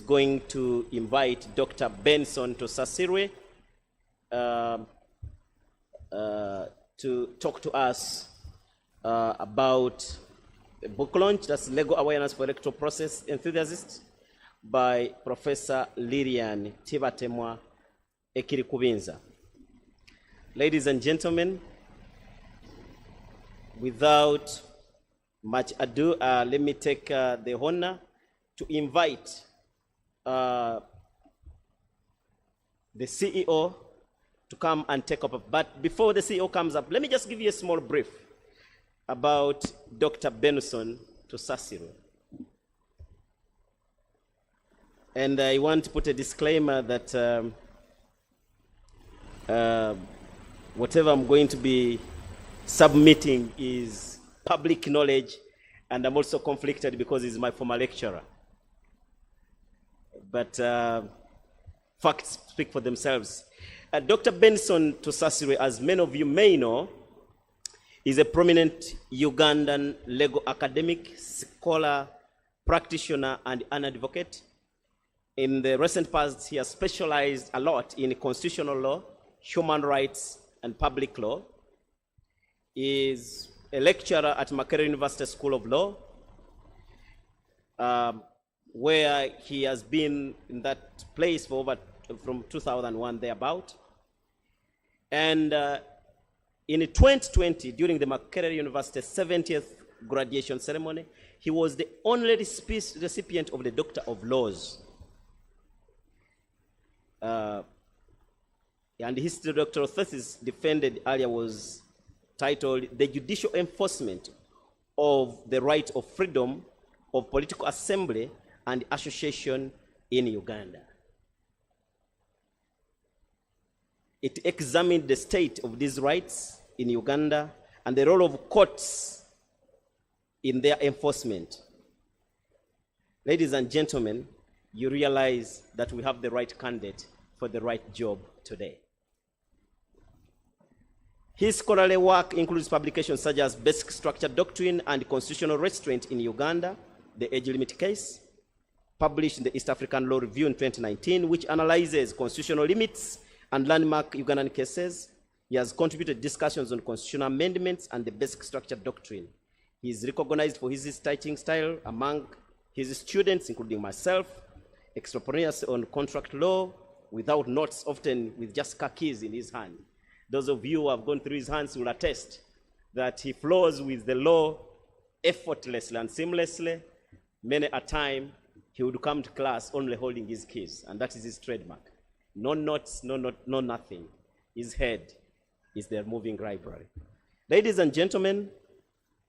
going to invite Dr. Benson to Sasirwe to talk to us about a book launch, that's Legal Awareness for Electoral Process Enthusiasts, by Professor Lillian Tibatemwa Ekirikubinza. Ladies and gentlemen, without much ado, let me take the honor to invite the CEO to come and take up. But before the CEO comes up, let me just give you a small brief about Dr. Benson to Sasirwe. And I want to put a disclaimer that whatever I'm going to be submitting is public knowledge, and I'm also conflicted because he's my former lecturer. But facts speak for themselves. Dr. Benson to Sasirwe, as many of you may know, is a prominent Ugandan legal academic, scholar, practitioner, and an advocate. In the recent past, he has specialized a lot in constitutional law, human rights, and public law. He is a lecturer at Makerere University School of Law, where he has been in that place for from 2001 thereabout. And in 2020, during the Makerere University 70th graduation ceremony, he was the only recipient of the Doctor of Laws. And his doctoral thesis defended earlier was titled "The Judicial Enforcement of the Right of Freedom of Political Assembly and Association in Uganda." It examined the state of these rights in Uganda and the role of courts in their enforcement. Ladies and gentlemen, you realize that we have the right candidate for the right job today. His scholarly work includes publications such as Basic Structure Doctrine and Constitutional Restraint in Uganda, the age limit case, published in the East African Law Review in 2019, which analyzes constitutional limits and landmark Ugandan cases. He has contributed discussions on constitutional amendments and the Basic Structure Doctrine. He is recognized for his teaching style among his students, including myself, extemporaneous on contract law, without notes, often with just car keys in his hand. Those of you who have gone through his hands will attest that he flows with the law effortlessly and seamlessly. Many a time, he would come to class only holding his keys, and that is his trademark. No notes, no nothing. His head is their moving library. Ladies and gentlemen,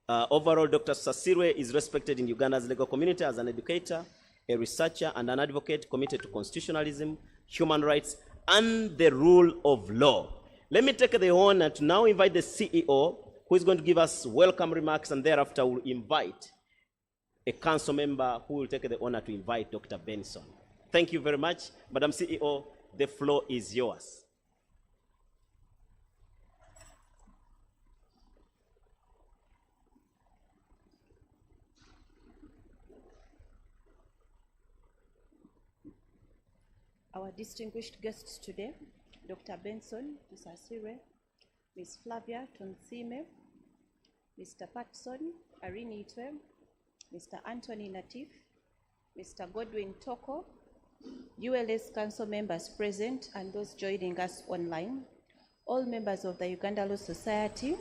overall, Dr. Sasirwe is respected in Uganda's legal community as an educator, a researcher, and an advocate committed to constitutionalism, human rights, and the rule of law. Let me take the honor to now invite the CEO, who is going to give us welcome remarks, and thereafter we'll invite a council member who will take the honor to invite Dr. Benson. Thank you very much. Madam CEO, the floor is yours. Our distinguished guests today, Dr. Benson Sasirwe, Ms. Flavia Tonsime, Mr. Patson Arinitwe, Mr. Anthony Natif, Mr. Godwin Toko, ULS Council members present and those joining us online, all members of the Uganda Law Society,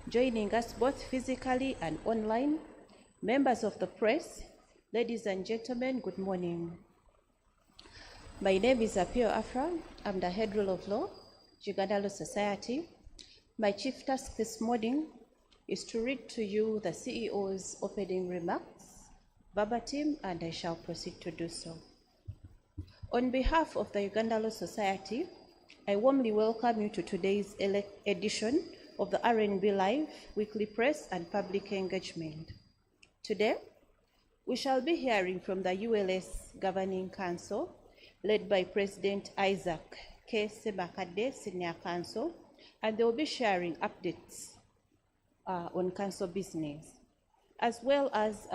joining us both physically and online, members of the press, ladies and gentlemen, good morning. My name is Apio Afra. I'm the head rule of law, Uganda Law Society. My chief task this morning is to read to you the CEO's opening remarks, verbatim, and I shall proceed to do so. On behalf of the Uganda Law Society, I warmly welcome you to today's edition of the Rnblive weekly press and public engagement. Today, we shall be hearing from the ULS Governing Council, led by President Isaac K. Sebakade, Senior Counsel, and they will be sharing updates on council business, as well as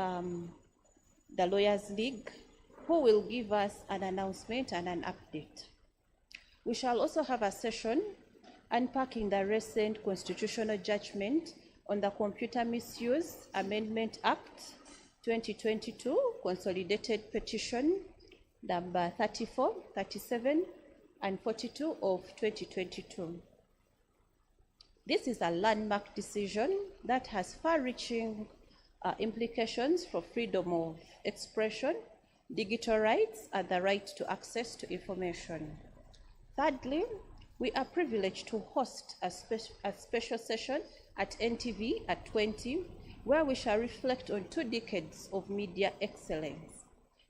the Lawyers League, who will give us an announcement and an update. We shall also have a session unpacking the recent constitutional judgment on the Computer Misuse Amendment Act 2022, Consolidated Petition number 34, 37, and 42 of 2022. This is a landmark decision that has far-reaching implications for freedom of expression, digital rights, and the right to access to information. Thirdly, we are privileged to host a special session at NTV at 20, where we shall reflect on 2 decades of media excellence.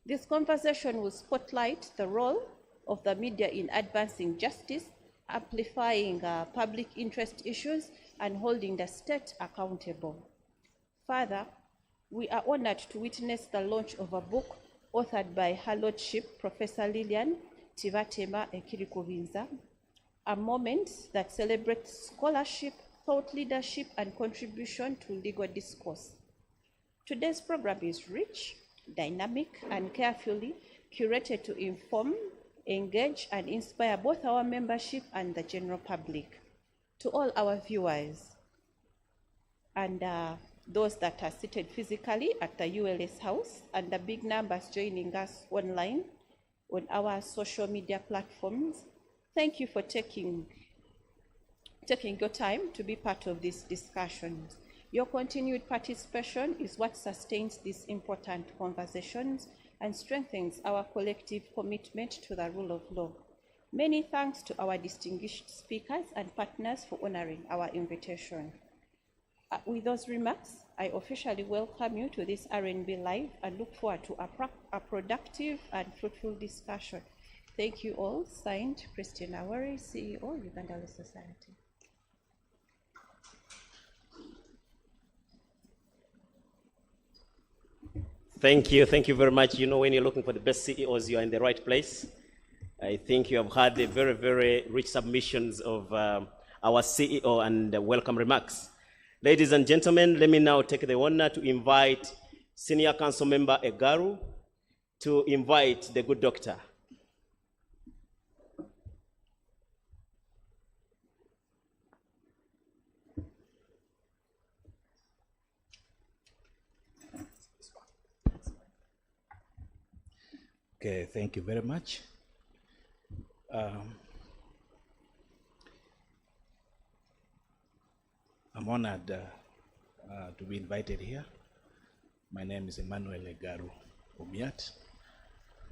This conversation will spotlight the role of the media in advancing justice, amplifying public interest issues, and holding the state accountable. Further, we are honored to witness the launch of a book authored by Her Lordship, Professor Lillian, Tibatemwa, Ekirikubinza, a moment that celebrates scholarship, thought leadership, and contribution to legal discourse. Today's program is rich, dynamic, and carefully curated to inform, engage, and inspire both our membership and the general public. To all our viewers and those that are seated physically at the ULS house and the big numbers joining us online on our social media platforms, thank you for taking your time to be part of these discussions. Your continued participation is what sustains these important conversations and strengthens our collective commitment to the rule of law. Many thanks to our distinguished speakers and partners for honoring our invitation. With those remarks, I officially welcome you to this Rnblive and look forward to a productive and fruitful discussion. Thank you all. Signed, Christine Awari, CEO, Uganda Law Society. Thank you very much. You know, when you're looking for the best CEOs, you are in the right place. I think you have had the very, very rich submissions of our CEO and welcome remarks. Ladies and gentlemen, let me now take the honor to invite Senior Council Member Egaru to invite the good doctor. Okay, thank you very much. I'm honored to be invited here. My name is Emmanuel Egaru Umiat.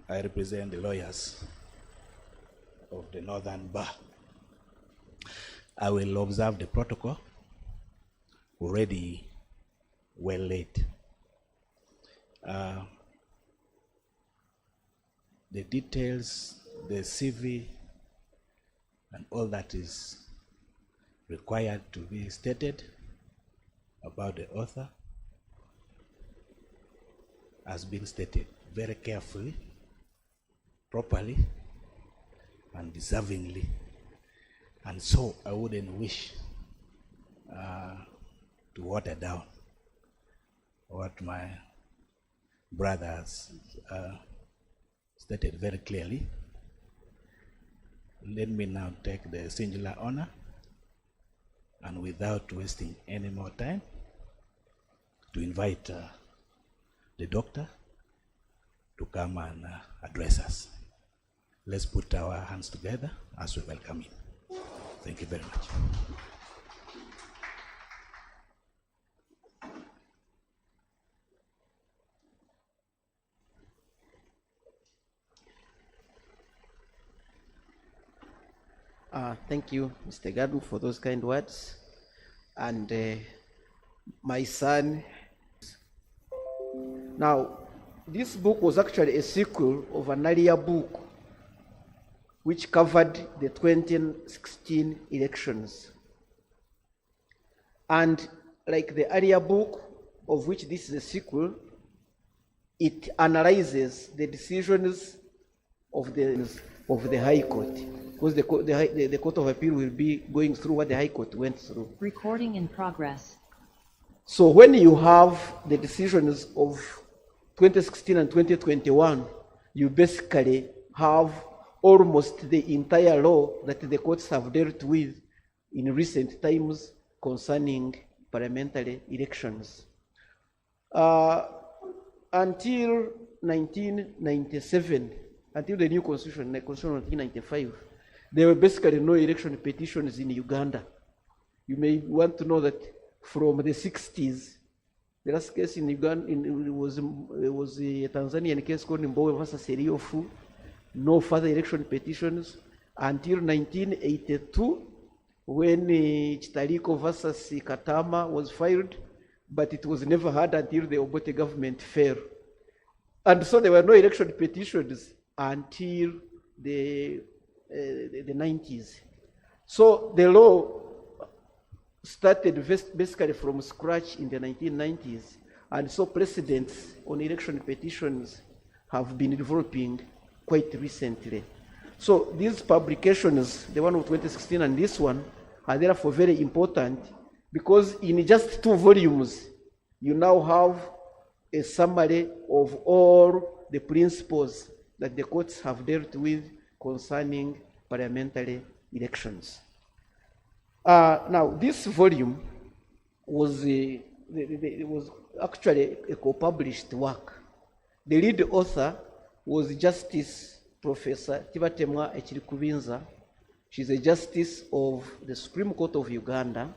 I represent the lawyers of the Northern Bar. I will observe the protocol already well laid. The details, the CV, and all that is required to be stated about the author has been stated very carefully, properly, and deservingly. And so I wouldn't wish to water down what my brothers stated very clearly. Let me now take the singular honor, and without wasting any more time, to invite the doctor to come and address us. Let's put our hands together as we welcome him. Thank you very much. Thank you, Mr. Gadu, for those kind words. And my son. Now, this book was actually a sequel of an earlier book which covered the 2016 elections. And like the earlier book, of which this is a sequel, it analyzes the decisions of the High Court. Because the Court of Appeal will be going through what the High Court went through. Recording in progress. So when you have the decisions of 2016 and 2021, you basically have almost the entire law that the courts have dealt with in recent times concerning parliamentary elections. Until 1997, until the new constitution, the constitution of 1995, there were basically no election petitions in Uganda. You may want to know that from the 60s, the last case in Uganda was a Tanzanian case called Mbowe versus Eriofu. No further election petitions until 1982, when Chitariko versus Katama was filed, but it was never heard until the Obote government fell. And so there were no election petitions until the 90s. So the law started basically from scratch in the 1990s, and so precedents on election petitions have been developing quite recently. So these publications, the one of 2016 and this one, are therefore very important because in just 2 volumes, you now have a summary of all the principles that the courts have dealt with concerning parliamentary elections. Now, this volume was actually a co-published work. The lead author was Justice Professor Tibatemwa Ekirikubinza. She's a justice of the Supreme Court of Uganda,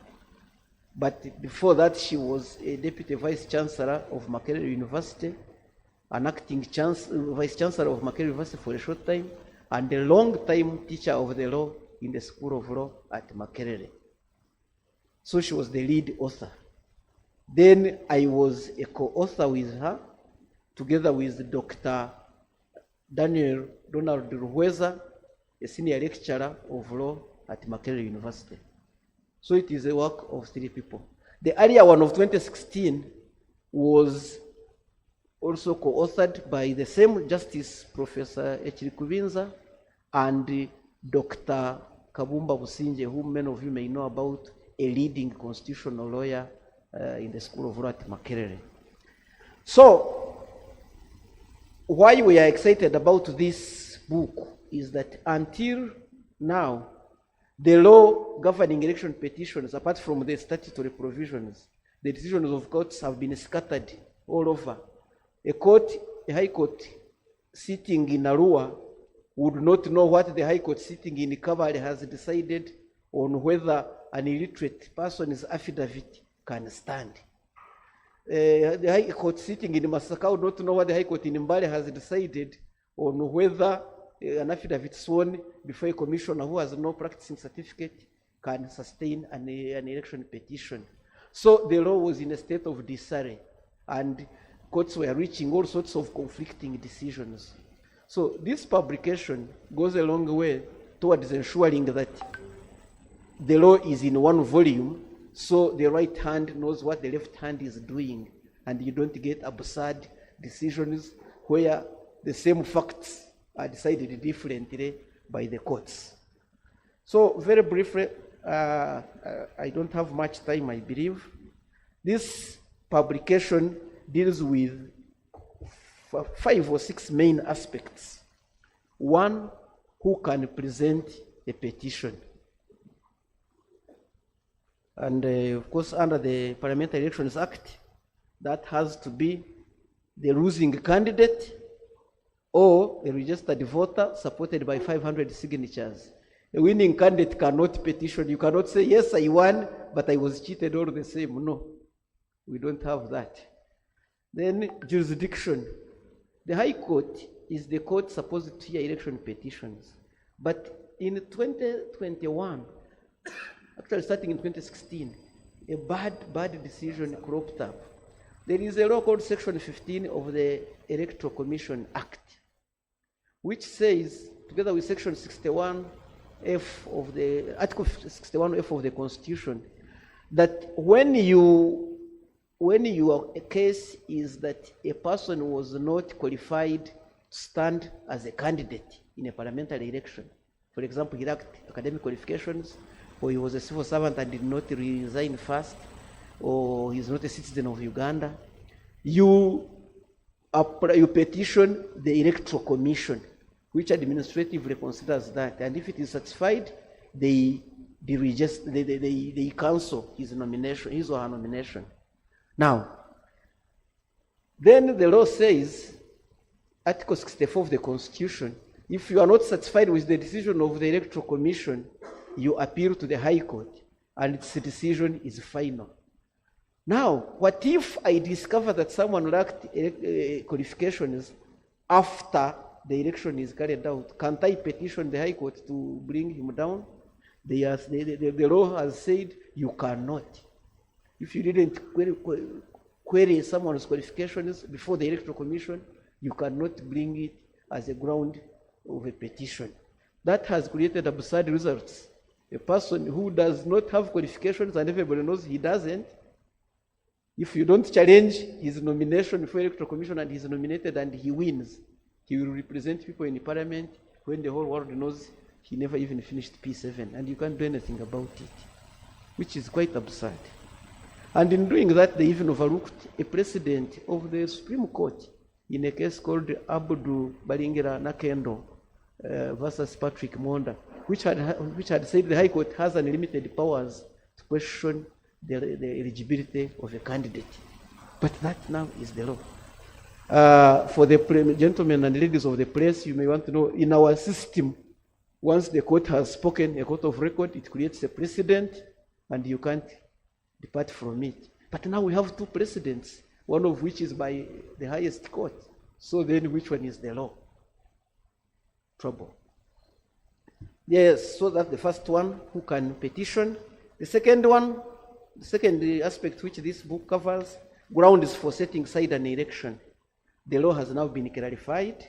but before that she was a Deputy Vice Chancellor of Makerere University, an acting Vice Chancellor of Makerere University for a short time, and a long-time teacher of the law in the School of Law at Makerere. So she was the lead author. Then I was a co-author with her, together with Dr. Daniel Donald Ruhweza, a senior lecturer of law at Makerere University. So it is a work of 3 people. The earlier one of 2016 was also co-authored by the same Justice Professor Ekirikubinza and Dr. Kabumba Businje, whom many of you may know about, a leading constitutional lawyer in the School of Law at Makerere. So, why we are excited about this book is that until now, the law governing election petitions, apart from the statutory provisions, the decisions of courts have been scattered all over. A high court sitting in Arua would not know what the high court sitting in Kabale has decided on whether an illiterate person's affidavit can stand. The high court sitting in Masaka would not know what the high court in Mbale has decided on whether an affidavit sworn before a commissioner who has no practicing certificate can sustain an election petition. So the law was in a state of disarray, and courts were reaching all sorts of conflicting decisions. So this publication goes a long way towards ensuring that the law is in one volume, so the right hand knows what the left hand is doing, and you don't get absurd decisions where the same facts are decided differently by the courts. So very briefly, I don't have much time, I believe. This publication deals with 5 or 6 main aspects. One, who can present a petition? And of course, under the Parliamentary Elections Act, that has to be the losing candidate or a registered voter supported by 500 signatures. A winning candidate cannot petition. You cannot say, yes, I won, but I was cheated all the same. No, we don't have that. Then jurisdiction. The High Court is the court supposed to hear election petitions. But in 2021, actually starting in 2016, a bad decision cropped up. There is a law called Section 15 of the Electoral Commission Act, which says, together with Section 61F of the Article 61F of the Constitution, that when your case is that a person was not qualified to stand as a candidate in a parliamentary election, for example, he lacked academic qualifications, or he was a civil servant and did not resign first, or he's not a citizen of Uganda, you you petition the Electoral Commission, which administratively considers that, and if it is satisfied, they cancel his nomination, his or her nomination. Now, then the law says, Article 64 of the Constitution, if you are not satisfied with the decision of the Electoral Commission, you appeal to the High Court, and its decision is final. Now, what if I discover that someone lacked qualifications after the election is carried out? Can't I petition the High Court to bring him down? The law has said you cannot. If you didn't query someone's qualifications before the Electoral Commission, you cannot bring it as a ground of a petition. That has created absurd results. A person who does not have qualifications and everybody knows he doesn't, if you don't challenge his nomination before Electoral Commission and he's nominated and he wins, he will represent people in Parliament when the whole world knows he never even finished P7 and you can't do anything about it, which is quite absurd. And in doing that, they even overlooked a precedent of the Supreme Court in a case called Abdu Balingira Nakendo versus Patrick Monda, which had said the High Court has unlimited powers to question the eligibility of a candidate. But that now is the law. For the gentlemen and ladies of the press, you may want to know, in our system, once the court has spoken, a court of record, it creates a precedent and you can't depart from it. But now we have two precedents, one of which is by the highest court. So then which one is the law? Trouble. Yes, so that's the first one, who can petition. The second one, the second aspect which this book covers, grounds for setting aside an election. The law has now been clarified.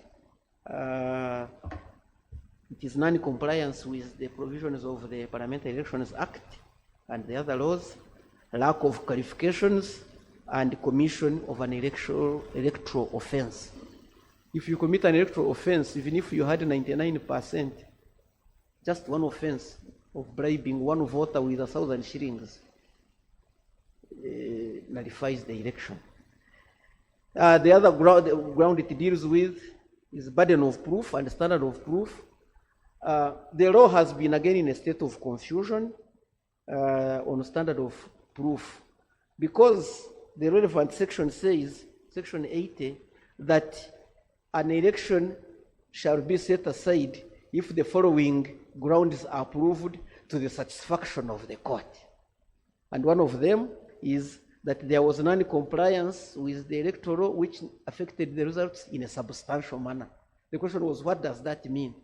It is non-compliance with the provisions of the Parliamentary Elections Act and the other laws, lack of qualifications, and commission of an electoral offense. If you commit an electoral offense, even if you had 99%, just one offense of bribing one voter with 1,000 shillings nullifies the election. The other ground it deals with is burden of proof and standard of proof. The law has been again in a state of confusion on standard of proof, because the relevant section says, section 80, that an election shall be set aside if the following grounds are proved to the satisfaction of the court. And one of them is that there was non-compliance with the electoral, which affected the results in a substantial manner. The question was, what does that mean?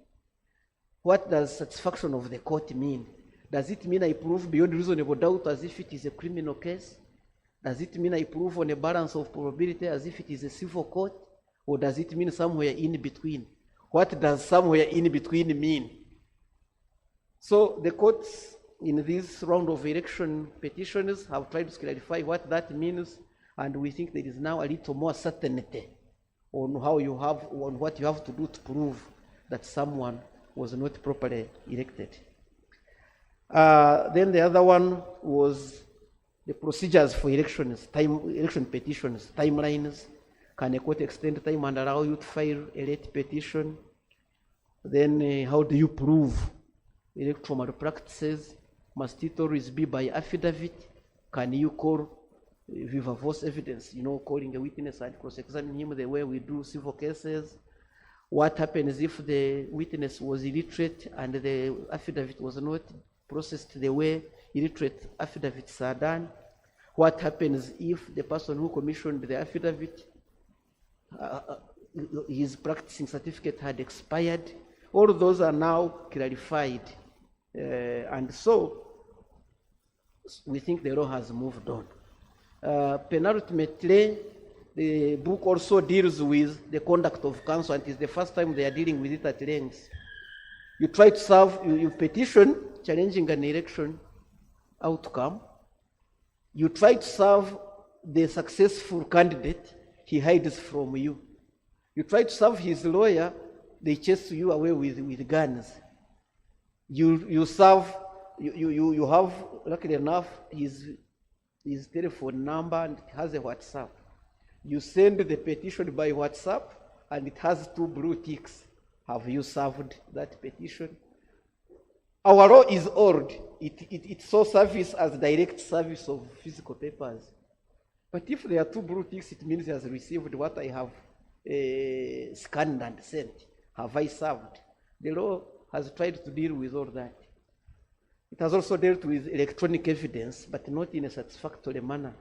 What does satisfaction of the court mean? Does it mean I prove beyond reasonable doubt as if it is a criminal case? Does it mean I prove on a balance of probability as if it is a civil court? Or does it mean somewhere in between? What does somewhere in between mean? So the courts in this round of election petitions have tried to clarify what that means, and we think there is now a little more certainty on what you have to do to prove that someone was not properly elected. Then the other one was the procedures for elections, election petitions, timelines. Can a court extend time and allow you to file a late petition? Then how do you prove electoral malpractices? Must it always be by affidavit? Can you call viva voce evidence, calling a witness and cross-examine him the way we do civil cases? What happens if the witness was illiterate and the affidavit was not processed the way illiterate affidavits are done? What happens if the person who commissioned the affidavit, his practicing certificate had expired? All of those are now clarified. And so we think the law has moved on. Penultimately, the book also deals with the conduct of counsel, and it is the first time they are dealing with it at length. You try to serve, you petition challenging an election outcome. You try to serve the successful candidate, he hides from you. You try to serve his lawyer, they chase you away with guns. You have, luckily enough, his telephone number and has a WhatsApp. You send the petition by WhatsApp, and it has 2 blue ticks. Have you served that petition? Our law is old. It saw service as direct service of physical papers. But if there are 2 blue ticks, it means he has received what I have scanned and sent. Have I served? The law has tried to deal with all that. It has also dealt with electronic evidence, but not in a satisfactory manner.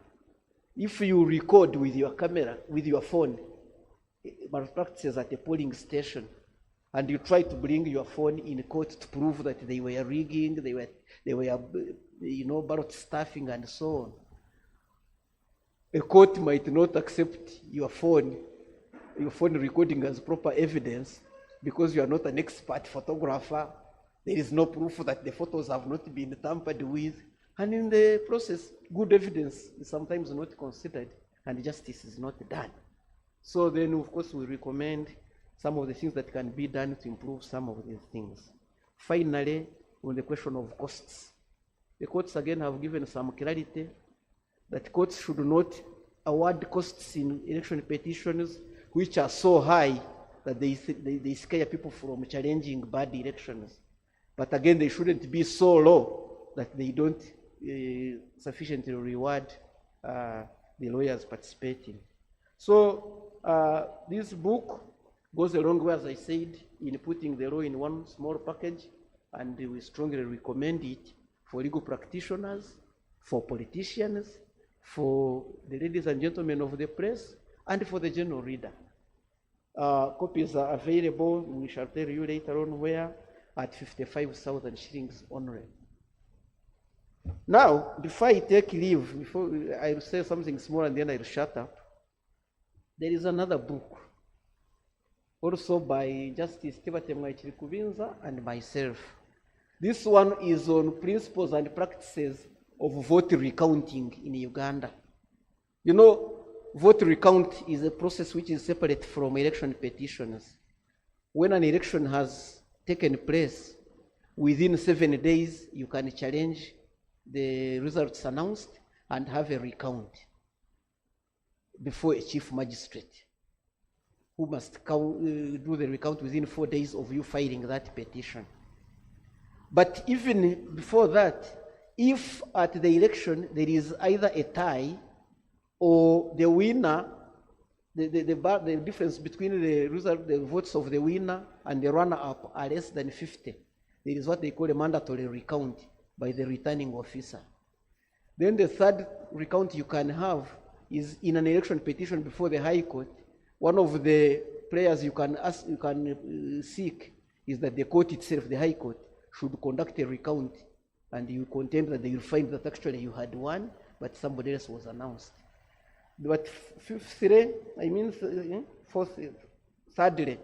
If you record with your camera, with your phone, malpractices at a polling station, and you try to bring your phone in court to prove that they were rigging, they were ballot stuffing and so on, a court might not accept your phone recording as proper evidence because you are not an expert photographer. There is no proof that the photos have not been tampered with. And in the process, good evidence is sometimes not considered and justice is not done. So then, of course, we recommend some of the things that can be done to improve some of these things. Finally, on the question of costs, the courts again have given some clarity that courts should not award costs in election petitions which are so high that they scare people from challenging bad elections. But again, they shouldn't be so low that they don't sufficiently reward the lawyers participating. So this book goes a long way, as I said, in putting the law in one small package, and we strongly recommend it for legal practitioners, for politicians, for the ladies and gentlemen of the press, and for the general reader. Copies are available, we shall tell you later on where, at 55,000 shillings only. Now, before I take leave, before I will say something small and then I'll shut up, there is another book, also by Justice Tibatemwa Ekirikubinza and myself. This one is on principles and practices of vote recounting in Uganda. You know, vote recount is a process which is separate from election petitions. When an election has taken place, within 7 days, you can challenge the results announced and have a recount before a chief magistrate who must do the recount within 4 days of you filing that petition. But even before that, if at the election there is either a tie or the winner, the difference between the result, the votes of the winner and the runner-up are less than 50, there is what they call a mandatory recount by the returning officer. Then the third recount you can have is in an election petition before the High Court. One of the prayers you can seek is that the court itself, the High Court, should conduct a recount, and you contend that they will find that actually you had won, but somebody else was announced. But thirdly,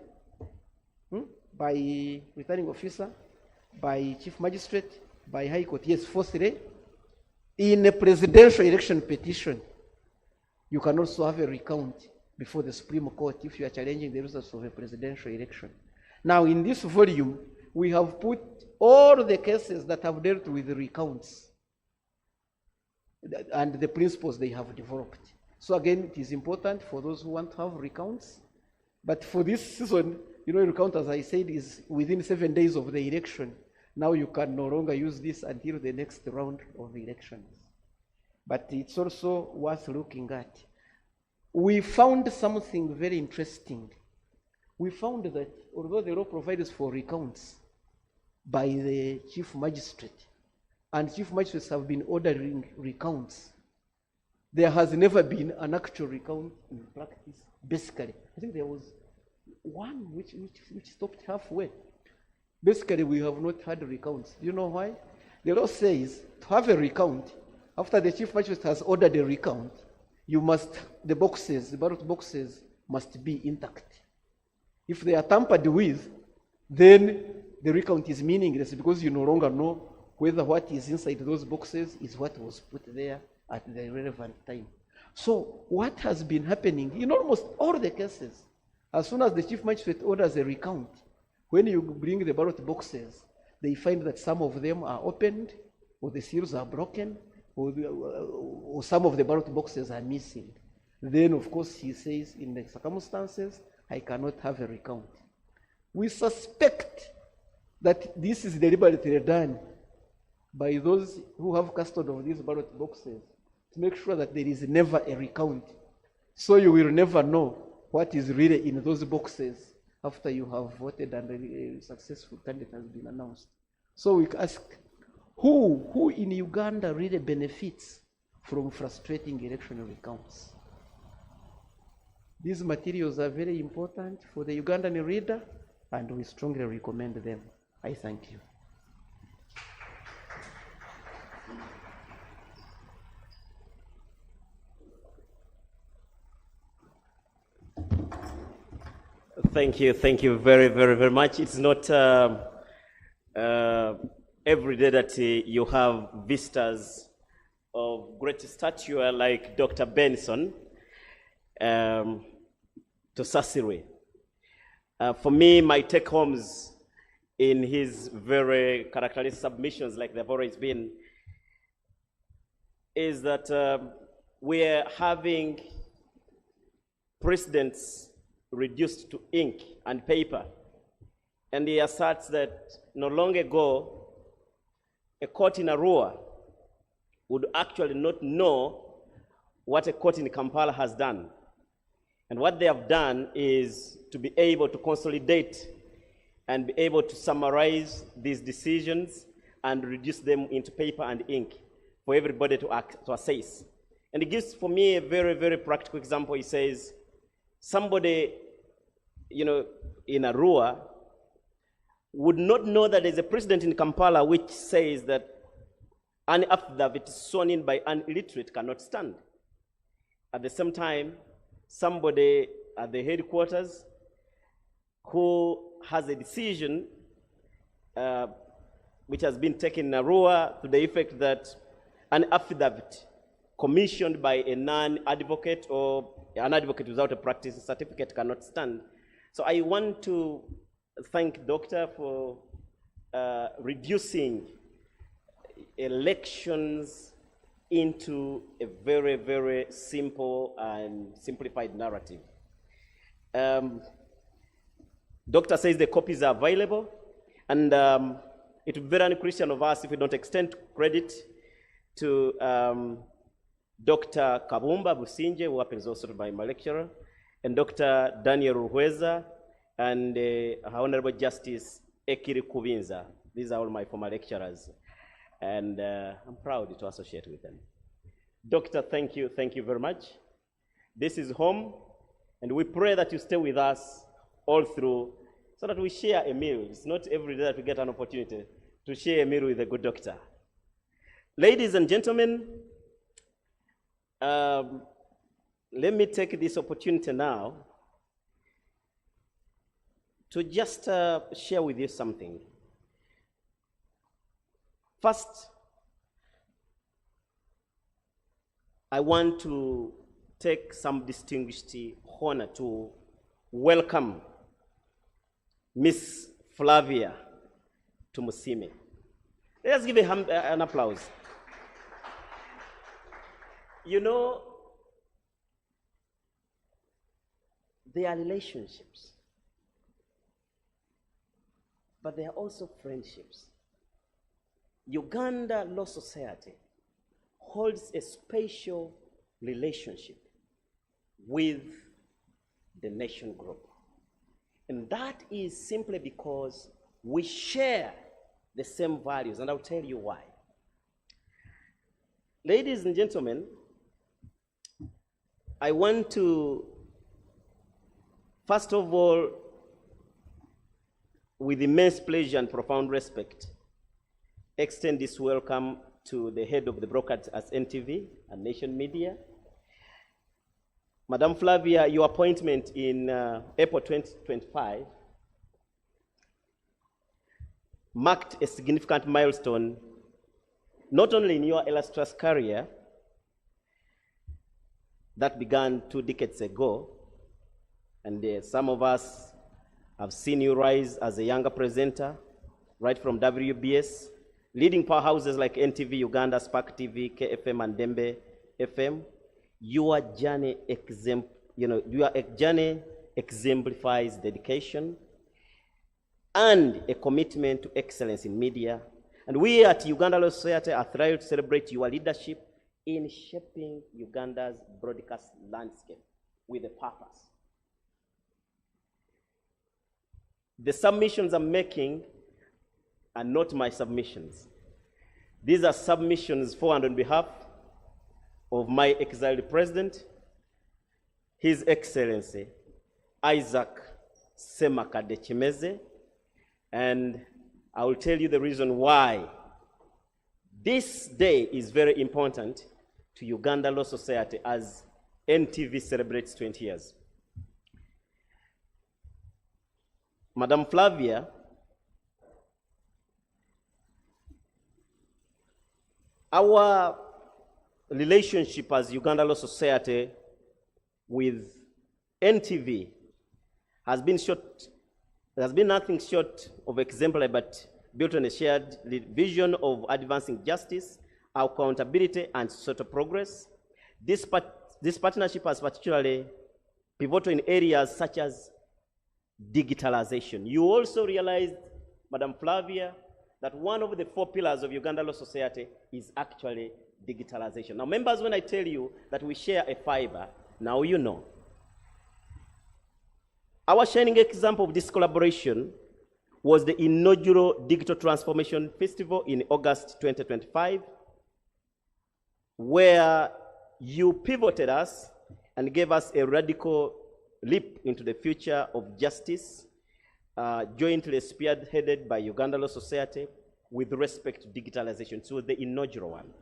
by returning officer, by chief magistrate, by High Court. Yes, fourthly, in a presidential election petition, you can also have a recount before the Supreme Court if you are challenging the results of a presidential election. Now, in this volume, we have put all the cases that have dealt with the recounts and the principles they have developed. So again, it is important for those who want to have recounts. But for this season, you know, recount, as I said, is within 7 days of the election. Now you can no longer use this until the next round of elections. But it's also worth looking at. We found something very interesting. We found that although the law provides for recounts by the chief magistrate, and chief magistrates have been ordering recounts, there has never been an actual recount in practice, basically. I think there was one which stopped halfway. Basically, we have not had recounts. Do you know why? The law says to have a recount, after the chief magistrate has ordered a recount, you must, the ballot boxes must be intact. If they are tampered with, then the recount is meaningless because you no longer know whether what is inside those boxes is what was put there at the relevant time. So what has been happening in almost all the cases, as soon as the chief magistrate orders a recount, when you bring the ballot boxes, they find that some of them are opened, or the seals are broken, or some of the ballot boxes are missing. Then, of course, he says, in the circumstances, I cannot have a recount. We suspect that this is deliberately done by those who have custody of these ballot boxes to make sure that there is never a recount. So you will never know what is really in those boxes after you have voted and a successful candidate has been announced. So we ask, who in Uganda really benefits from frustrating election recounts? These materials are very important for the Ugandan reader, and we strongly recommend them. I thank you. Thank you very much. It's not every day that you have visitors of great stature like Dr. Benson to Sasire. For me, my take-homes in his very characteristic submissions, like they've always been, is that we're having precedents reduced to ink and paper. And he asserts that no long ago, a court in Arua would actually not know what a court in Kampala has done. And what they have done is to be able to consolidate and be able to summarize these decisions and reduce them into paper and ink for everybody to assess. And he gives, for me, a very practical example. He says, somebody, in Arua would not know that there's a precedent in Kampala which says that an affidavit sworn in by an illiterate cannot stand. At the same time, somebody at the headquarters who has a decision which has been taken in Arua to the effect that an affidavit commissioned by a non-advocate or an advocate without a practice certificate cannot stand. So I want to thank Doctor for reducing elections into a very simple and simplified narrative. Doctor says the copies are available, and it would be very un-Christian of us if we don't extend credit to Dr. Kabumba Businje, who happens also to be my lecturer, and Dr. Daniel Ruhweza, and Honorable Justice Ekirikubinza. These are all my former lecturers, and I'm proud to associate with them. Doctor, thank you very much. This is home, and we pray that you stay with us all through so that we share a meal. It's not every day that we get an opportunity to share a meal with a good doctor. Ladies and gentlemen, let me take this opportunity now to just share with you something. First, I want to take some distinguished honor to welcome Miss Flavia Tumusime. Let's give an applause. You know, there are relationships, but there are also friendships. Uganda Law Society holds a special relationship with the Nation Group. And that is simply because we share the same values, and I'll tell you why. Ladies and gentlemen, I want to, first of all, with immense pleasure and profound respect, extend this welcome to the head of the broadcast at NTV and Nation Media. Madam Flavia, your appointment in April 2025 marked a significant milestone, not only in your illustrious career that began 2 decades ago, and some of us have seen you rise as a younger presenter, right from WBS, leading powerhouses like NTV Uganda, Spark TV, KFM, and Dembe FM. Your journey exemplifies dedication and a commitment to excellence in media. And we at Uganda Law Society are thrilled to celebrate your leadership in shaping Uganda's broadcast landscape with a purpose. The submissions I'm making are not my submissions. These are submissions for and on behalf of my exiled president, His Excellency Isaac Semakade Chimeze, and I will tell you the reason why this day is very important to Uganda Law Society as NTV celebrates 20 years. Madam Flavia, our relationship as Uganda Law Society with NTV has been nothing short of exemplary, but built on a shared vision of advancing justice, accountability, and social progress. This partnership has particularly pivotal in areas such as digitalization. You also realized, Madam Flavia, that one of the 4 pillars of Uganda Law Society is actually digitalization. Now, members, when I tell you that we share a fiber, now you know. Our shining example of this collaboration was the inaugural Digital Transformation Festival in August 2025, where you pivoted us and gave us a radical leap into the future of justice, jointly spearheaded by Uganda Law Society with respect to digitalization. So the inaugural one.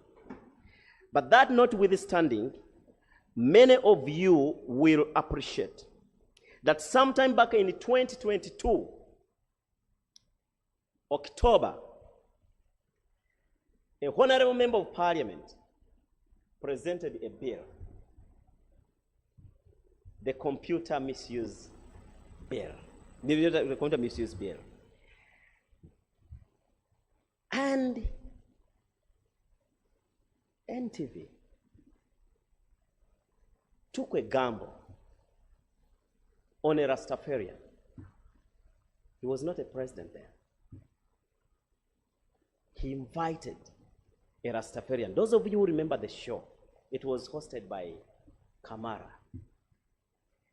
But that notwithstanding, many of you will appreciate that sometime back in 2022, October, a honorable member of parliament presented a bill, the Computer Misuse Bill. The Computer Misuse Bill. And NTV took a gamble on a Rastafarian. He was not a president there. He invited a Rastafarian. Those of you who remember the show, it was hosted by Kamara.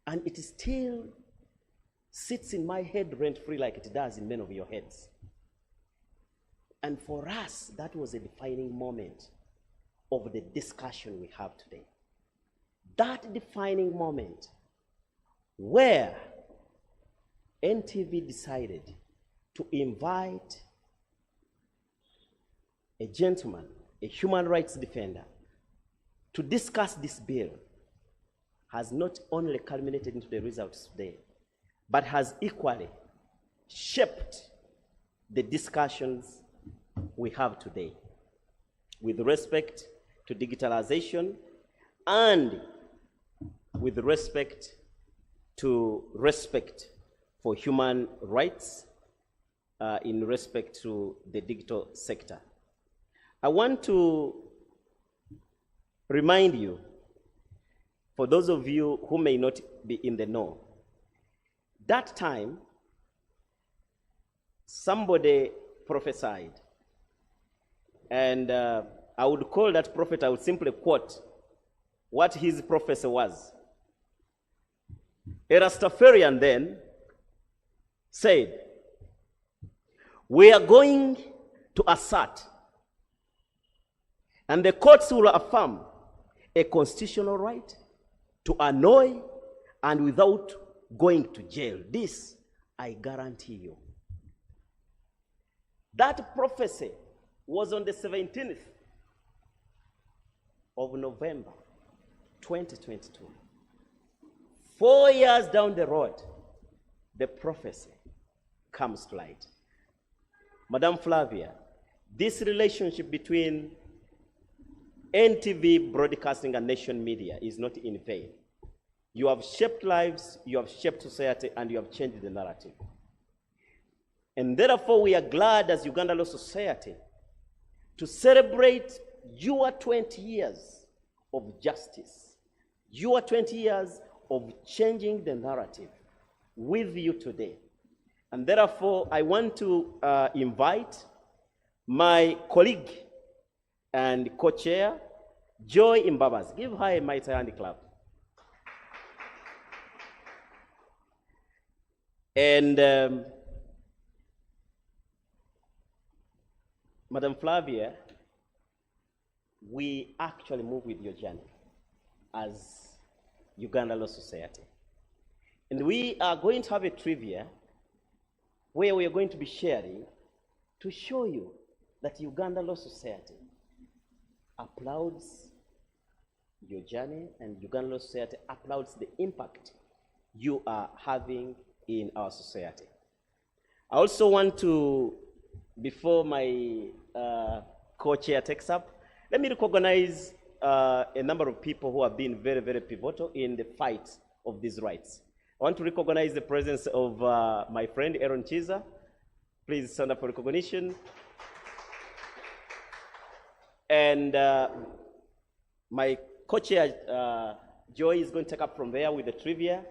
And it still sits in my head rent-free like it does in many of your heads. And for us, that was a defining moment of the discussion we have today. That defining moment where NTV decided to invite a gentleman, a human rights defender, to discuss this bill has not only culminated into the results today, but has equally shaped the discussions we have today with respect to digitalization and with respect to respect for human rights in respect to the digital sector. I want to remind you, for those of you who may not be in the know, that time somebody prophesied, and I would call that prophet, I would simply quote what his prophecy was. A Rastafarian then said, "We are going to assert, and the courts will affirm, a constitutional right to annoy and without going to jail. This I guarantee you." That prophecy was on the 17th of November 2022. 4 years down the road, the prophecy comes to light. Madam Flavia, this relationship between NTV Broadcasting and Nation Media is not in vain. You have shaped lives, you have shaped society, and you have changed the narrative. And therefore, we are glad as Uganda Law Society to celebrate your 20 years of justice your 20 years of changing the narrative with you today. And therefore, I want to invite my colleague and co-chair, Joy Mbabas. Give her a mighty hand clap. And Madam Flavia, we actually move with your journey as Uganda Law Society. And we are going to have a trivia where we are going to be sharing to show you that Uganda Law Society applauds your journey and Uganda Law Society applauds the impact you are having in our society. I also want to, before my co-chair takes up, let me recognize a number of people who have been very, very pivotal in the fight of these rights. I want to recognize the presence of my friend Aaron Chiza. Please stand up for recognition. And my co-chair, Joy, is going to take up from there with the trivia.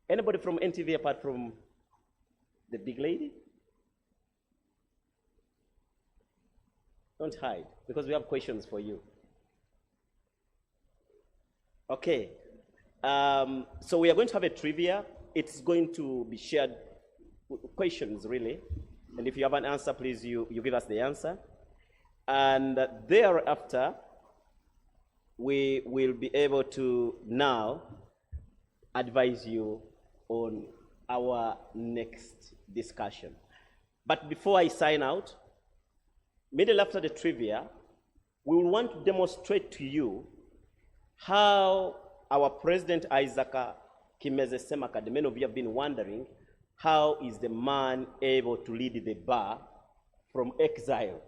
Anybody from NTV apart from the big lady? Don't hide, because we have questions for you. Okay. So we are going to have a trivia. It's going to be shared questions, really. And if you have an answer, please, you give us the answer. And thereafter, we will be able to now advise you on our next discussion. But before I sign out, immediately after the trivia, we will want to demonstrate to you how our President Isaac Kimeze Semakade, many of you have been wondering, how is the man able to lead the bar from exile?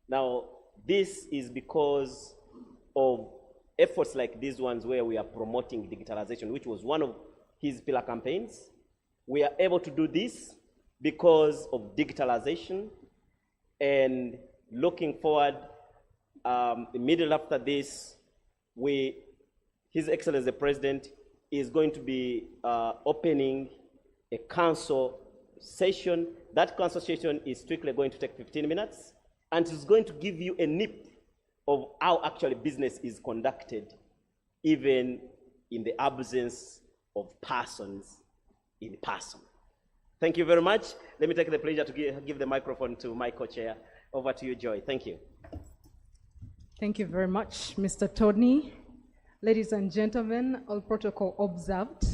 Now, this is because of efforts like these ones where we are promoting digitalization, which was one of his pillar campaigns. We are able to do this because of digitalization, and looking forward, immediately after this, His Excellency the President is going to be opening a council session. That council session is strictly going to take 15 minutes, and it's going to give you a nip of how actually business is conducted, even in the absence of persons in person. Thank you very much. Let me take the pleasure to give the microphone to my co-chair. Over to you, Joy. Thank you. Thank you very much, Mr. Tony. Ladies and gentlemen, all protocol observed.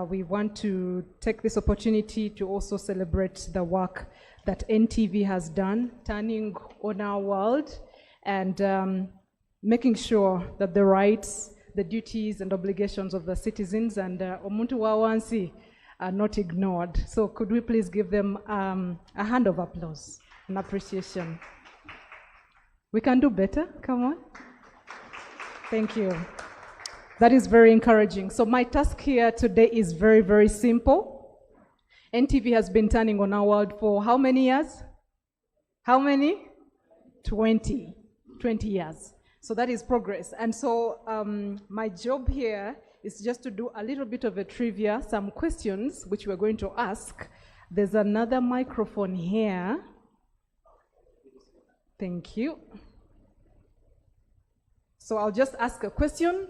We want to take this opportunity to also celebrate the work that NTV has done, turning on our world and making sure that the rights, the duties and obligations of the citizens and Omuntu Wawansi are not ignored. So could we please give them a hand of applause and appreciation? We can do better, come on. Thank you. That is very encouraging. So my task here today is very, very simple. NTV has been turning on our world for how many years? How many? 20 years. So that is progress. And so my job here is just to do a little bit of a trivia, some questions which we're going to ask. There's another microphone here. Thank you. So I'll just ask a question.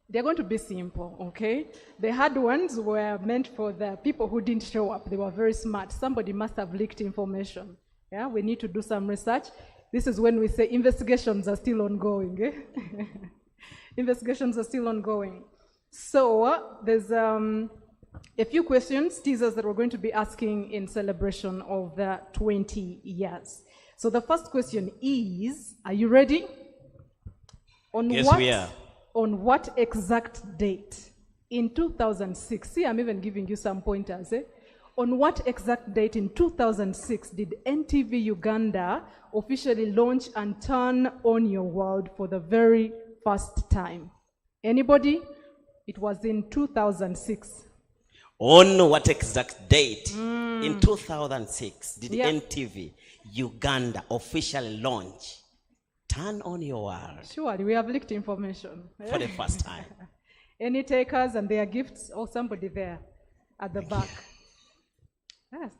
They're going to be simple, okay? The hard ones were meant for the people who didn't show up. They were very smart. Somebody must have leaked information. Yeah, we need to do some research. This is when we say investigations are still ongoing. Eh? Investigations are still ongoing. So there's a few questions, teasers that we're going to be asking in celebration of the 20 years. So the first question is, are you ready? Yes, we are. On what exact date in 2006, see, I'm even giving you some pointers, eh? On what exact date in 2006 did NTV Uganda officially launch and turn on your world for the very first time? Anybody? It was in 2006. On what exact date in 2006 did NTV Uganda officially launch Turn on your world Surely, we have leaked information. for the first time. Any takers and their gifts, or somebody there at the back? Yes.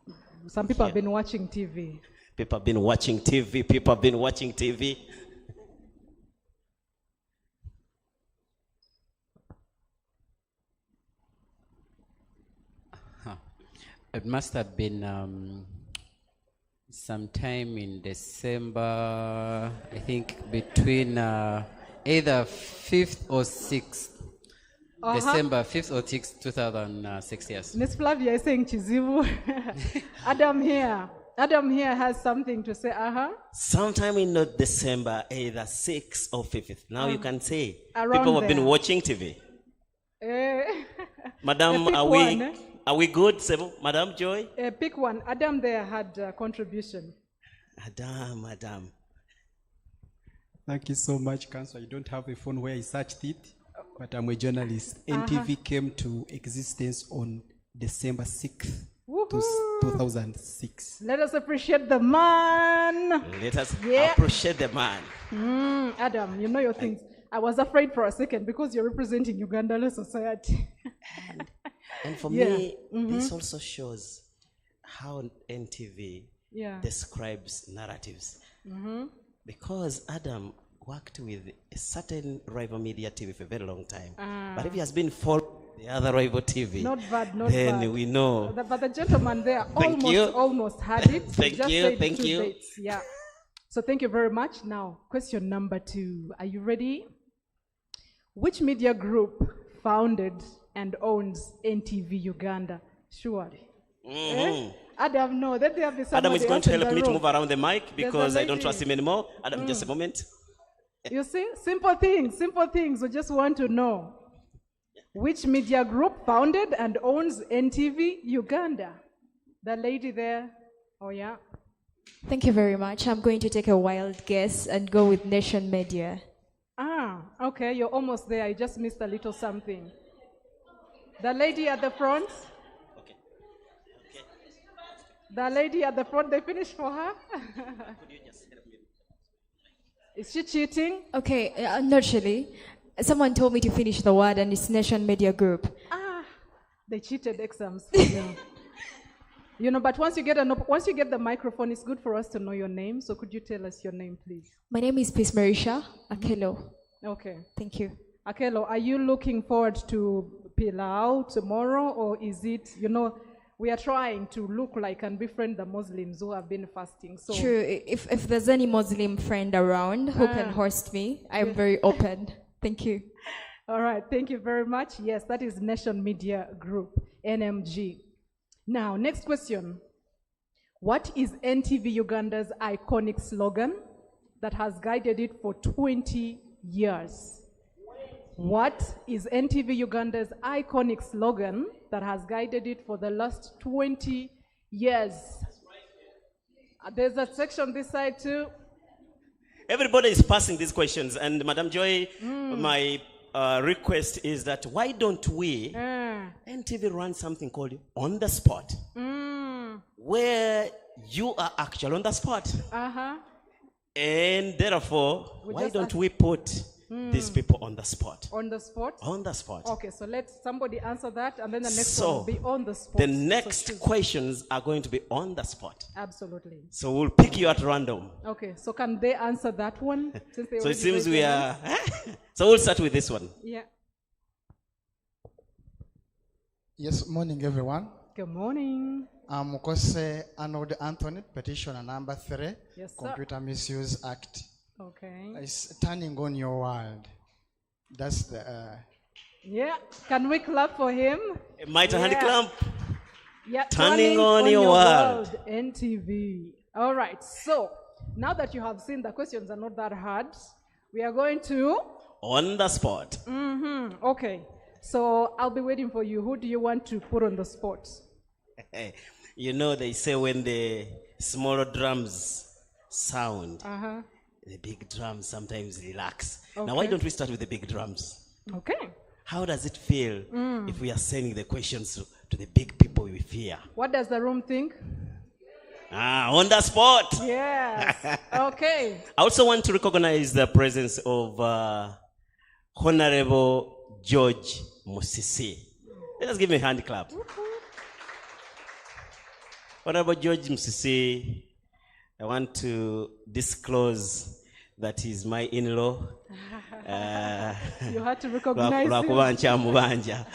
Some people have been watching TV. People have been watching TV. People have been watching TV. It must have been sometime in December, I think between either 5th or 6th. December 5th or 6th, 2006, yes. Miss Flavia is saying Chizivu. Adam here has something to say. Sometime in December, either 6th or 5th. Now you can say Around people have been there. watching TV. Madam, pick are one, we good? Madam Joy? Pick one. Adam there had a contribution. Madam. Thank you so much, Council. I don't have a phone where I searched it, but I'm a journalist. NTV came to existence on December 6th, 2006. Let us appreciate the man. Let us appreciate the man. Adam, you know your things. I was afraid for a second because you're representing Uganda society. And for me, this also shows how NTV describes narratives. Because Adam worked with a certain rival media TV for a very long time. But if he has been following the other rival TV, not bad. We know. But the gentleman there almost had it. Thank you. Dates. Yeah. So thank you very much. Now, question number 2. Are you ready? Which media group founded and owns NTV Uganda? Surely. Adam, no. That there be Adam is going to help me to room. move around the mic because I don't trust him anymore. Adam, just a moment. You see, simple things. We just want to know which media group founded and owns NTV Uganda. The lady there. Oh yeah. Thank you very much. I'm going to take a wild guess and go with Nation Media. Okay, you're almost there. I just missed a little something. The lady at the front. Okay. The lady at the front, they finished for her? Could you just help me? Is she cheating? Okay, naturally. Someone told me to finish the word and it's Nation Media Group. They cheated exams for them. You know, but once you get the microphone, it's good for us to know your name. So could you tell us your name, please? My name is Peace Marisha Akelo. Okay. Thank you. Akelo, are you looking forward to Pilau tomorrow, or is it, we are trying to look like and befriend the Muslims who have been fasting. So True. If there's any Muslim friend around who can host me, I'm very open. Thank you. All right. Thank you very much. Yes, that is Nation Media Group, NMG. Now, next question. What is NTV Uganda's iconic slogan that has guided it for 20 years? What is NTV Uganda's iconic slogan that has guided it for the last 20 years? There's a section this side too. Everybody is passing these questions, and Madam Joy, my request is that why don't we NTV run something called On the Spot, where you are actually on the spot, and therefore why don't we put these people on the spot? On the spot? On the spot. Okay, so let somebody answer that, and then the next one will be on the spot. The next questions are going to be on the spot. Absolutely. So we'll pick you at random. Okay, so can they answer that one? Since they So it already seems raised we their are... hands? So we'll start with this one. Yeah. Yes, morning everyone. Good morning. I'm Mukose Arnold Anthony, petitioner number 3, Yes, sir. Computer Misuse Act. Okay. It's turning on your world. That's the... Yeah. Can we clap for him? A mighty hand clamp. Yeah. Turning on your world. NTV. All right. So now that you have seen the questions are not that hard, we are going to... On the spot. Okay. So I'll be waiting for you. Who do you want to put on the spot? You know, they say when the smaller drums sound, the big drums sometimes relax. Okay. Now, why don't we start with the big drums? Okay. How does it feel if we are sending the questions to the big people we fear? What does the room think? On the spot. Yes. Okay. I also want to recognize the presence of Honorable George Musisi. Let us give him a hand clap. Honorable George Musisi, I want to disclose that he's my in-law. You had to recognize him.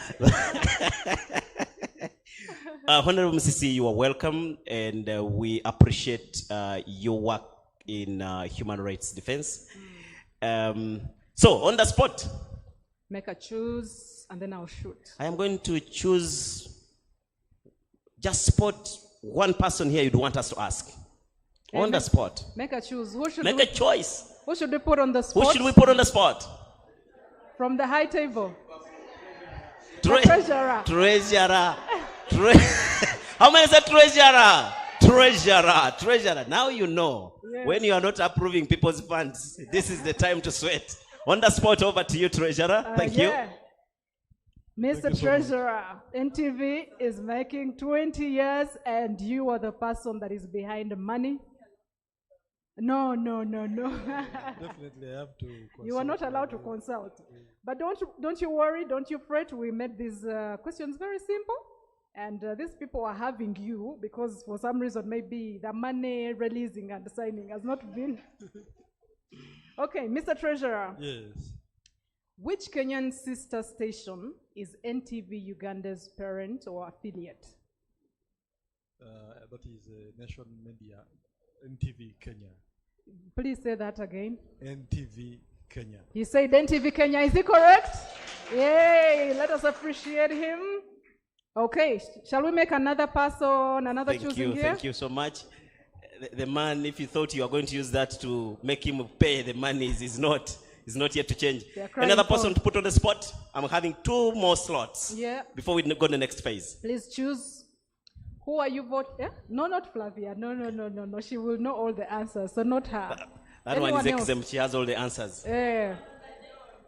Honorable Misuse, you are welcome, and we appreciate your work in human rights defense. So, on the spot. Make a choose, and then I'll shoot. I am going to choose, just spot one person here you'd want us to ask. Okay, on the spot. Make a choose. Who should Make a choice. Who should we put on the spot? Who should we put on the spot? From the high table. Treasurer. How many say treasurer? Treasurer. Now you know. Yes. When you are not approving people's funds, this is the time to sweat. On the spot, over to you, treasurer. Thank you. Mr. Treasurer, NTV is making 20 years and you are the person that is behind the money. No. Definitely I have to consult. You are not allowed to consult. But don't you worry, don't you fret. We made these questions very simple. And these people are having you because for some reason maybe the money releasing and signing has not been. Okay, Mr. Treasurer. Yes. Which Kenyan sister station is NTV Uganda's parent or affiliate? That is national media, NTV Kenya. Please say that again. NTV Kenya. He said NTV Kenya. Is he correct? Yay! Let us appreciate him. Okay, shall we make another person, another choosing here? Thank you so much. The man, if you thought you are going to use that to make him pay the money, is not yet to change. Another person to put on the spot. I'm having 2 more slots before we go to the next phase. Please choose. Who are you voting? Yeah? No, not Flavia. No. She will know all the answers, so not her. That one is exempt. She has all the answers. The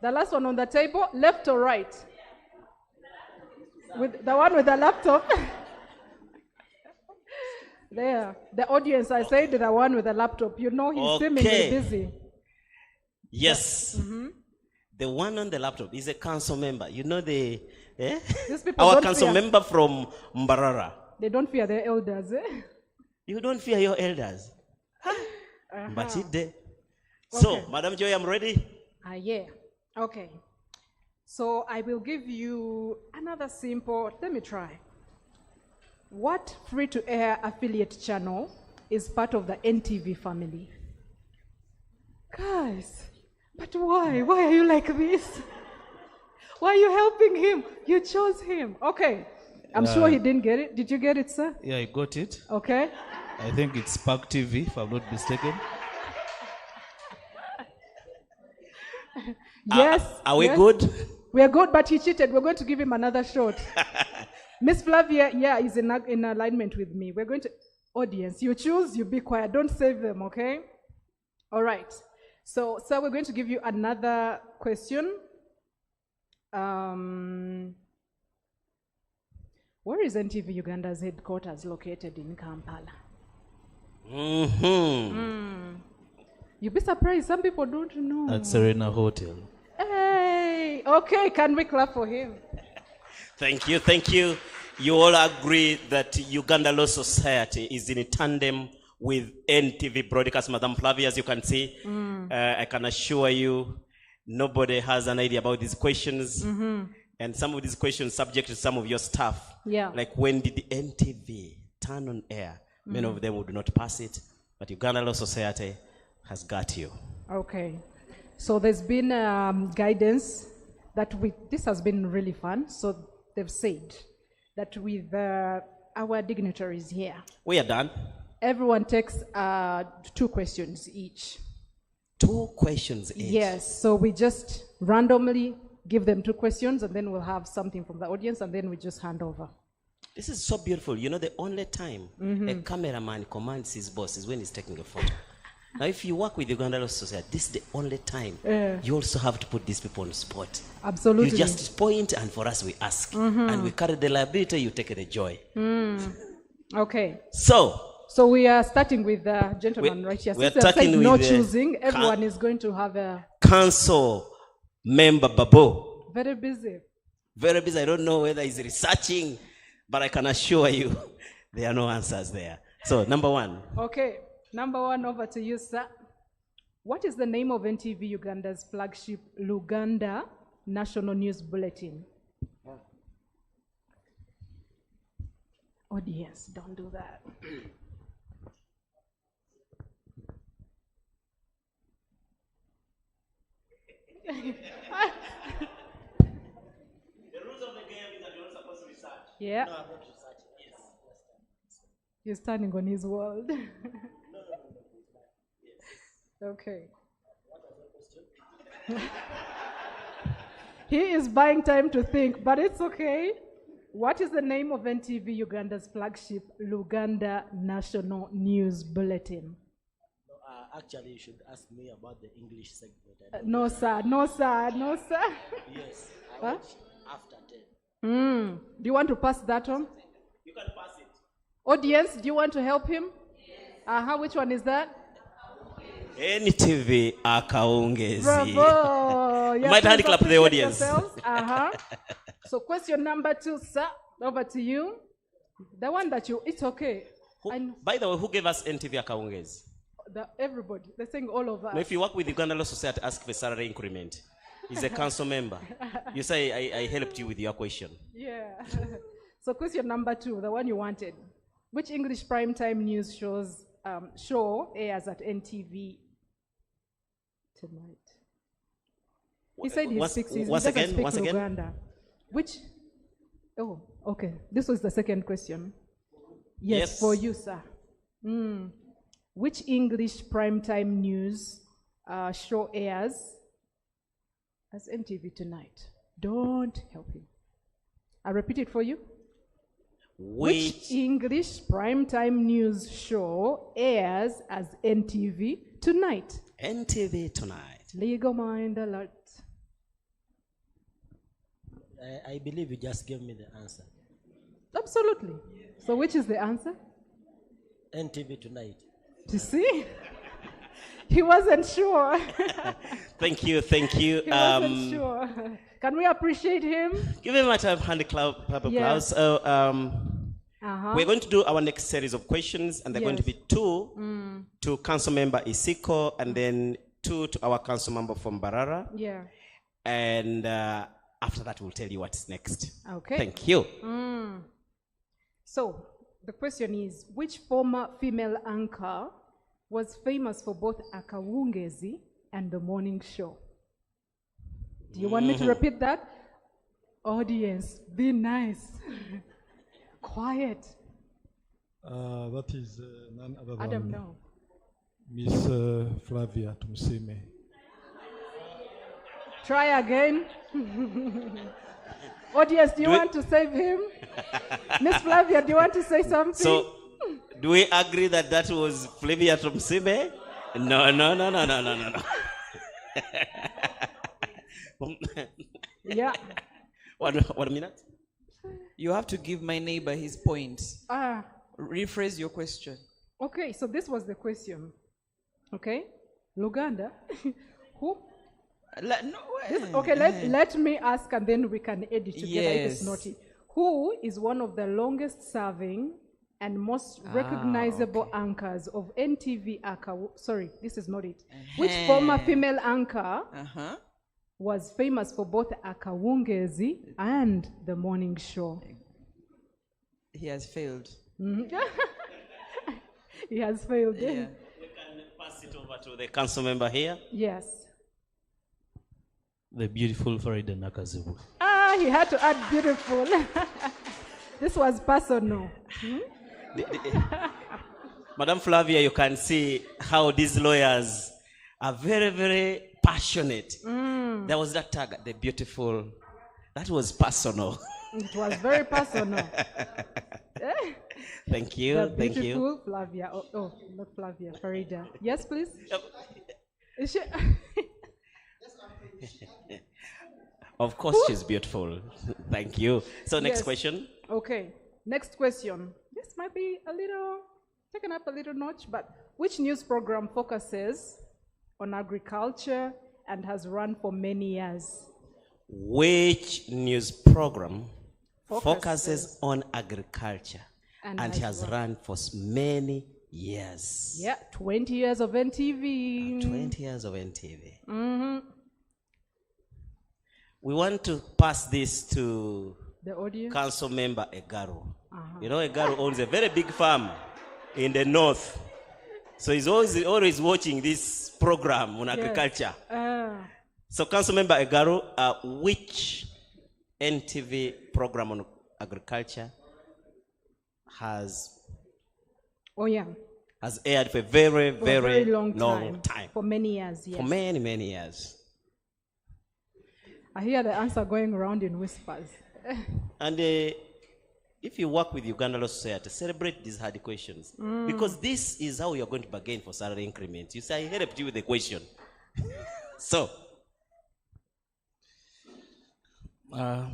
last one on the table, left or right? With the one with the laptop. There. The audience, I said the one with the laptop. You know he's seemingly busy. Yes. The one on the laptop is a council member. You know These people our council member from Mbarara. They don't fear their elders. You don't fear your elders. But it did. So, Madam Joy, I'm ready. Yeah. Okay. So I will give you another simple. Let me try. What free-to-air affiliate channel is part of the NTV family? Guys, but why? Why are you like this? Why are you helping him? You chose him. Okay. I'm sure he didn't get it. Did you get it, sir? Yeah, I got it. Okay. I think it's Spark TV, if I'm not mistaken. Yes. Are we good? We are good, but he cheated. We're going to give him another shot. Miss Flavia, is in alignment with me. We're going to, audience, you choose, you be quiet. Don't save them, okay? All right. So we're going to give you another question. Where is NTV Uganda's headquarters located in Kampala? You'd be surprised. Some people don't know. At Serena Hotel. Hey, okay. Can we clap for him? Thank you. You all agree that Uganda Law Society is in tandem with NTV broadcast, Madam Flavia, as you can see. I can assure you, nobody has an idea about these questions. And some of these questions subject to some of your staff. Yeah. Like when did the NTV turn on air? Many of them would not pass it, but Uganda Law Society has got you. Okay. So there's been guidance that this has been really fun. So they've said that with our dignitaries here. We are done. Everyone takes 2 questions each. 2 questions each? Yes. So we just randomly give them 2 questions and then we'll have something from the audience and then we just hand over. This is so beautiful. You know, the only time a cameraman commands his boss is when he's taking a photo. Now, if you work with the Uganda Law Society, this is the only time you also have to put these people on the spot. Absolutely. You just point, and for us, we ask. And we carry the liability, you take the joy. Okay. So, So we are starting with the gentleman right here. we are Since they starting said no with the choosing, everyone is going to have a Council member Babo. very busy. Very busy. I don't know whether he's researching, but I can assure you there are no answers there. So, number one. Okay, number one, over to you, sir. What is the name of NTV Uganda's flagship Luganda National News Bulletin? Audience, don't do that. The rules of the game is that you're not supposed to research. Yeah. No, I'm not researching. Yes. He's standing on his world. Yes. Okay. He is buying time to think, but it's okay. What is the name of NTV Uganda's flagship Luganda National News Bulletin? Actually, you should ask me about the English segment. No, sir. No, sir. No, sir. Yes, I Huh? watch after 10. Do you want to pass that on? You can pass it. Audience, do you want to help him? Yes. Which one is that? NTV Akaungezi. Bravo. You might hand clap the audience. So question number 2, sir. Over to you. The one that you, it's okay. By the way, who gave us NTV Akaungezi? Everybody. They're saying all of us. Now, if you work with Uganda Law Society, ask for salary increment. He's a council member. You say, I helped you with your question. Yeah. So question number 2, the one you wanted. Which English primetime news show airs at NTV tonight? He said he speaks once again. Luganda. Which? Oh, okay. This was the second question. Yes. For you, sir. Which English primetime news show airs as NTV tonight? Don't help him. I'll repeat it for you. Which English primetime news show airs as NTV tonight? NTV tonight. Legal mind alert. I believe you just gave me the answer. Absolutely. So which is the answer? NTV tonight. You see? He wasn't sure. Thank you, thank you. He wasn't sure. Can we appreciate him? Give him a hand clap, applause. So, we're going to do our next series of questions, and they're going to be 2 to Council Member Isiko, and then 2 to our Council Member from Barara. Yeah. And after that, we'll tell you what's next. Okay. Thank you. So, the question is, which former female anchor was famous for both Akawungezi and the morning show? Do you want me to repeat that? Audience, be nice. Quiet. That is none other than I don't know. Miss Flavia Tumsime. Try again. Audience, do you want to save him? Miss Flavia, do you want to say something? So, do we agree that that was Flavia Tumsime? No. Yeah. One minute. You have to give my neighbor his point. Rephrase your question. Okay, so this was the question. Okay, Luganda. Who? Let me ask, and then we can edit together if it's naughty. Who is one of the longest serving and most recognizable anchors of NTV Akawu? Sorry, this is not it. Which former female anchor was famous for both Akawungezi and the morning show? He has failed. He has failed. Yeah. We can pass it over to the council member here. Yes. The beautiful Farida Nakazibu. He had to add beautiful. This was personal. Madam Flavia, you can see how these lawyers are very, very passionate. There was that tag, the beautiful. That was personal. It was very personal. Thank you. The Thank beautiful you. Flavia. Oh, not Flavia. Farida. Yes, please. Is she? Of course, she's beautiful. Thank you. So, next question. Okay. Next question. This might be a little taken up a little notch, but which news program focuses on agriculture and has run for many years? Which news program focuses on agriculture and has run for many years? Yeah, 20 years of NTV. 20 years of NTV. Mm-hmm. We want to pass this to the audience. Council Member Egaro. You know, Egaro owns a very big farm in the north. So he's always watching this program on agriculture. So Council Member Egaro, which NTV program on agriculture has aired for a very, very long time? For many years, yes. For many, many years. I hear the answer going around in whispers. And if you work with Uganda Law Society, celebrate these hard questions. Because this is how you're going to bargain for salary increments. You say, I helped you with the question. So, I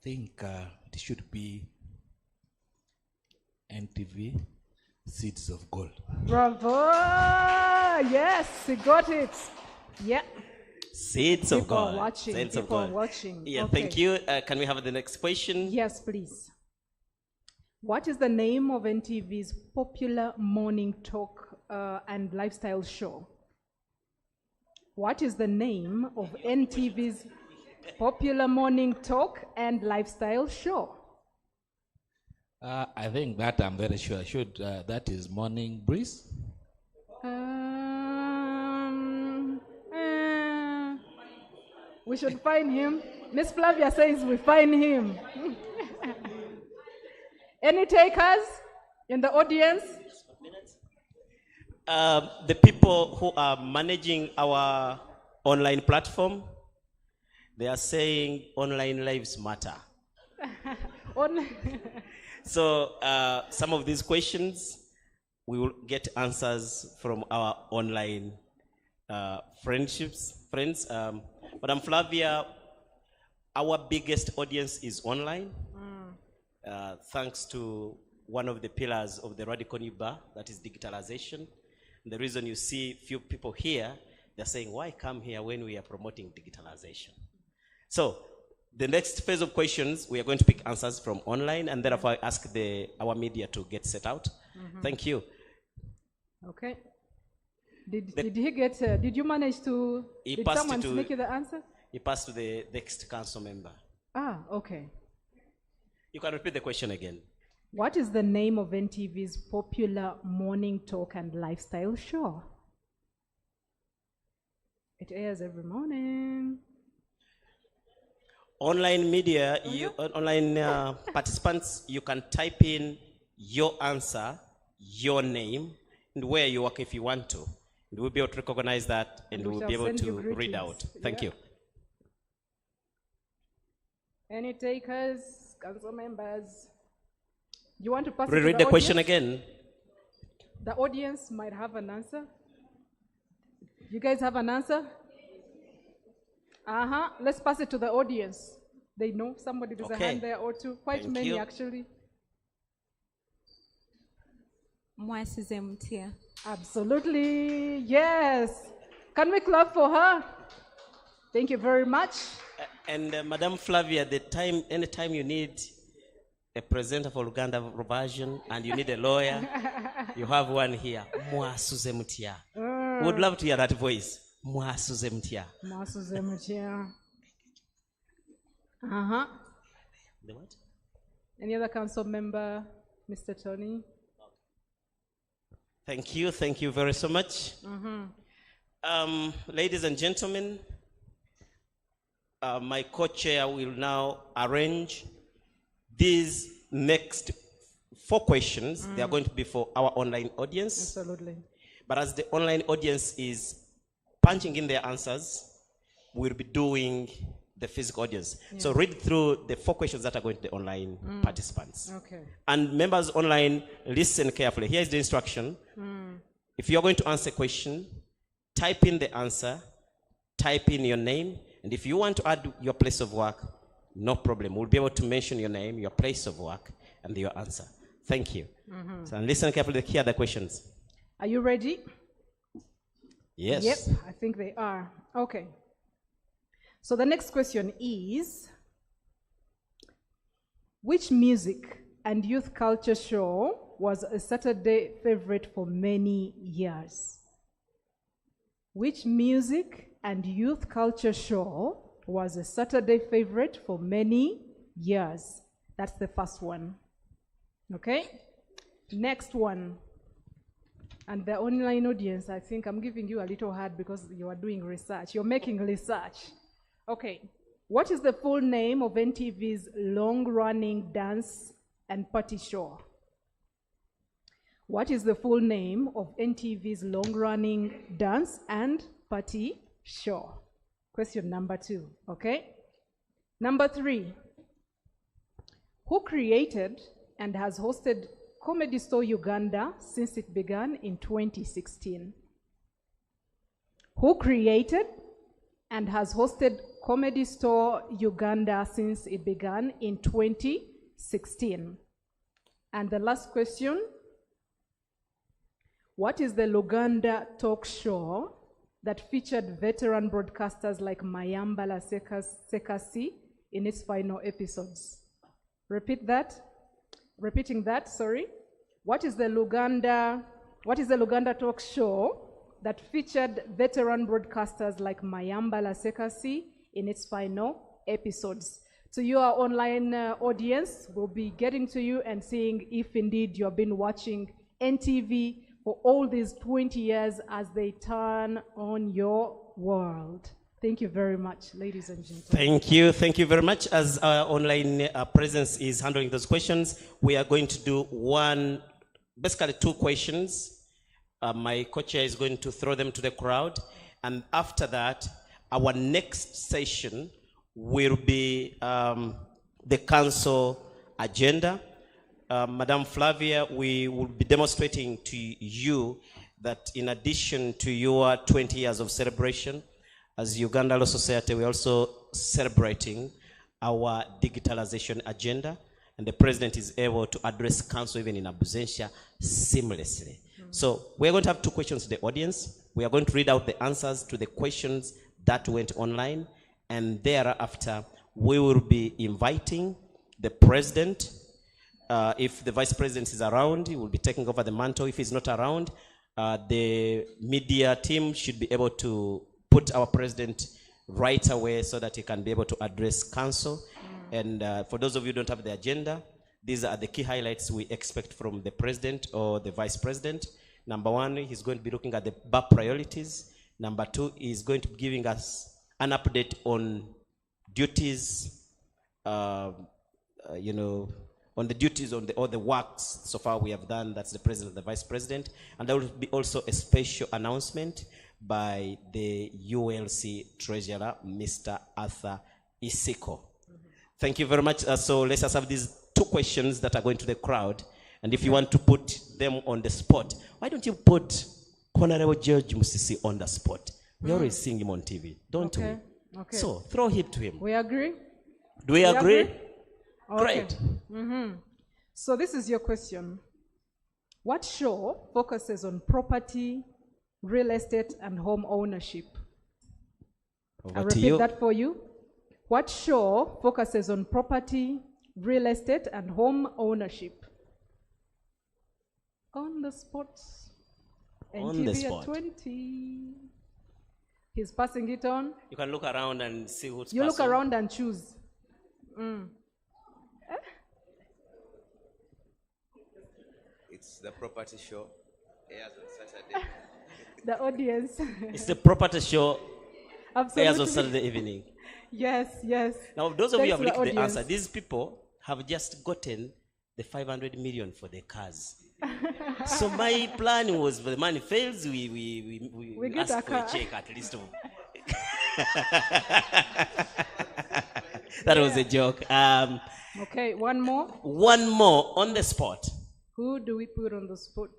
think it should be NTV Seeds of Gold. Bravo! Yes, he got it. Yeah. Seeds of God. Watching. Seeds of People God. Watching. Yeah, Okay. thank you. Can we have the next question? Yes, please. What is the name of NTV's popular morning talk and lifestyle show? What is the name of NTV's popular morning talk and lifestyle show? I think that I'm very sure. That is Morning Breeze. We should find him. Miss Flavia says we find him. Any takers in the audience? The people who are managing our online platform, they are saying online lives matter. So some of these questions, we will get answers from our online friends. Madam Flavia, our biggest audience is online, thanks to one of the pillars of the Radical New Bar, that is digitalization. And the reason you see few people here, they're saying, why come here when we are promoting digitalization? So the next phase of questions, we are going to pick answers from online, and therefore I ask our media to get set out. Thank you. Okay. Did he get, did you manage to, did someone make you the answer? He passed to the next council member. Okay. You can repeat the question again. What is the name of NTV's popular morning talk and lifestyle show? It airs every morning. Online media, online participants, you can type in your answer, your name, and where you work if you want to. And we'll be able to recognize that, and we'll be able to read out. Thank you. Any takers, council members? You want to pass it to Reread the question again. The audience might have an answer. You guys have an answer? Let's pass it to the audience. They know somebody, there's a hand there or two. Quite Thank many you. actually. Mwasize mtia. Absolutely, yes. Can we clap for her? Thank you very much. And Madam Flavia, anytime you need a presenter for Uganda version and you need a lawyer, you have one here. Mwasuze mtia. We would love to hear that voice. Mwasuze mtia. Mwasuze mtia. The what? Any other council member, Mr. Tony? Thank you very so much. Ladies and gentlemen, my co-chair will now arrange these next 4 questions. They are going to be for our online audience. Absolutely. But as the online audience is punching in their answers, we'll be doing the physical audience. Yeah. So read through the 4 questions that are going to the online participants. Okay. And members online, listen carefully. Here's the instruction. If you're going to answer a question, type in the answer, type in your name, and if you want to add your place of work, no problem. We'll be able to mention your name, your place of work, and your answer. Thank you. So listen carefully, hear the questions. Are you ready? Yes. Yep, I think they are. Okay. So the next question is, which music and youth culture show was a Saturday favorite for many years? Which music and youth culture show was a Saturday favorite for many years? That's the first one. Okay? Next one. And the online audience, I think I'm giving you a little hard because you are doing research. You're making research. Okay. What is the full name of NTV's long-running dance and party show? What is the full name of NTV's long-running dance and party show? Question number 2, okay? Number 3. Who created and has hosted Comedy Store Uganda since it began in 2016? Who created and has hosted Comedy Store Uganda since it began in 2016? And the last question, what is the Luganda talk show that featured veteran broadcasters like Mayambala Sekasi in its final episodes? Repeating that, sorry. What is the Luganda talk show that featured veteran broadcasters like Mayambala Sekasi in its final episodes? To your online audience, we'll be getting to you and seeing if indeed you have been watching NTV for all these 20 years as they turn on your world. Thank you very much, ladies and gentlemen. Thank you very much. As our online presence is handling those questions, we are going to do basically 2 questions. My co-chair is going to throw them to the crowd. And after that, our next session will be the council agenda. Madam Flavia, we will be demonstrating to you that in addition to your 20 years of celebration, as Uganda Law Society, we're also celebrating our digitalization agenda, and the president is able to address council even in absentia seamlessly. So we're going to have 2 questions to the audience. We are going to read out the answers to the questions that went online, and thereafter, we will be inviting the president. If the vice president is around, he will be taking over the mantle. If he's not around, the media team should be able to put our president right away so that he can be able to address council. And for those of you who don't have the agenda, these are the key highlights we expect from the president or the vice president. Number 1, he's going to be looking at the BAP priorities. Number 2, he's going to be giving us an update on duties, on the duties on all the works so far we have done. That's the president and the vice president. And there will be also a special announcement by the ULC treasurer, Mr. Arthur Isiko. Thank you very much. So let's just have these 2 questions that are going to the crowd. And if you want to put them on the spot, why don't you put Honorable Judge Misuse on the spot? We always seeing him on TV, don't we? Okay. So throw it to him. We agree? Do we agree? Okay. Great. So this is your question. What show focuses on property, real estate, and home ownership? I'll repeat that for you. What show focuses on property, real estate, and home ownership? On the spot. On the spot. NTV at 20. He's passing it on. You can look around and see who's You look around and choose. It's the property show. Airs on Saturday. The audience. It's the property show. Absolutely. Airs on Saturday evening. Yes. Now, those of you who have Thanks licked to the the answer, these people have just gotten the 500 million for the cars. So my plan was, if the money fails, we get ask a for a car. check at least. That was a joke. Okay, one more. One more on the spot. Who do we put on the spot?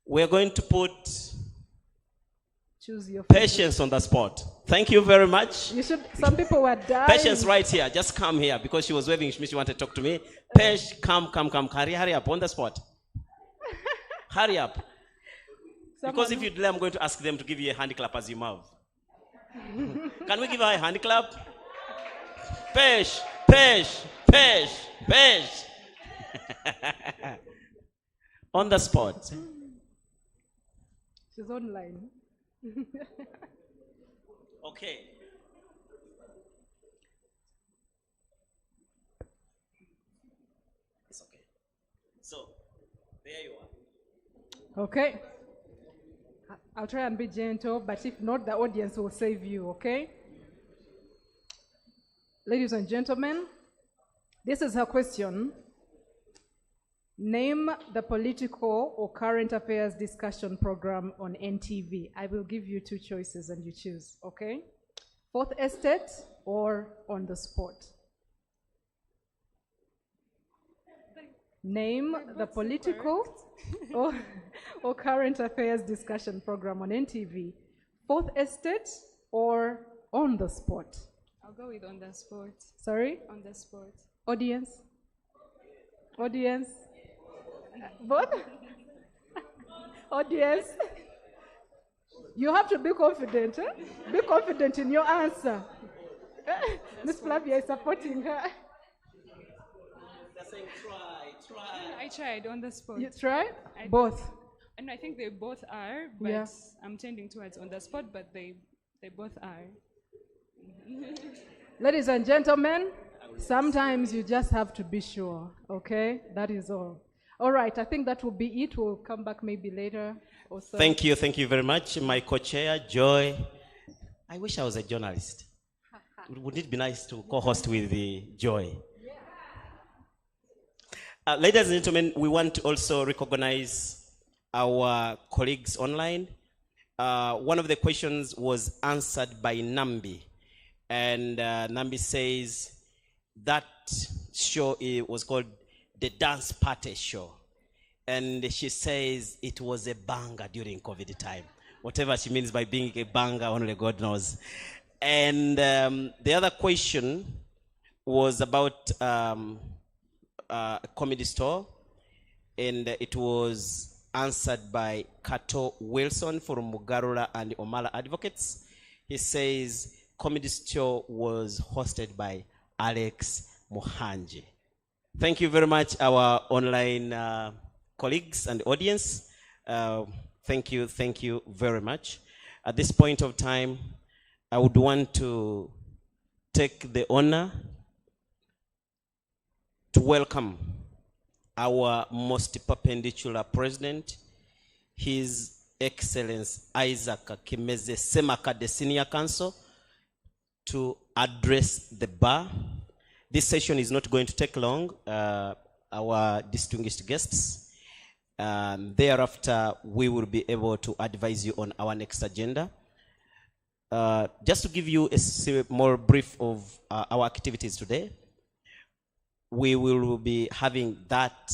We're going to put Choose your Patience on the spot. Thank you very much. You should. Some people were dying. Patience right here. Just come here because she was waving. She wanted to talk to me. Pesh, come. Hurry up on the spot. Hurry up. Because if you delay, I'm going to ask them to give you a hand clap as you move. Can we give her a hand clap? Pesh, pesh, pesh, pesh. On the spot. She's online. Okay. It's okay. So, there you are. Okay. I'll try and be gentle, but if not, the audience will save you, okay? Ladies and gentlemen, this is her question. Name the political or current affairs discussion program on NTV. I will give you two choices and you choose, okay? Fourth Estate or On the Spot. Name the political or current affairs discussion program on NTV. Fourth Estate or On the Spot. I'll go with On the Spot. Sorry? On the Spot. Audience? Audience? Both? Audience? You have to be confident. Eh? Be confident in your answer. Ms. Flavia is supporting her. They're saying try. I tried On the Spot. You tried? Both? And I think they both are, but Yeah. I'm tending towards On the Spot, but they both are. Ladies and gentlemen, sometimes you just have to be sure, okay? That is all. All right, I think that will be it. We'll come back maybe later or so. Thank you very much. My co-chair, Joy. I wish I was a journalist. Wouldn't it be nice to co-host with the Joy? Ladies and gentlemen, we want to also recognize our colleagues online. One of the questions was answered by Nambi. And Nambi says that show was called the Dance Party Show. And she says it was a banger during COVID time. Whatever she means by being a banger, only God knows. And the other question was about a comedy store. And it was answered by Kato Wilson from Mugarura and Omala Advocates. He says comedy store was hosted by Alex Muhanji. Thank you very much, our online colleagues and audience. Thank you very much. At this point of time, I would want to take the honor to welcome our most perpendicular president, His Excellency Isaac Kimeze Semaka, the Senior Counsel, to address the bar. This session is not going to take long. Our distinguished guests. Thereafter, we will be able to advise you on our next agenda. Just to give you a more brief of our activities today, we will be having that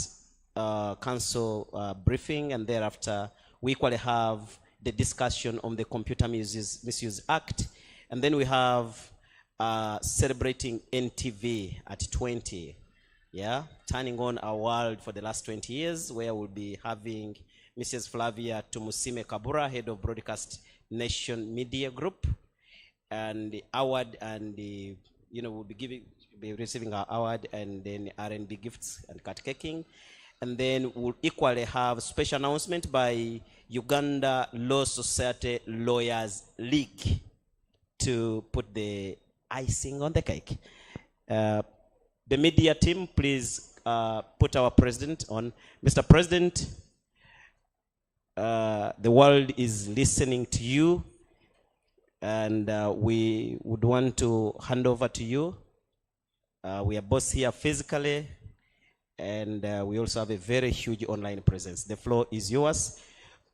council briefing, and thereafter we equally have the discussion on the Computer Misuse Act, and then we have celebrating NTV at 20. Yeah, turning on our world for the last 20 years, where we'll be having Mrs. Flavia Tumusime Kabura, head of Broadcast Nation Media Group, and the award, and the, we'll be receiving our award, and then R&B gifts and cut caking, and then we'll equally have special announcement by Uganda Law Society Lawyers League to put the icing on the cake. The media team, please put our president on. Mr. President, the world is listening to you, and we would want to hand over to you. We are both here physically, and we also have a very huge online presence. The floor is yours.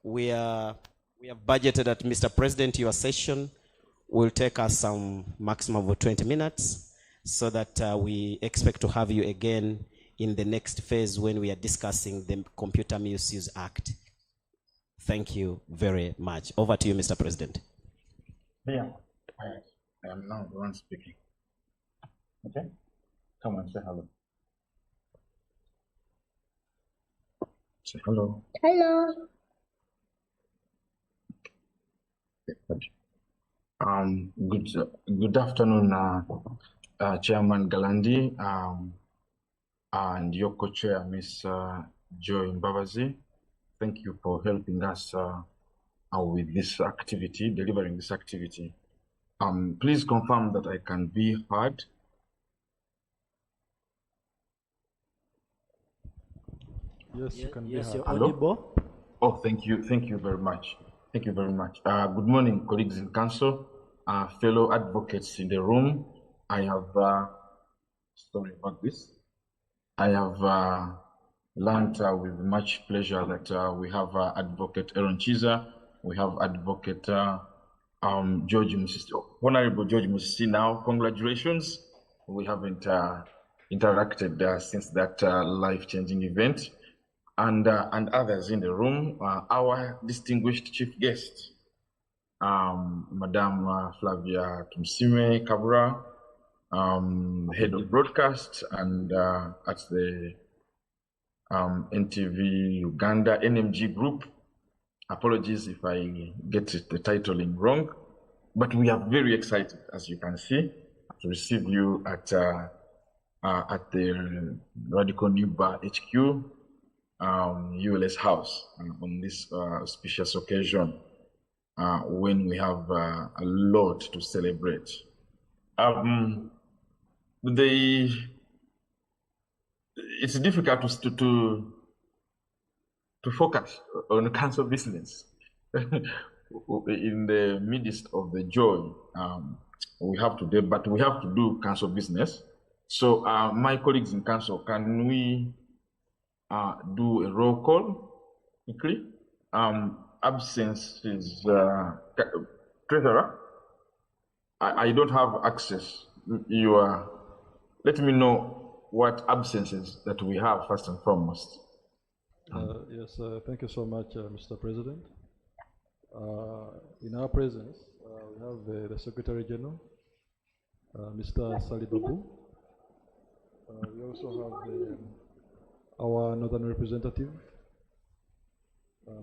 We have budgeted at Mr. President, your session will take us some maximum of 20 minutes. So that we expect to have you again in the next phase when we are discussing the Computer Misuse Act. Thank you very much. Over to you, Mr. President. Yeah, I am now the one speaking. Okay, come and say hello. Say hello. Hello. Good afternoon, Chairman Galandi, and your co-chair, Ms. Joy Mbabazi. Thank you for helping us with this activity, delivering this activity. Please confirm that I can be heard. Yes, you can be heard. You're audible. Oh, thank you very much. Thank you very much. Good morning, colleagues in council, fellow advocates in the room. I have, sorry about this. I have learned with much pleasure that we have Advocate Aaron Chiza, we have Advocate George Misuse, Honorable George Misuse now. Congratulations. We haven't interacted since that life-changing event. And others in the room, our distinguished chief guest, Madame Flavia Tumsime Kabura, head of broadcast, and at the NTV Uganda NMG group. Apologies if I get the titling wrong, but we are very excited, as you can see, to receive you at the Radical New Bar HQ. ULS House on this auspicious occasion when we have a lot to celebrate. It's difficult to focus on council business in the midst of the joy we have today, but we have to do council business. So my colleagues in council, can we do a roll call quickly? Absence is treasurer. I don't have access. Let me know what absences that we have first and foremost. Yes, thank you so much, Mr. President. In our presence, we have the Secretary General, Mr. Salibabu. We also have our Northern Representative,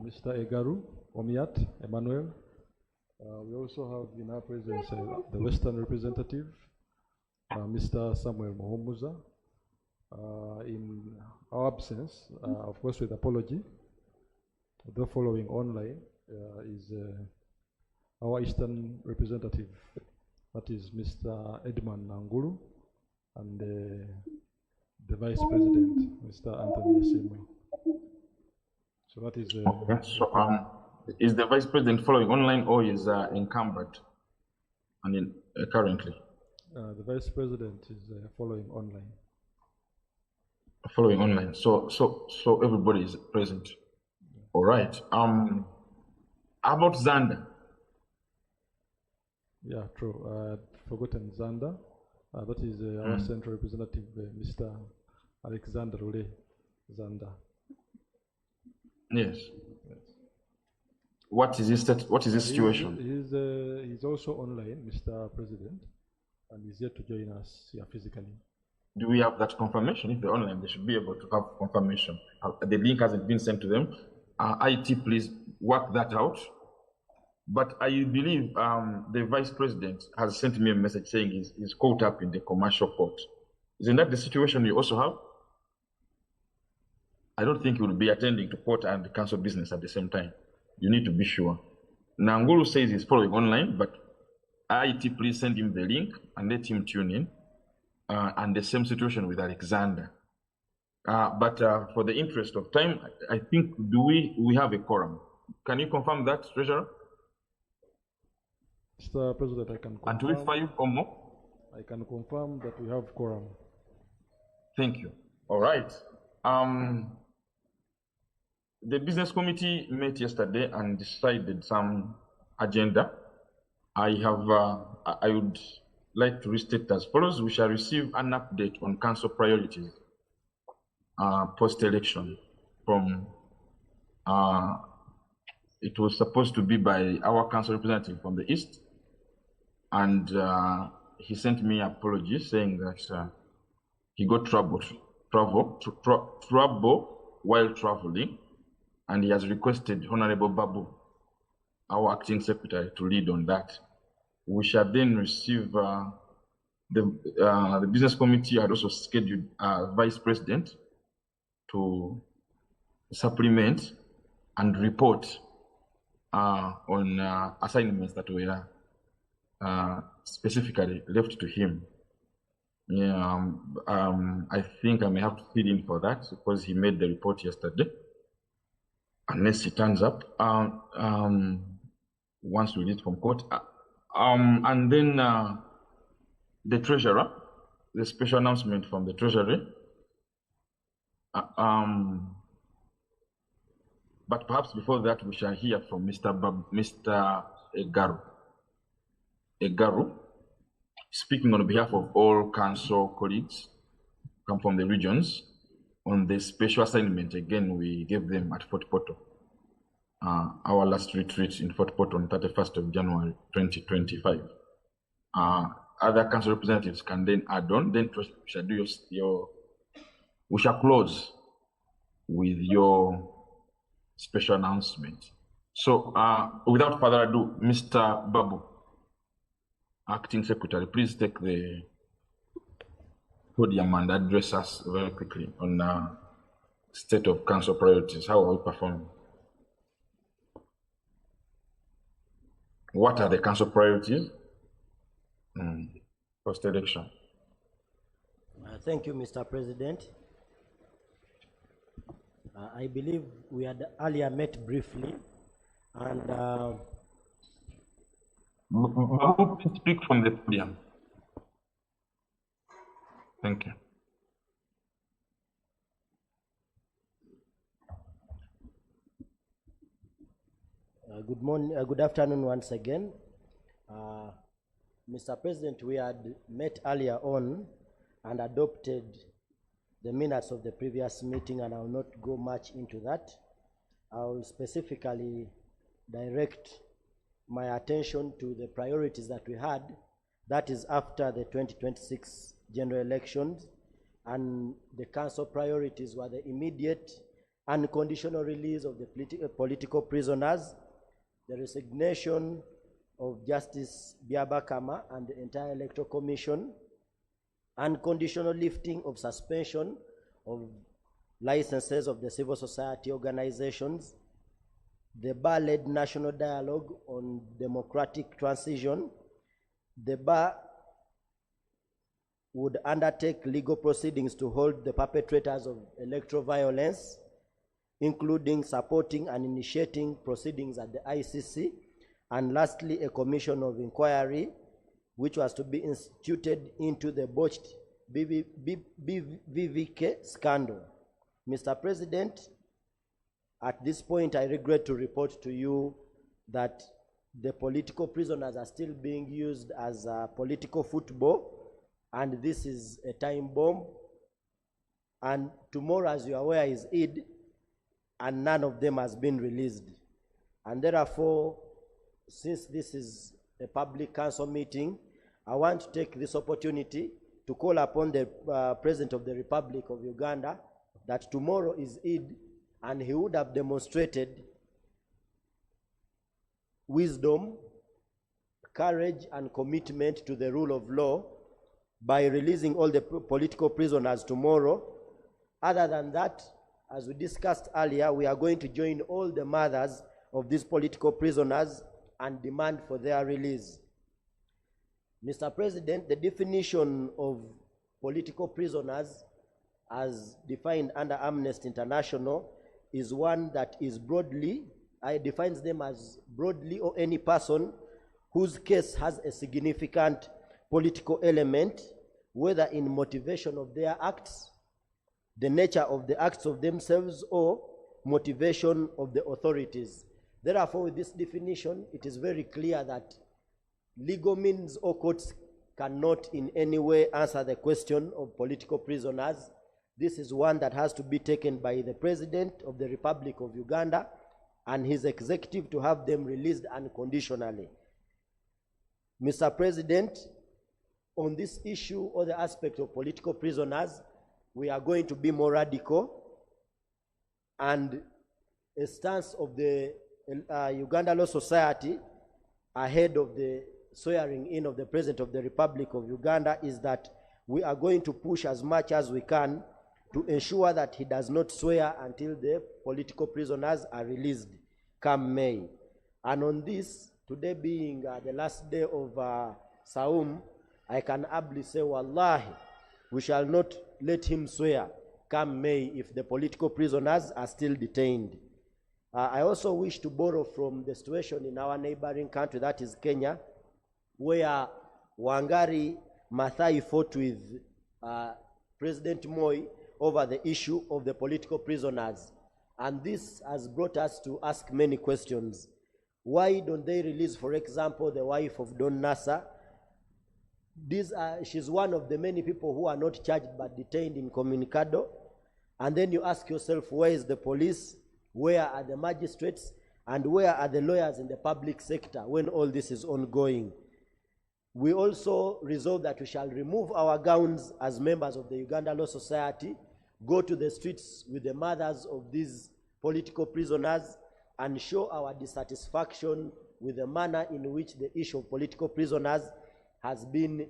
Mr. Egaru Omiat Emmanuel. We also have in our presence the Western Representative, Mr. Samuel Mohomuza. In our absence, of course with apology, the following online is our Eastern Representative, that is Mr. Edmund Nangulu, and the Vice President, Mr. Anthony Asimwe. So that is... okay. So, is the Vice President following online or is encumbered currently? The Vice President is following online. Following online. So everybody is present. All right. About Zanda. Yeah, true. Forgotten Zanda. That is our Central Representative, Mr. Alexander Ule Zanda. Yes. What is his situation? He's also online, Mr. President, and he's yet to join us here physically. Do we have that confirmation? If they're online, they should be able to have confirmation. The link hasn't been sent to them. IT, please work that out. But I believe the Vice President has sent me a message saying he's caught up in the commercial court. Isn't that the situation you also have? I don't think you will be attending to court and the council business at the same time. You need to be sure. Nangulu says he's following online, but IT, please send him the link and let him tune in. And the same situation with Alexander. But for the interest of time, I think, we have a quorum? Can you confirm that, Treasurer? Mr. President, I can confirm. And to it 5 or more? I can confirm that we have quorum. Thank you. All right. The business committee met yesterday and decided some agenda. I would like to restate as follows. We shall receive an update on council priorities post-election from, it was supposed to be by our council representative from the East, and he sent me an apology saying that he got trouble while traveling, and he has requested Honorable Babu, our acting secretary, to lead on that. We shall then receive the business committee had also scheduled vice president to supplement and report on assignments that were specifically left to him. Yeah, I think I may have to feed in for that because he made the report yesterday. Unless he turns up once released from court. And then the treasurer, the special announcement from the treasury. But perhaps before that, we shall hear from Mr. Egaru, speaking on behalf of all council colleagues come from the regions on the special assignment again we gave them at Fort Portal. Our last retreat in Fort Portal on 31st of January 2025. Other council representatives can then add on, then we shall do we shall close with your special announcement. So without further ado, Mr. Babu, Acting Secretary, please take the podium and address us very quickly on state of council priorities. How are we performing? What are the council priorities post-election? Thank you, Mr. President. I believe we had earlier met briefly, and please speak from the podium. Thank you. Good morning, good afternoon once again. Mr. President, we had met earlier on and adopted the minutes of the previous meeting, and I will not go much into that. I will specifically direct my attention to the priorities that we had, that is after the 2026 general elections, and the council priorities were the immediate unconditional release of the political prisoners, the resignation of Justice Biabakama and the entire Electoral Commission, unconditional lifting of suspension of licenses of the civil society organizations, the bar-led national dialogue on democratic transition. The bar would undertake legal proceedings to hold the perpetrators of electoral violence, including supporting and initiating proceedings at the ICC, and lastly, a commission of inquiry which was to be instituted into the botched BVK scandal. Mr. President, at this point, I regret to report to you that the political prisoners are still being used as political football, and this is a time bomb. And tomorrow, as you are aware, is Eid, and none of them has been released. And therefore, since this is a public council meeting, I want to take this opportunity to call upon the President of the Republic of Uganda that tomorrow is Eid, and he would have demonstrated wisdom, courage, and commitment to the rule of law by releasing all the political prisoners tomorrow. Other than that, as we discussed earlier, we are going to join all the mothers of these political prisoners and demand for their release. Mr. President, the definition of political prisoners as defined under Amnesty International is one that is broadly, defines them as broadly or any person whose case has a significant political element, whether in motivation of their acts, the nature of the acts of themselves, or motivation of the authorities. Therefore, with this definition, it is very clear that legal means or courts cannot in any way answer the question of political prisoners. This is one that has to be taken by the President of the Republic of Uganda and his executive to have them released unconditionally. Mr. President, on this issue or the aspect of political prisoners, we are going to be more radical, and a stance of the Uganda Law Society ahead of the swearing in of the President of the Republic of Uganda is that we are going to push as much as we can to ensure that he does not swear until the political prisoners are released come May. And on this, today being the last day of Saum, I can humbly say, Wallahi, we shall not let him swear come May if the political prisoners are still detained. I also wish to borrow from the situation in our neighboring country, that is Kenya, where Wangari Maathai fought with President Moi over the issue of the political prisoners. And this has brought us to ask many questions. Why don't they release, for example, the wife of Don Nasa? She's one of the many people who are not charged but detained in Communicado. And then you ask yourself, where is the police? Where are the magistrates? And where are the lawyers in the public sector when all this is ongoing? We also resolve that we shall remove our gowns as members of the Uganda Law Society, go to the streets with the mothers of these political prisoners, and show our dissatisfaction with the manner in which the issue of political prisoners has been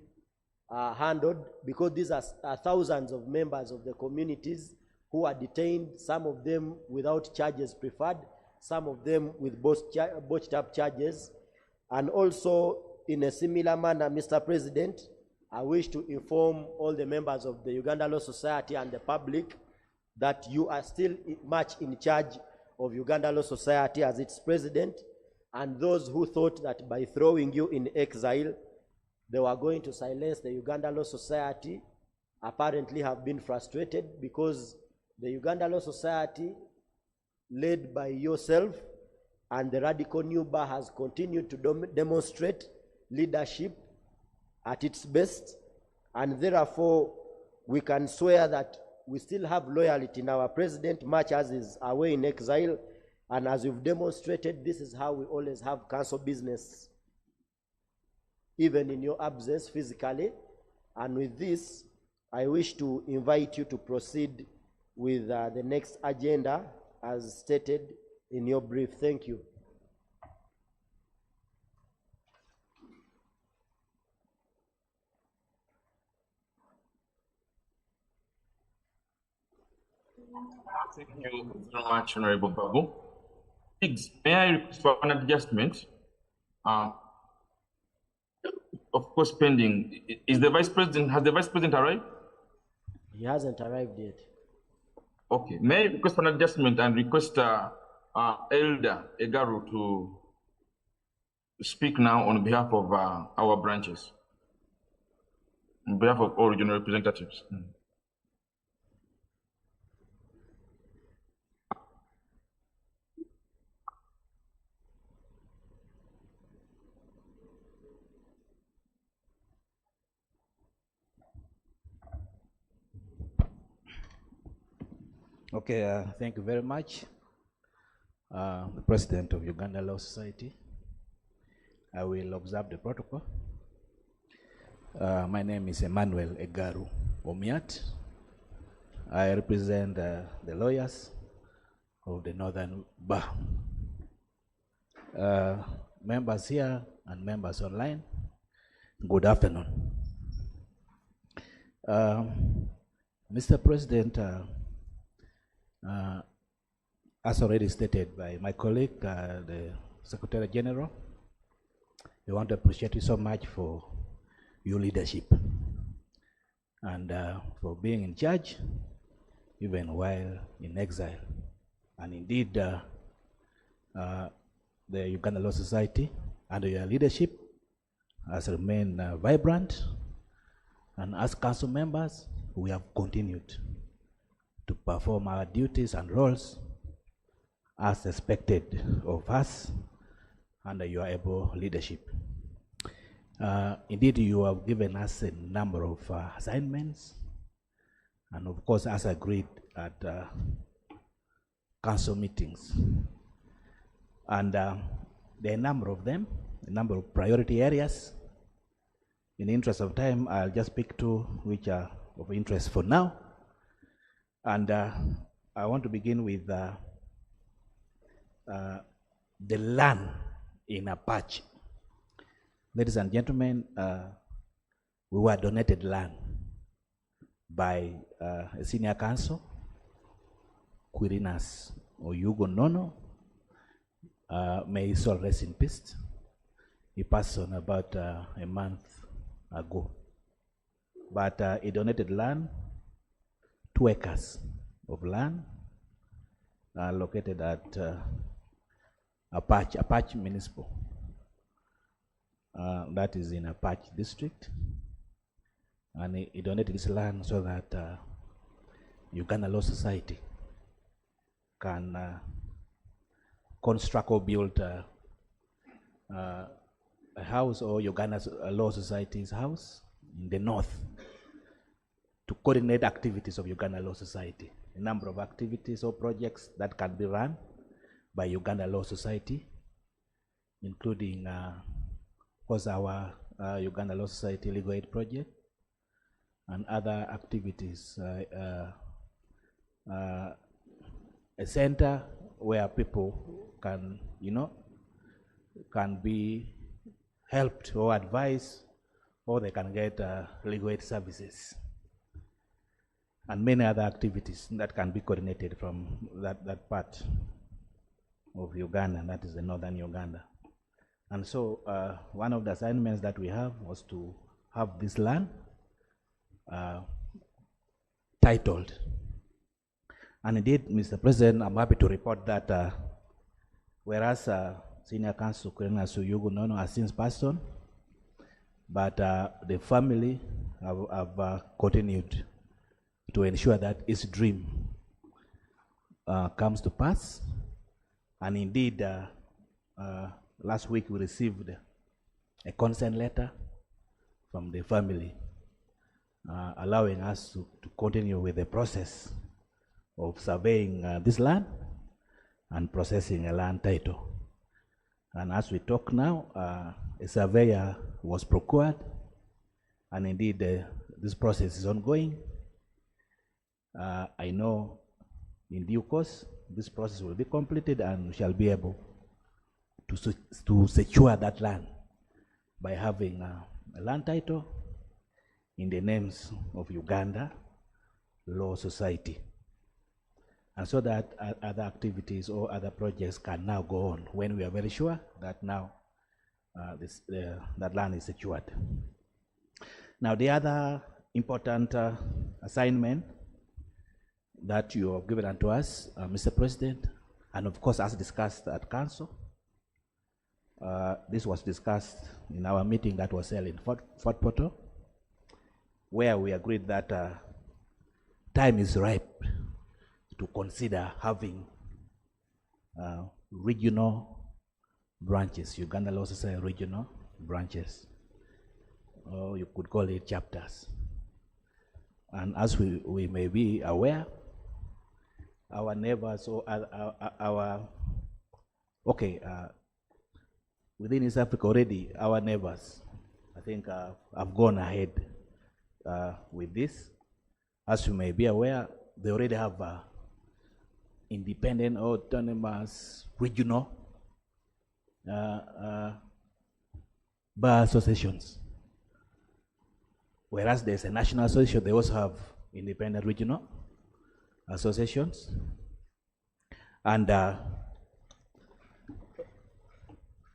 handled, because these are thousands of members of the communities who are detained, some of them without charges preferred, some of them with botched up charges. And also, in a similar manner, Mr. President, I wish to inform all the members of the Uganda Law Society and the public that you are still much in charge of Uganda Law Society as its president, and those who thought that by throwing you in exile, they were going to silence the Uganda Law Society, apparently have been frustrated, because the Uganda Law Society, led by yourself and the Radical New Bar, has continued to demonstrate leadership at its best, and therefore we can swear that we still have loyalty in our president, much as is away in exile. And as you've demonstrated, this is how we always have council business, even in your absence physically. And with this, I wish to invite you to proceed with the next agenda as stated in your brief. Thank you. Thank you very much, Honorable Babu. May I request for an adjustment? Of course, pending. Is the Vice President, has the Vice President arrived? He hasn't arrived yet. Okay. May I request for an adjustment and request Elder Egaru to speak now on behalf of our branches, on behalf of all regional representatives. Okay, thank you very much. The President of Uganda Law Society. I will observe the protocol. My name is Emmanuel Egaru Omiat. I represent the lawyers of the Northern Bar. Members here and members online, good afternoon. Mr. President, as already stated by my colleague, the Secretary General, we want to appreciate you so much for your leadership and for being in charge even while in exile. And indeed, the Uganda Law Society under your leadership has remained vibrant, and as council members, we have continued to perform our duties and roles as expected of us under your able leadership. Indeed, you have given us a number of assignments, and of course, as agreed at council meetings. And there are a number of them, a number of priority areas. In the interest of time, I'll just pick two which are of interest for now. And I want to begin with the land in Apache. Ladies and gentlemen, we were donated land by a senior counsel, Quirinus Oyugo Nono. May his soul rest in peace. He passed on about a month ago. But he donated land, 2 acres of land, located at Apache Municipal. That is in Apache district. And he donated this land so that Uganda Law Society can construct or build a house, or Uganda's Law Society's house in the north, to coordinate activities of Uganda Law Society. A number of activities or projects that can be run by Uganda Law Society, including our Uganda Law Society Legal Aid Project, and other activities. A center where people can, can be helped or advised, or they can get legal aid services, and many other activities that can be coordinated from that part of Uganda, and that is the northern Uganda. And so one of the assignments that we have was to have this land titled. And indeed, Mr. President, I'm happy to report that whereas Senior Counsel Quirinus Oyugo Nono has since passed on, but the family have continued to ensure that his dream comes to pass. And indeed, last week we received a consent letter from the family allowing us to continue with the process of surveying this land and processing a land title. And as we talk now, a surveyor was procured, and indeed this process is ongoing. I know in due course this process will be completed, and we shall be able to secure that land by having a land title in the names of Uganda Law Society, and so that other activities or other projects can now go on when we are very sure that now that land is secured. Now, the other important assignment that you have given unto us, Mr. President, and of course as discussed at Council, this was discussed in our meeting that was held in Fort Portal, where we agreed that time is ripe to consider having regional branches, Uganda Law Society regional branches, or you could call it chapters. And as we may be aware, our neighbors or within East Africa already, our neighbors, I think, have gone ahead with this. As you may be aware, they already have independent, autonomous, regional bar associations. Whereas there's a national association, they also have independent regional associations. And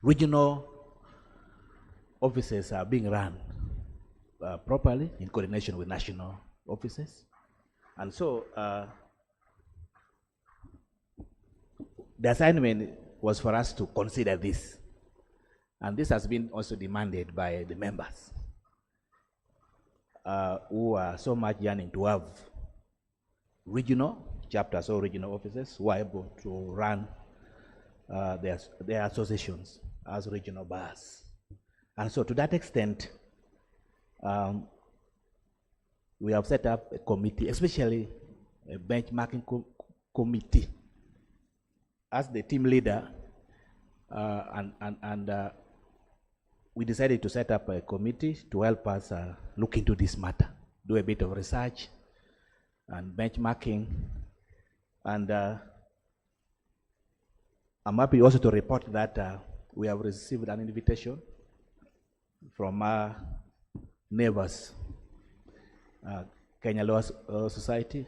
regional offices are being run properly in coordination with national offices. And so the assignment was for us to consider this. And this has been also demanded by the members who are so much yearning to have regional chapters or regional offices who are able to run their associations as regional bars. And so to that extent, we have set up a committee, especially a benchmarking committee. As the team leader, we decided to set up a committee to help us look into this matter, do a bit of research and benchmarking, and I'm happy also to report that we have received an invitation from our neighbors, Kenya Law Society,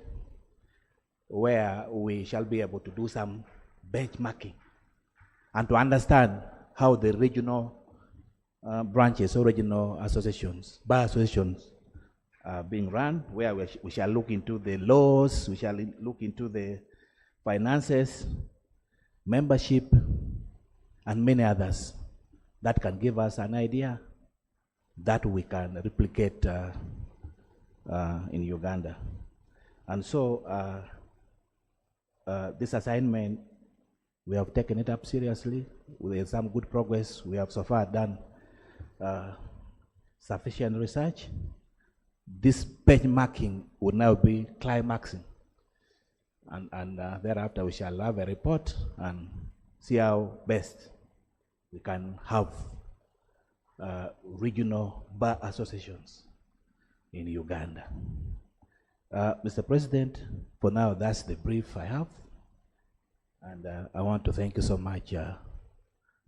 where we shall be able to do some benchmarking and to understand how the regional branches or regional associations, bar associations, are being run, where we shall look into the laws, we shall look into the finances, membership, and many others that can give us an idea that we can replicate in Uganda. And so this assignment, we have taken it up seriously. With some good progress, we have so far done sufficient research. This benchmarking will now be climaxing. And thereafter we shall have a report and see how best we can have regional bar associations in Uganda. Mr. President, for now that's the brief I have. And I want to thank you so much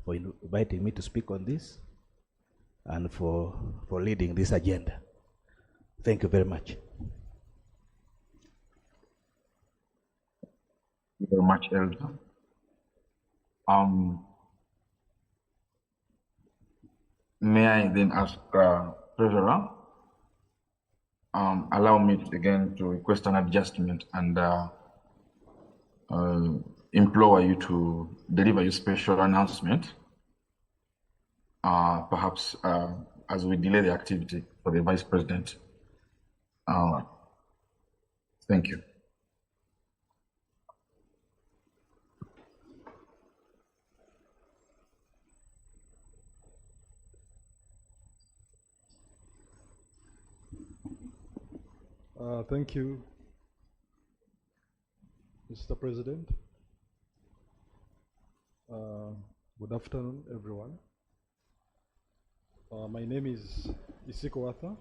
for inviting me to speak on this and for leading this agenda. Thank you very much. Thank you very much, Elder. May I then ask Treasurer, allow me again to request an adjustment and implore you to deliver your special announcement, perhaps as we delay the activity for the Vice President. Thank you. Thank you, Mr. President. Good afternoon, everyone. My name is Isiko Arthur,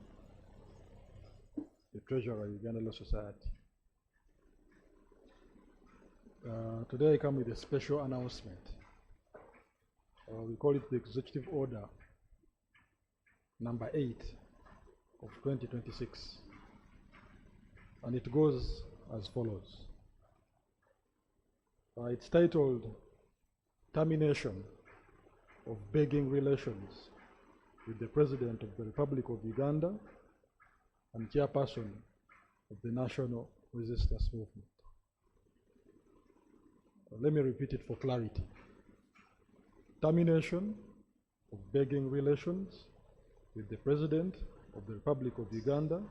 the Treasurer of Uganda Law Society. Today I come with a special announcement. We call it the Executive Order number 8 of 2026. And it goes as follows. It's titled Termination of Begging Relations with the President of the Republic of Uganda and Chairperson of the National Resistance Movement. Let me repeat it for clarity. Termination of begging relations with the President of the Republic of Uganda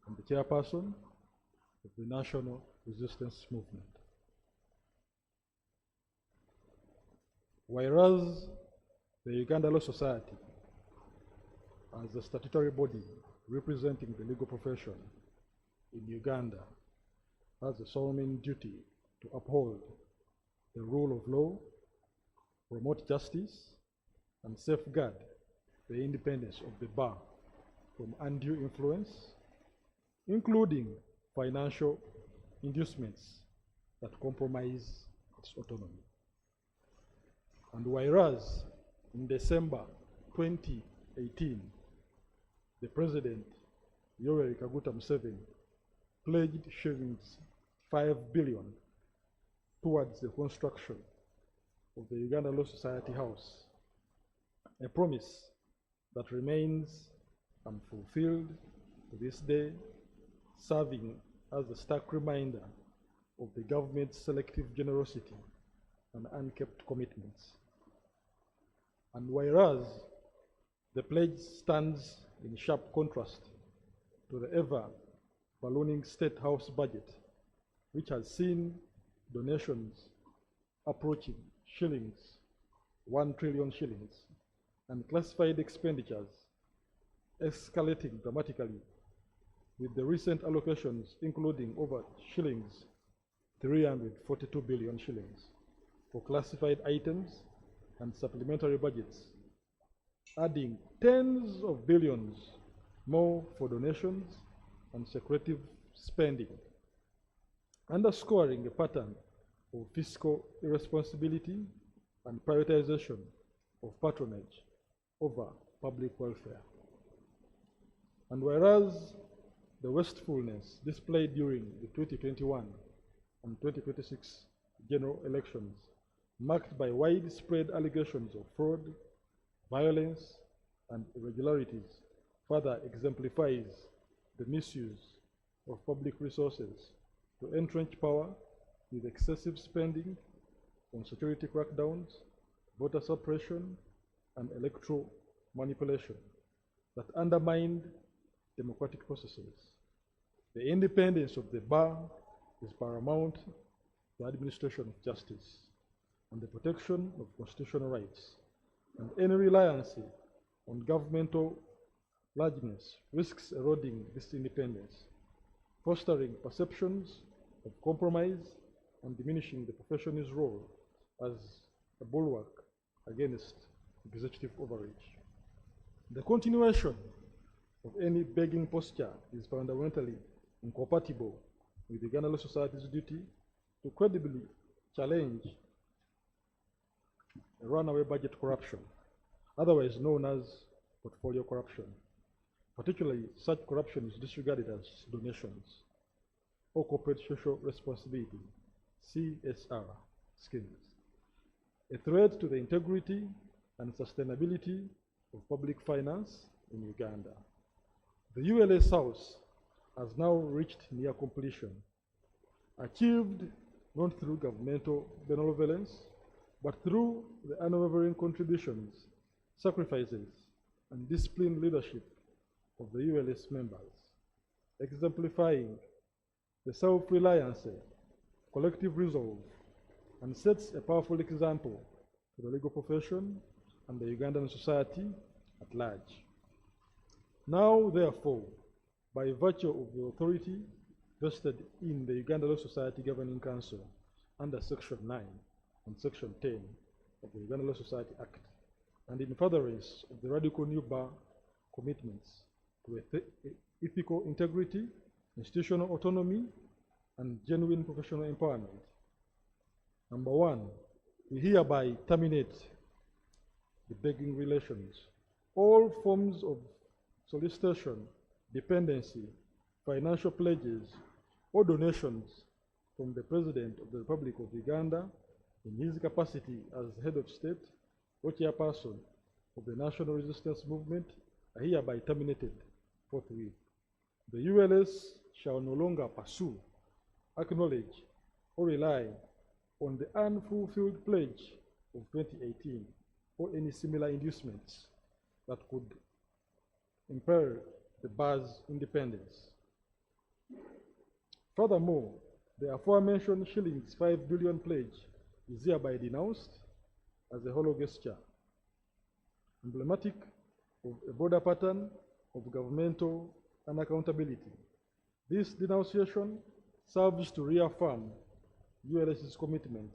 and the Chairperson of the National Resistance Movement. Whereas the Uganda Law Society, as a statutory body representing the legal profession in Uganda, has a solemn duty to uphold the rule of law, promote justice, and safeguard the independence of the bar from undue influence, including financial inducements that compromise its autonomy. And whereas in December 2018, the President, Ekirikubinza Museveni, pledged shillings 5 billion towards the construction of the Uganda Law Society House, a promise that remains unfulfilled to this day, serving as a stark reminder of the government's selective generosity and unkept commitments. And whereas the pledge stands in sharp contrast to the ever-ballooning State House budget, which has seen donations approaching shillings, 1 trillion shillings, and classified expenditures escalating dramatically, with the recent allocations including over shillings 342 billion shillings for classified items and supplementary budgets, adding tens of billions more for donations and secretive spending, underscoring a pattern of fiscal irresponsibility and prioritization of patronage over public welfare. And whereas the wastefulness displayed during the 2021 and 2026 general elections, marked by widespread allegations of fraud, violence, and irregularities, further exemplifies the misuse of public resources to entrench power with excessive spending on security crackdowns, voter suppression, and electoral manipulation that undermined democratic processes. The independence of the bar is paramount to the administration of justice and the protection of constitutional rights, and any reliance on governmental largeness risks eroding this independence, fostering perceptions of compromise and diminishing the profession's role as a bulwark against executive overreach. The continuation of any begging posture is fundamentally incompatible with the Uganda Law Society's duty to credibly challenge runaway budget corruption, otherwise known as portfolio corruption. Particularly, such corruption is disregarded as donations or corporate social responsibility, CSR schemes, a threat to the integrity and sustainability of public finance in Uganda. The ULS House has now reached near completion, achieved not through governmental benevolence, but through the unwavering contributions, sacrifices, and disciplined leadership of the ULS members, exemplifying the self-reliance, collective resolve, and sets a powerful example to the legal profession and the Ugandan society at large. Now, therefore, by virtue of the authority vested in the Uganda Law Society Governing Council under Section 9 and Section 10 of the Uganda Law Society Act, and in furtherance of the radical new bar commitments to ethical integrity, institutional autonomy, and genuine professional empowerment. Number one, we hereby terminate the begging relations. All forms of solicitation, dependency, financial pledges, or donations from the President of the Republic of Uganda in his capacity as head of state or chairperson of the National Resistance Movement are hereby terminated forthwith. The ULS shall no longer pursue, acknowledge, or rely on the unfulfilled pledge of 2018 or any similar inducements that could impair the bar's independence. Furthermore, the aforementioned shillings 5 billion pledge is hereby denounced as a hollow gesture, emblematic of a broader pattern of governmental unaccountability. This denunciation serves to reaffirm ULS's commitment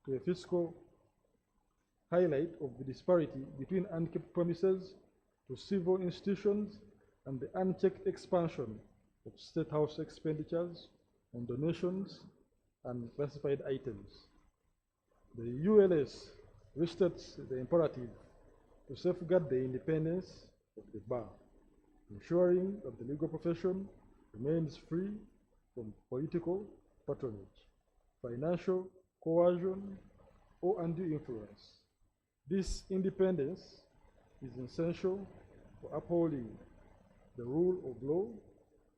to a fiscal highlight of the disparity between unkept promises to civil institutions and the unchecked expansion of State House expenditures on donations and classified items. The ULS restates the imperative to safeguard the independence of the bar, ensuring that the legal profession remains free from political patronage, financial coercion, or undue influence. This independence is essential for upholding the rule of law,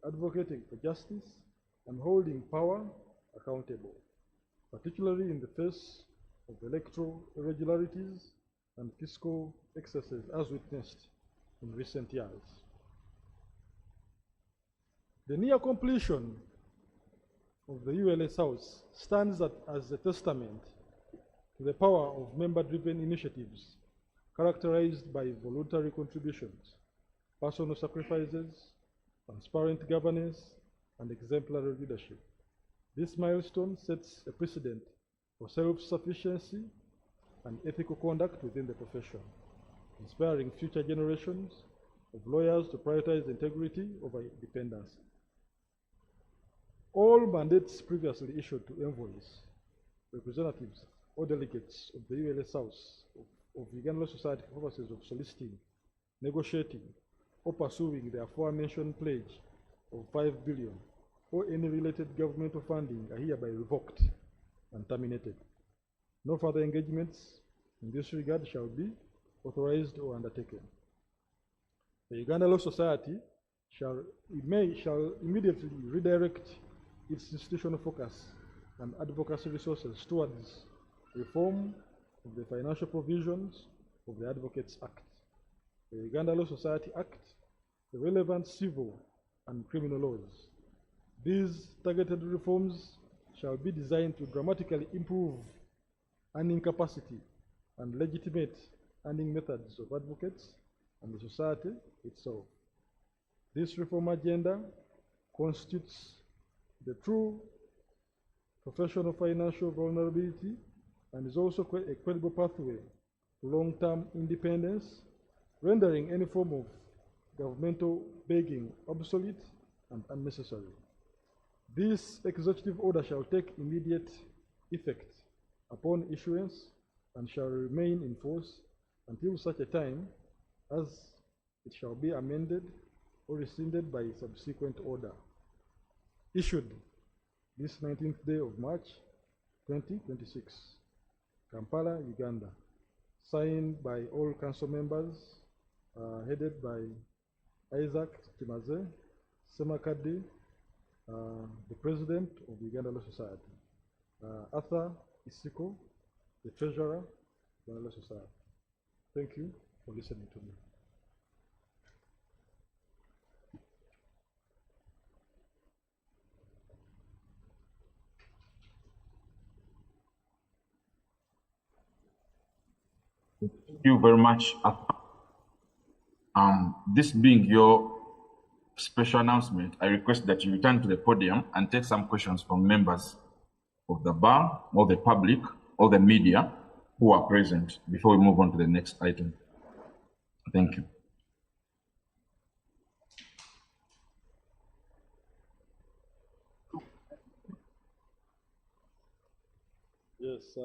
advocating for justice, and holding power accountable, particularly in the face of electoral irregularities and fiscal excesses as witnessed in recent years. The near completion of the ULS House stands as a testament to the power of member-driven initiatives characterized by voluntary contributions, personal sacrifices, transparent governance, and exemplary leadership. This milestone sets a precedent for self-sufficiency and ethical conduct within the profession, inspiring future generations of lawyers to prioritize integrity over dependency. All mandates previously issued to envoys, representatives, or delegates of the ULS House of Uganda Law Society for purposes of soliciting, negotiating, or pursuing the aforementioned pledge of 5 billion or any related governmental funding are hereby revoked and terminated. No further engagements in this regard shall be authorized or undertaken. The Uganda Law Society shall immediately redirect its institutional focus and advocacy resources towards reform of the financial provisions of the Advocates Act, the Uganda Law Society Act, the relevant civil and criminal laws. These targeted reforms shall be designed to dramatically improve earning capacity and legitimate earning methods of advocates and the society itself. This reform agenda constitutes the true professional financial vulnerability and is also a credible pathway to long-term independence, rendering any form of governmental begging obsolete and unnecessary. This executive order shall take immediate effect upon issuance and shall remain in force until such a time as it shall be amended or rescinded by subsequent order. Issued this 19th day of March 2026, Kampala, Uganda. Signed by all council members, headed by Isaac Timaze, Semakadi, the President of the Uganda Law Society, Arthur Isiko, the Treasurer of the Uganda Law Society. Thank you for listening to me. Thank you very much. This being your special announcement, I request that you return to the podium and take some questions from members of the bar, or the public, or the media who are present before we move on to the next item. Thank you. Yes,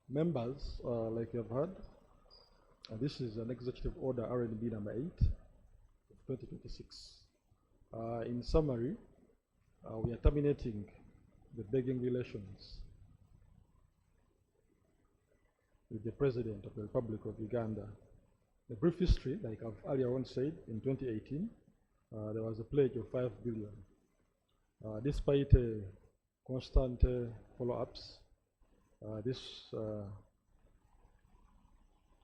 members, like you have heard, this is an executive order RNB number 8 of 2026. In summary, we are terminating the begging relations with the President of the Republic of Uganda. The brief history, like I've earlier on said, in 2018, there was a pledge of 5 billion. Despite constant follow-ups, this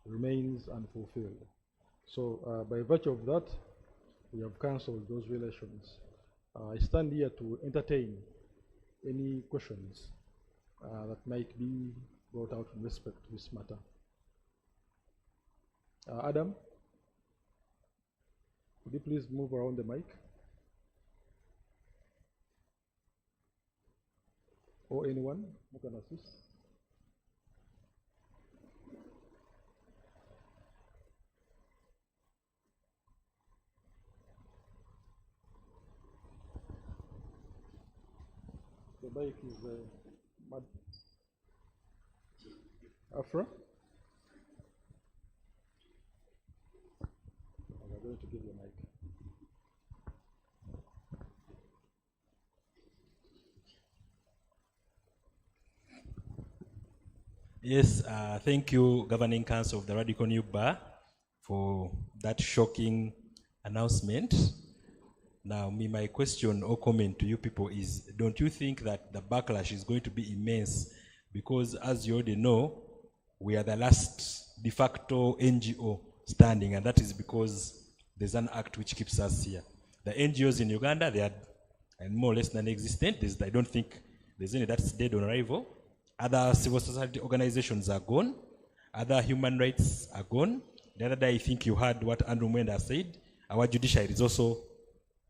remains unfulfilled. So by virtue of that, we have cancelled those relations. I stand here to entertain any questions that might be brought out in respect to this matter. Adam, could you please move around the mic? Or anyone who can assist? The mic is Afra? I'm going to give you a mic. Yes, thank you, Governing Council of the Radical New Bar, for that shocking announcement. Now, my question or comment to you people is, don't you think that the backlash is going to be immense? Because as you already know, we are the last de facto NGO standing, and that is because there's an act which keeps us here. The NGOs in Uganda, they are more or less non-existent. I don't think there's any that's dead on arrival. Other civil society organizations are gone. Other human rights are gone. The other day, I think you heard what Andrew Mwenda said. Our judiciary is also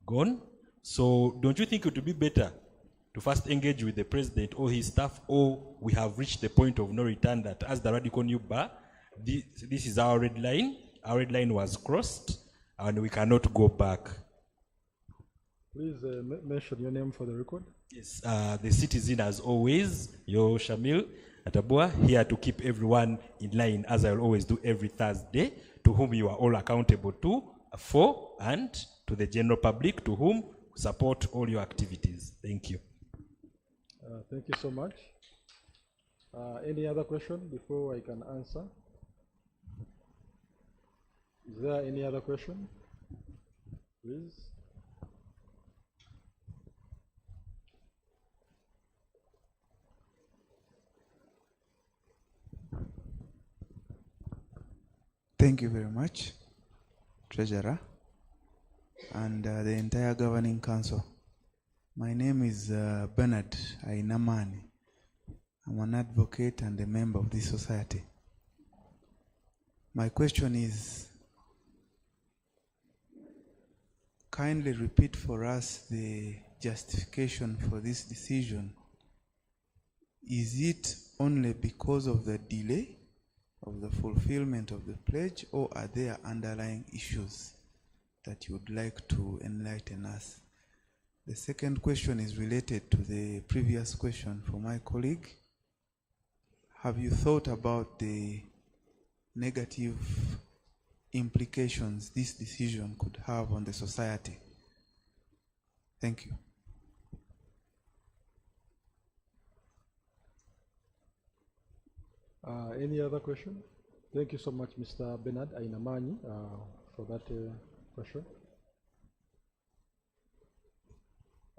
gone. So don't you think it would be better to first engage with the president or his staff, or we have reached the point of no return that as the Radical New Bar, this is our red line. Our red line was crossed and we cannot go back. Please mention your name for the record. Yes, the citizen as always, Yo Shamil Atabua, here to keep everyone in line as I will always do every Thursday, to whom you are all accountable to, for, and to the general public to whom support all your activities. Thank you. Thank you so much. Any other question before I can answer? Is there any other question? Please. Thank you very much, Treasurer, and the entire Governing Council. My name is Bernard Ainamani. I'm an advocate and a member of this society. My question is, kindly repeat for us the justification for this decision. Is it only because of the delay of the fulfillment of the pledge, or are there underlying issues that you would like to enlighten us? The second question is related to the previous question for my colleague. Have you thought about the negative implications this decision could have on the society? Thank you. Any other question? Thank you so much, Mr. Bernard Ainamani, for that question.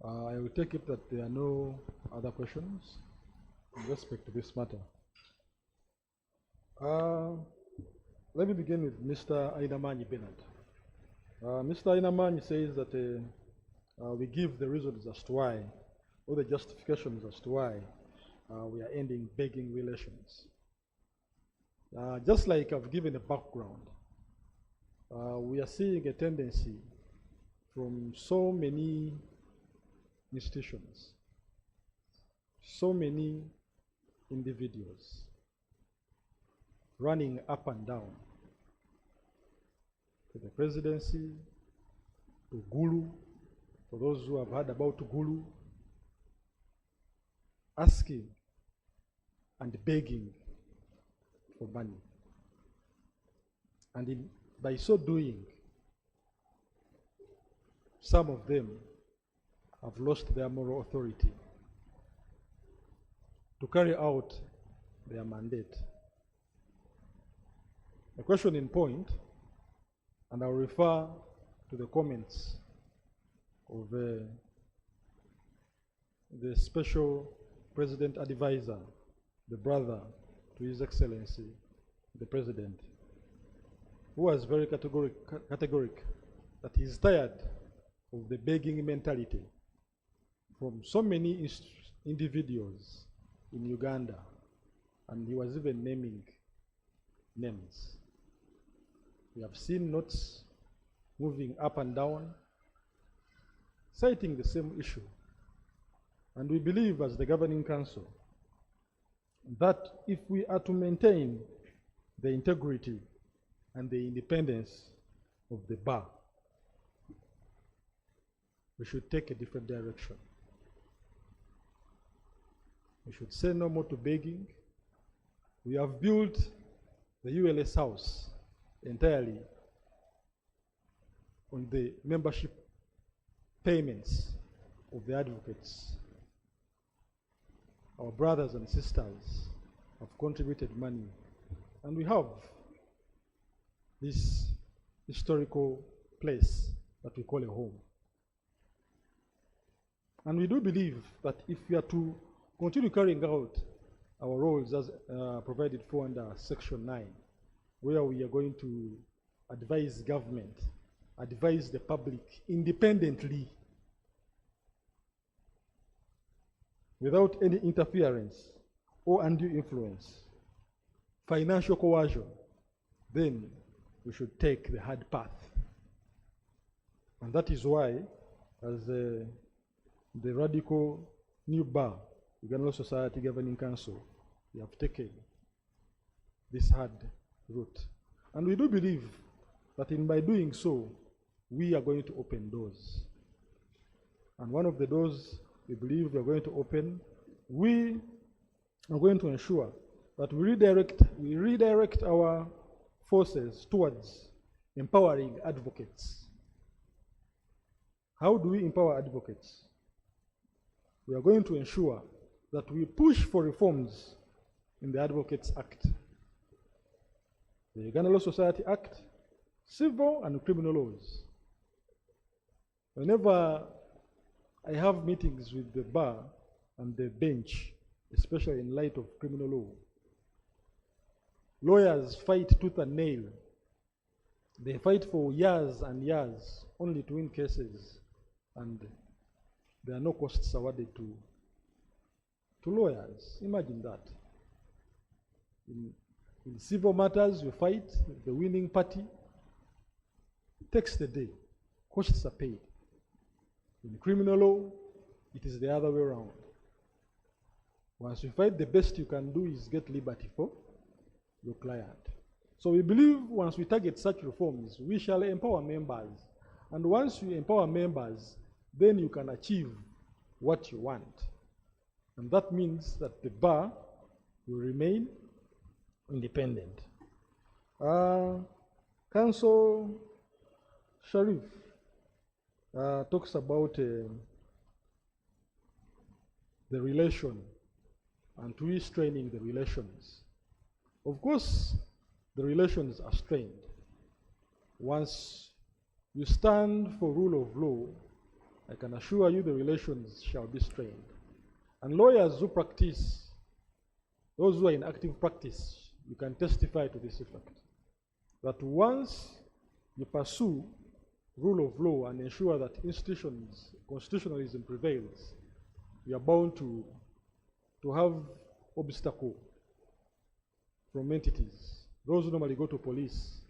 I will take it that there are no other questions in respect to this matter. Let me begin with Mr. Ainamani Bernard. Mr. Ainamani says that we give the reasons as to why, or the justifications as to why we are ending begging relations. Just like I've given a background, we are seeing a tendency from so many institutions, so many individuals running up and down to the presidency, to Gulu, for those who have heard about Gulu, asking and begging for money. And by so doing, some of them have lost their moral authority to carry out their mandate. The question in point, and I'll refer to the comments of the Special President Advisor, the brother to His Excellency, the President, who was very categoric that he's tired of the begging mentality from so many individuals in Uganda, and he was even naming names. We have seen notes moving up and down, citing the same issue. And we believe as the Governing Council that if we are to maintain the integrity and the independence of the bar, we should take a different direction. We should say no more to begging. We have built the ULS house entirely on the membership payments of the advocates. Our brothers and sisters have contributed money, and we have this historical place that we call a home. And we do believe that if we are to continue carrying out our roles as provided for under Section 9, where we are going to advise government, advise the public independently, without any interference or undue influence, financial coercion, then we should take the hard path. And that is why, as the radical new bar, Uganda Society Governing Council, we have taken this hard route. And we do believe that by doing so, we are going to open doors And one of the doors we believe we are going to open, we are going to ensure that we redirect our forces towards empowering advocates. How do we empower advocates? We are going to ensure that we push for reforms in the Advocates Act, the Uganda Law Society Act, civil and criminal laws. Whenever I have meetings with the bar and the bench, especially in light of criminal law, lawyers fight tooth and nail. They fight for years and years only to win cases, and there are no costs awarded to lawyers. Imagine that. In civil matters, you fight, the winning party takes the day. Costs are paid. In criminal law, it is the other way around. Once you fight, the best you can do is get liberty for your client. So we believe once we target such reforms, we shall empower members. And once you empower members, then you can achieve what you want. And that means that the bar will remain independent. Council Sharif talks about the relation and we straining the relations. Of course, the relations are strained. Once you stand for rule of law, I can assure you the relations shall be strained. And lawyers who practice, those who are in active practice, you can testify to this effect. That once you pursue rule of law and ensure that institutions, constitutionalism prevails, you are bound to have obstacle from entities. Those who normally go to police,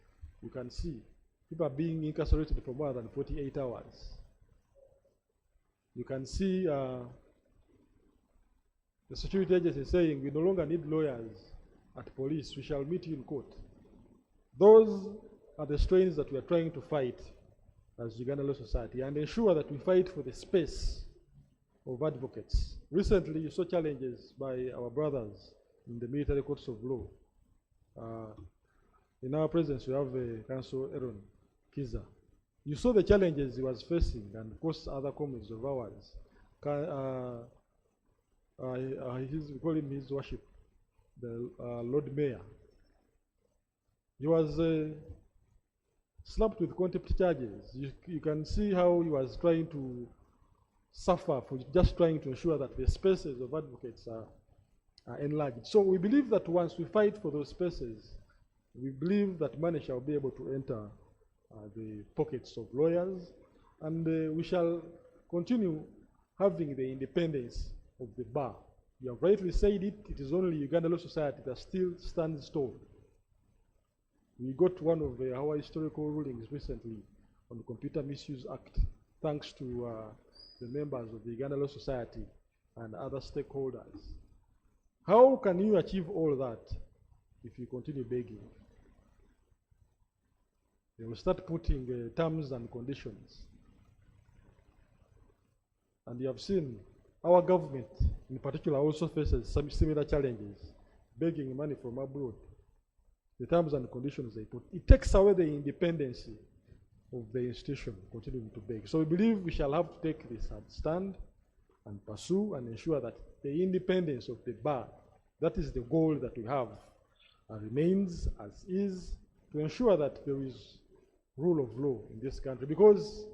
you can see people are being incarcerated for more than 48 hours. You can see the security agency saying, we no longer need lawyers at police, we shall meet you in court. Those are the strains that we are trying to fight as Uganda Law Society and ensure that we fight for the space of advocates. Recently, you saw challenges by our brothers in the military courts of law. In our presence, we have Council Aaron Kiza. You saw the challenges he was facing, and of course other comrades of ours. We call him His Worship, the Lord Mayor. He was slapped with contempt charges. You can see how he was trying to suffer for just trying to ensure that the spaces of advocates are enlarged. So we believe that once we fight for those spaces, we believe that money shall be able to enter the pockets of lawyers, and we shall continue having the independence of the bar. You have rightly said it, it is only Uganda Law Society that still stands tall. We got one of our historical rulings recently on the Computer Misuse Act, thanks to the members of the Uganda Law Society and other stakeholders. How can you achieve all that if you continue begging? They will start putting terms and conditions. And you have seen our government, in particular, also faces some similar challenges, begging money from abroad. The terms and conditions they put, it takes away the independence of the institution continuing to beg. So we believe we shall have to take this stand and pursue and ensure that the independence of the bar, that is the goal that we have, remains as is, to ensure that there is rule of law in this country. Because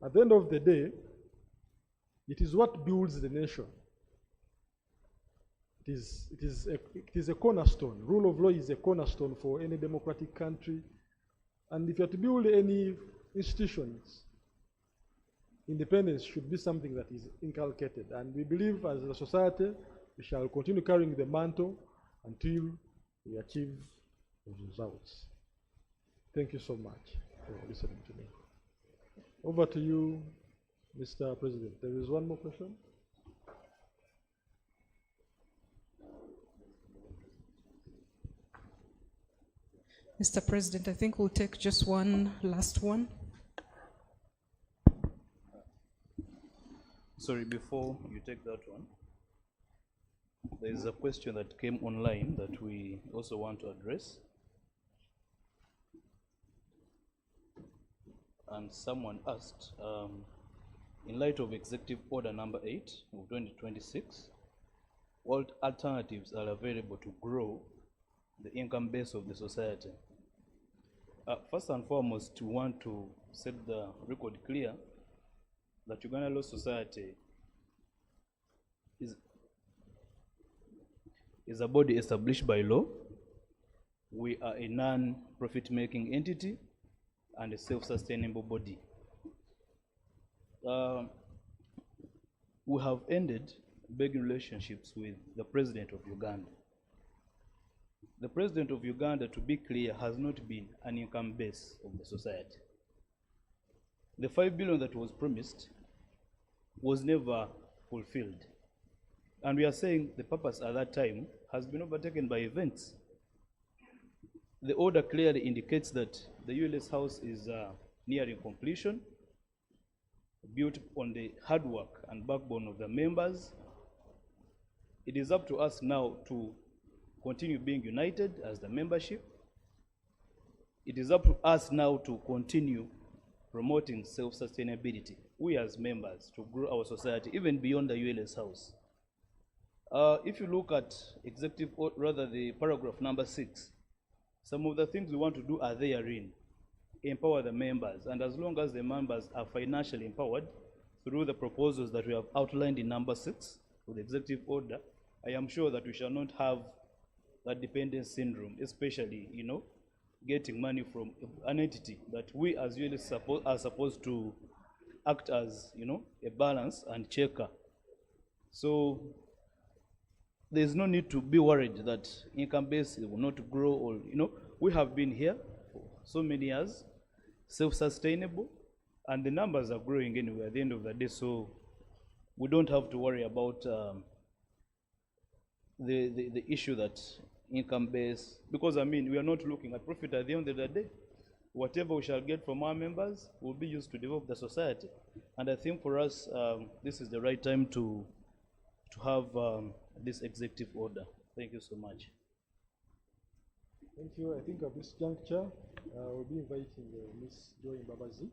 at the end of the day, it is what builds the nation. It is a cornerstone. Rule of law is a cornerstone for any democratic country. And if you are to build any institutions, independence should be something that is inculcated. And we believe as a society, we shall continue carrying the mantle until we achieve those results. Thank you so much for listening to me. Over to you, Mr. President. There is one more question. Mr. President, I think we'll take just one last one. Sorry, before you take that one, there is a question that came online that we also want to address. And someone asked, in light of Executive Order number 8 of 2026, what alternatives are available to grow the income base of the society? First and foremost, we want to set the record clear that Uganda Law Society is a body established by law. We are a non-profit making entity and a self-sustainable body. We have ended begging relationships with the President of Uganda. The President of Uganda, to be clear, has not been an income base of the society. The 5 billion that was promised was never fulfilled. And we are saying the purpose at that time has been overtaken by events. The order clearly indicates that the ULS house is nearing completion, built on the hard work and backbone of the members. It is up to us now to continue being united as the membership. It is up to us now to continue promoting self-sustainability, we as members, to grow our society even beyond the ULS house. If you look at the paragraph number 6, some of the things we want to do are therein. Empower the members, and as long as the members are financially empowered through the proposals that we have outlined in number 6 of the executive order, I am sure that we shall not have that dependence syndrome, especially, getting money from an entity that we as ULS are supposed to act as, a balance and checker. So there's no need to be worried that income base will not grow, or, we have been here for so many years, self-sustainable, and the numbers are growing anyway at the end of the day, so we don't have to worry about the issue that income base, because we are not looking at profit at the end of the day. Whatever we shall get from our members will be used to develop the society. And I think for us, this is the right time to have this executive order. Thank you so much. Thank you. I think at this juncture, we'll be inviting Ms. Joy Babazi.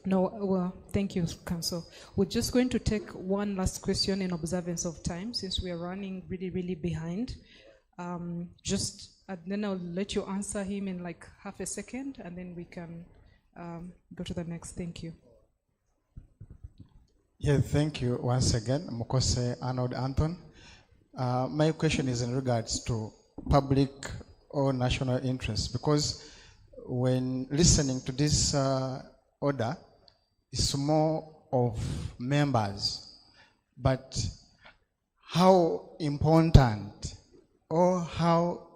No, well, thank you, Council. We're just going to take one last question in observance of time, since we are running really, really behind. And then I'll let you answer him in like half a second, and then we can go to the next. Thank you. Yeah, thank you once again, Mukose Arnold Anton. My question is in regards to public or national interest, because when listening to this order, it's more of members, but how important or how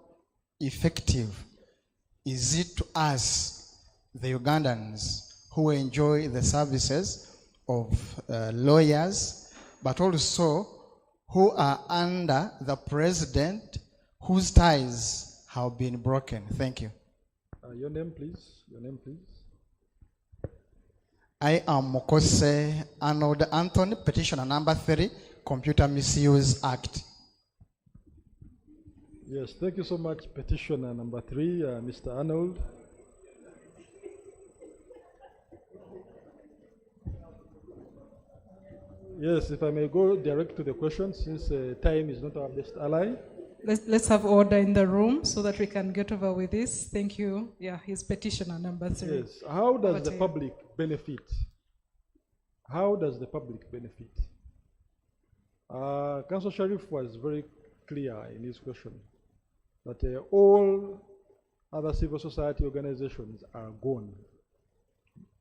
effective is it to us, the Ugandans, who enjoy the services of lawyers, but also who are under the president whose ties have been broken? Thank you. Your name, please. Your name, please. I am Mokose Arnold Anthony, petitioner number 3, Computer Misuse Act. Yes, thank you so much, petitioner number 3, Mr. Arnold. Yes, if I may go direct to the question, since time is not our best ally. Let's have order in the room so that we can get over with this. Thank you. Yeah, he's petitioner number 3. Yes. How does the public benefit? How does the public benefit? Councillor Sharif was very clear in his question that all other civil society organizations are gone.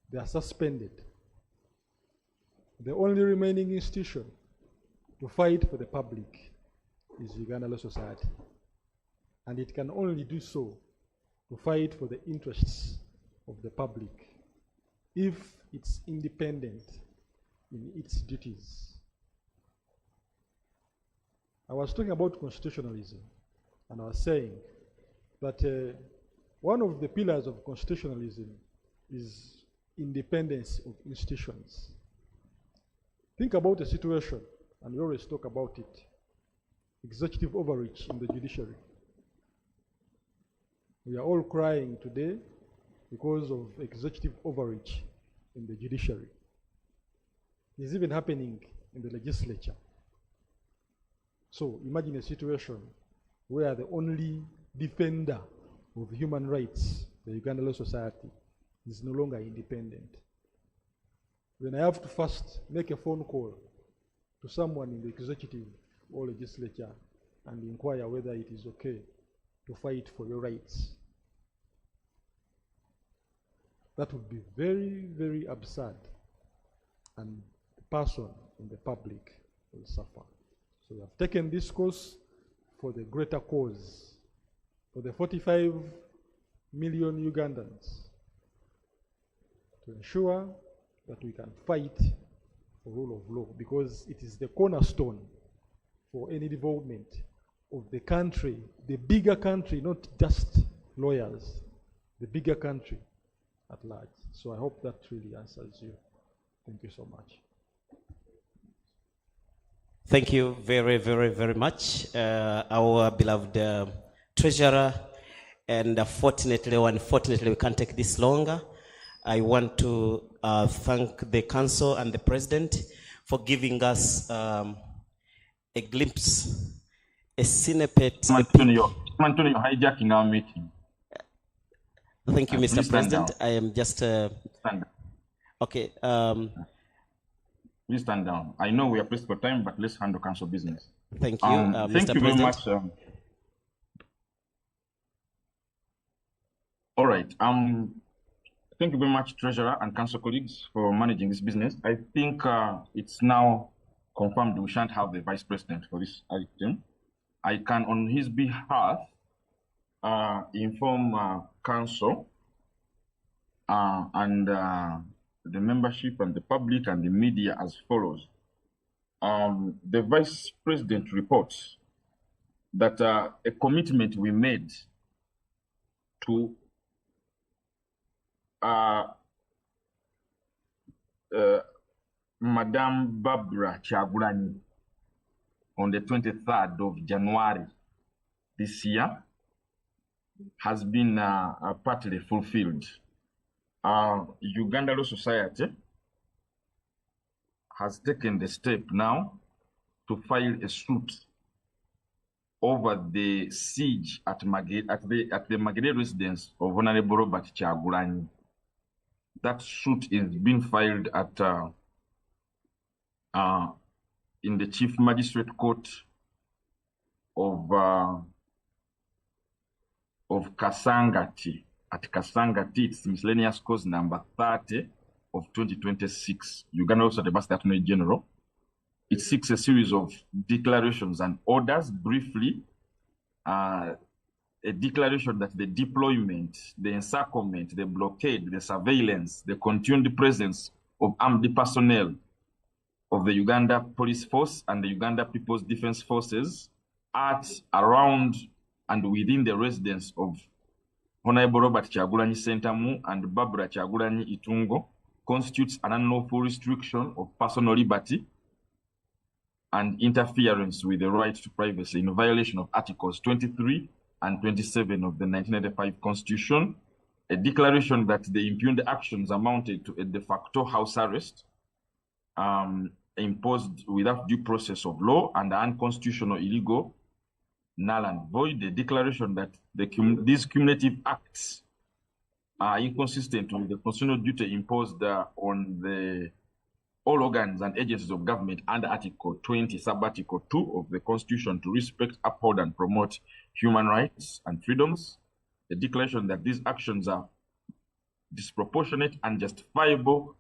They are suspended. The only remaining institution to fight for the public is Uganda Law Society. And it can only do so to fight for the interests of the public if it's independent in its duties. I was talking about constitutionalism, and I was saying that one of the pillars of constitutionalism is independence of institutions. Think about a situation, and we always talk about it, executive overreach in the judiciary. We are all crying today because of executive overreach in the judiciary. It's even happening in the legislature. So imagine a situation where the only defender of human rights, the Uganda Law Society, is no longer independent. Then I have to first make a phone call to someone in the executive or legislature and inquire whether it is okay to fight for your rights. That would be very, very absurd, and the person in the public will suffer. So we have taken this course for the greater cause, for the 45 million Ugandans, to ensure that we can fight for rule of law, because it is the cornerstone for any development of the country, the bigger country, not just lawyers, the bigger country at large. So I hope that really answers you. Thank you so much. Thank you very, very, very much, our beloved treasurer. And fortunately or unfortunately, we can't take this longer. I want to thank the council and the president for giving us a glimpse, a snippet. Antonio, hijacking our meeting. Thank you, Mr. President. I am just... okay. Please stand down. I know we are pressed for time, but let's handle council business. Thank you, Mr. Thank you very much. All right. Thank you very much, Treasurer and Council colleagues, for managing this business. I think it's now confirmed we shan't have the Vice President for this item. I can, on his behalf, inform Council and the membership and the public and the media as follows. The Vice President reports that a commitment we made to Madame Barbara Kyagulanyi on the 23rd of January this year has been partly fulfilled. Uganda Law Society has taken the step now to file a suit over the siege at the Magere residence of Honorable Robert Kyagulanyi. That suit is being filed at in the Chief Magistrate Court of Kasangati. At Kasangati, it's miscellaneous cause number 30 of 2026. Uganda also the Master Attorney General. It seeks a series of declarations and orders. Briefly, a declaration that the deployment, the encirclement, the blockade, the surveillance, the continued presence of armed personnel of the Uganda Police Force and the Uganda People's Defense Forces at, around, and within the residence of Honorable Robert Kyagulanyi Sentamu and Barbara Kyagulanyi Itungo constitutes an unlawful restriction of personal liberty and interference with the right to privacy in violation of Articles 23 and 27 of the 1995 Constitution, a declaration that the impugned actions amounted to a de facto house arrest imposed without due process of law and unconstitutional, illegal, null and void, a declaration that these cumulative acts are inconsistent with the constitutional duty imposed on all organs and agencies of government under Article 20, Sub-Article 2 of the Constitution to respect, uphold, and promote human rights and freedoms. A declaration that these actions are disproportionate, unjustifiable,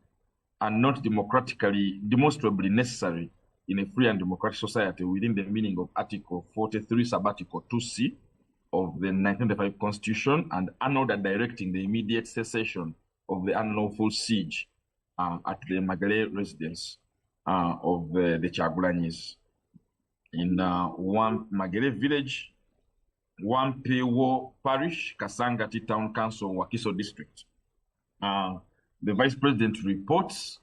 and not demonstrably necessary in a free and democratic society within the meaning of Article 43, Sub-Article 2C of the 1995 Constitution, and an order directing the immediate cessation of the unlawful siege at the Magere residence of the Kyagulanyis in one Magere village, one Pewo parish, Kasangati Town Council, Wakiso district. the Vice President reports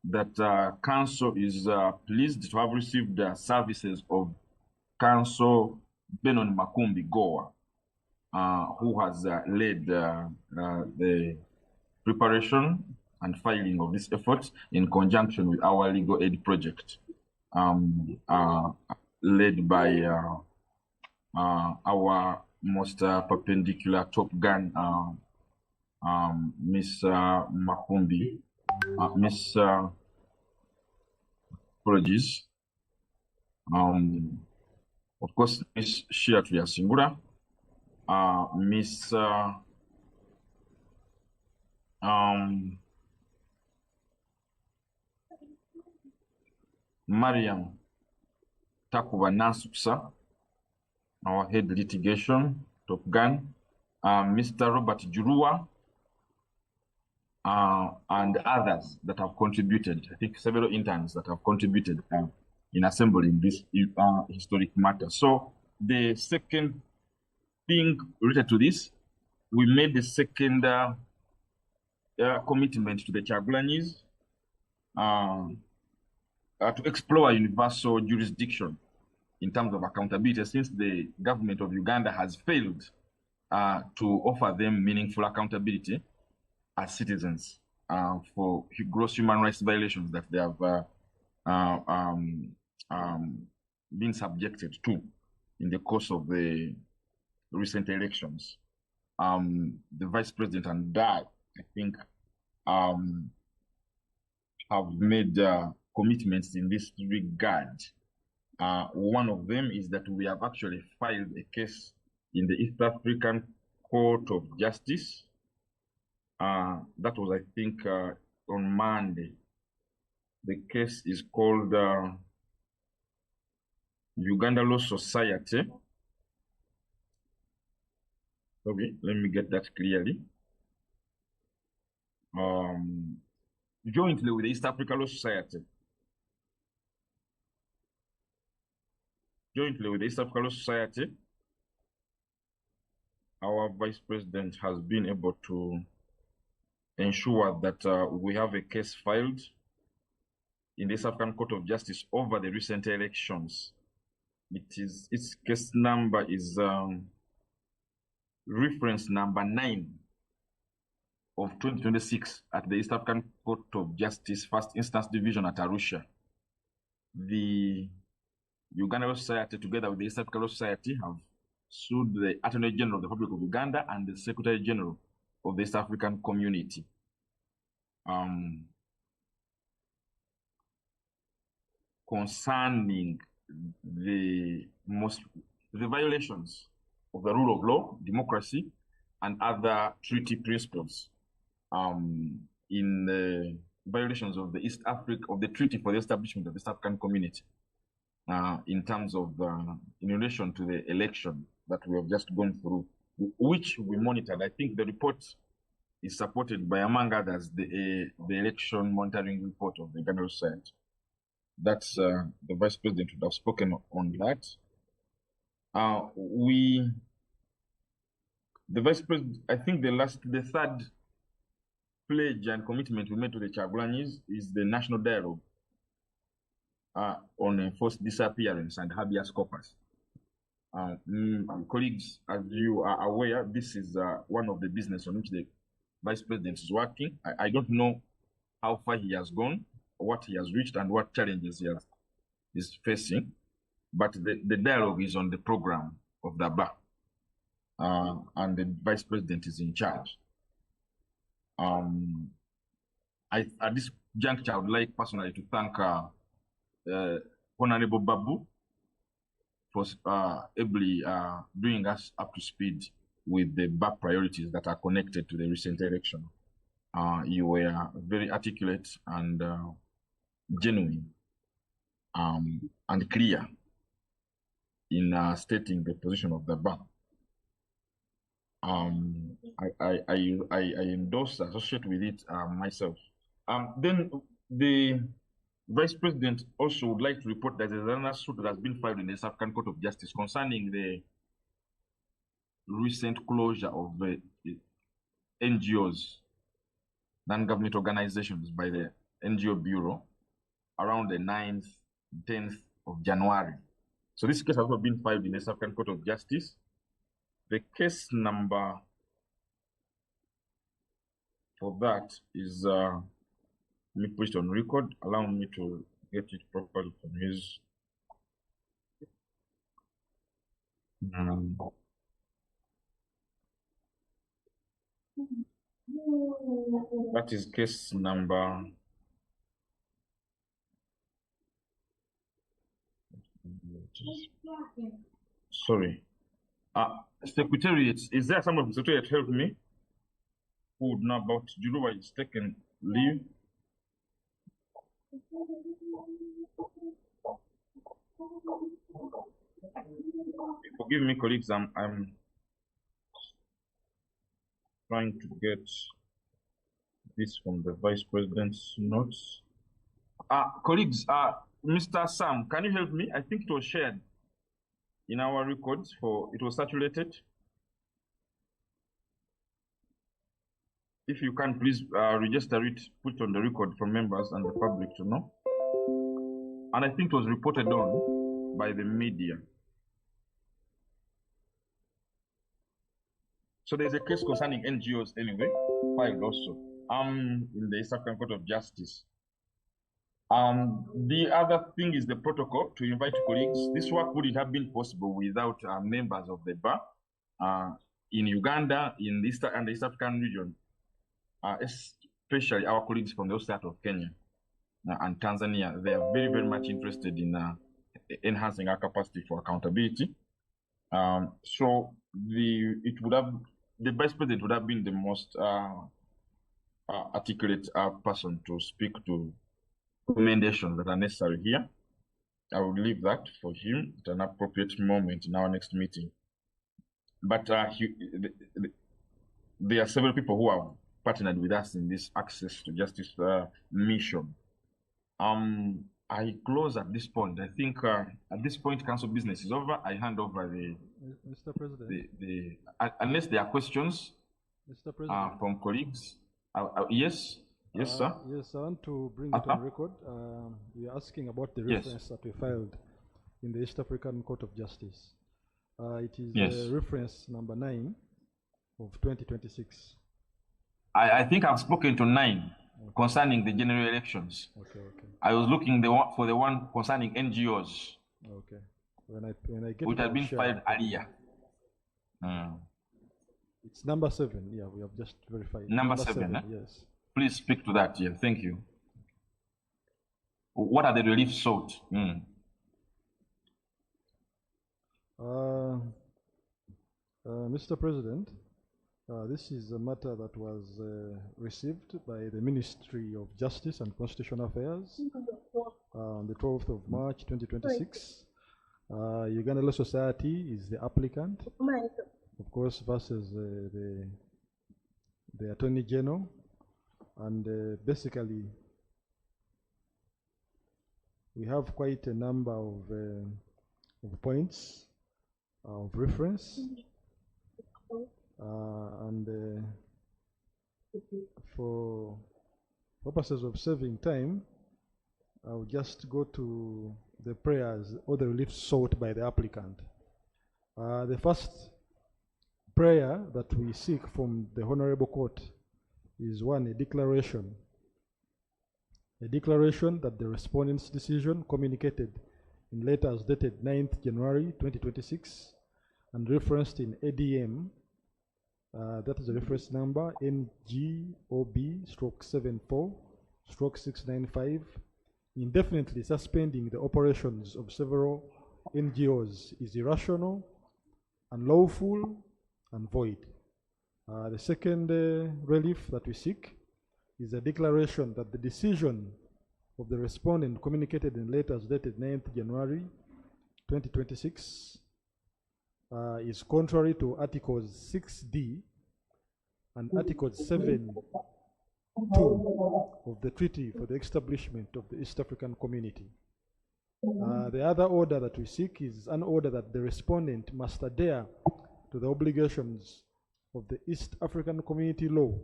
that Council is pleased to have received the services of Council Benon Makumbi Goa, who has led the preparation and filing of this effort in conjunction with our legal aid project, led by our most perpendicular top gun, Miss Makumbi, Miss apologies, of course, Miss Shiatria Singura, Miss Mariam Takuba Nansuksa, our head litigation, top gun, Mr. Robert Jurua, and others that have contributed. I think several interns that have contributed in assembling this historic matter. So the second thing related to this, we made the second commitment to the Chagulanyis to explore universal jurisdiction in terms of accountability, since the government of Uganda has failed to offer them meaningful accountability as citizens for gross human rights violations that they have been subjected to in the course of the recent elections. The Vice President and I think, have made commitments in this regard. One of them is that we have actually filed a case in the East African Court of Justice. That was, I think, on Monday. The case is called Uganda Law Society. Okay, let me get that clearly. Jointly with the East African Law Society. Jointly with the East African Law Society, our Vice President has been able to ensure that we have a case filed in the East African Court of Justice over the recent elections. Its case number is reference number 9 of 2026 at the East African Court of Justice, First Instance Division at Arusha. The Uganda Law Society, together with the East African Law Society, have sued the Attorney General of the Republic of Uganda and the Secretary General of the East African Community. Concerning the violations of the rule of law, democracy, and other treaty principles, in the violations of the treaty for the establishment of the East African Community, in terms of in relation to the election that we have just gone through, which we monitored. I think the report is supported by, among others, the election monitoring report of the Uganda Society. That's the Vice President would have spoken on that. The Vice President, I think the third pledge and commitment we made to the Chagulanyis is the national dialogue on enforced disappearance and habeas corpus. Colleagues, as you are aware, this is one of the business on which the Vice President is working. I don't know how far he has gone, what he has reached, and what challenges he is facing, but the dialogue is on the program of the bar, and the Vice President is in charge. At this juncture, I would like personally to thank Honorable Babu for ably bringing us up to speed with the bar priorities that are connected to the recent election. You were very articulate and genuine and clear in stating the position of the bar. I endorse, associate with it myself. Then the Vice President also would like to report that there's another suit that has been filed in the South African Court of Justice concerning the recent closure of the NGOs non-government organizations by the NGO Bureau around the 9th, 10th of January. So this case has also been filed in the South African Court of Justice. The case number for that is, let me put it on record, allow me to get it properly from his. That is case number. Sorry. Secretariat, is there someone from Secretariat help me? Who would know about Juruwa is taken leave? Forgive me, colleagues, I'm trying to get this from the Vice President's notes. Colleagues, Mr. Sam, can you help me? I think it was shared in our records it was circulated. If you can, please register it, put it on the record for members and the public to know. And I think it was reported on by the media. So there's a case concerning NGOs anyway, filed also in the East African Court of Justice. The other thing is the protocol to invite colleagues. This work wouldn't have been possible without members of the bar in Uganda, in the East and the East African region, especially our colleagues from the south of Kenya and Tanzania. They are very, very much interested in enhancing our capacity for accountability. So the Vice President would have been the most articulate person to speak to recommendations that are necessary here. I will leave that for him at an appropriate moment in our next meeting. But there are several people who have partnered with us in this access to justice mission. I close at this point. I think at this point, council business is over. I hand over the Mr. President. Unless there are questions Mr. President. From colleagues. Yes. Yes, sir. Yes, I want to bring it on record. We are asking about the reference that we filed in the East African Court of Justice. It is reference number 9 of 2026. I think I've spoken to 9 concerning the general elections. Okay. I was looking for the one concerning NGOs. Okay. When I get which had been filed earlier. It's number 7. Yeah, we have just verified. Number 7, yes. Please speak to that. Yeah, thank you. What are the relief sought? Mr. President, this is a matter that was received by the Ministry of Justice and Constitutional Affairs on the 12th of March 2026. Uganda Law Society is the applicant, of course, versus the Attorney General. And basically, we have quite a number of points of reference. And for purposes of saving time, I'll just go to the prayers or the relief sought by the applicant. The first prayer that we seek from the Honorable Court is one, a declaration that the respondent's decision communicated in letters dated 9th January 2026 and referenced in ADM, that is the reference number NGOB/74/695, indefinitely suspending the operations of several NGOs is irrational, unlawful, and void. The second relief that we seek is a declaration that the decision of the respondent communicated in letters dated 9th January 2026 is contrary to Articles 6D and Article 7(2) of the Treaty for the Establishment of the East African Community. The other order that we seek is an order that the respondent must adhere to the obligations of the East African Community Law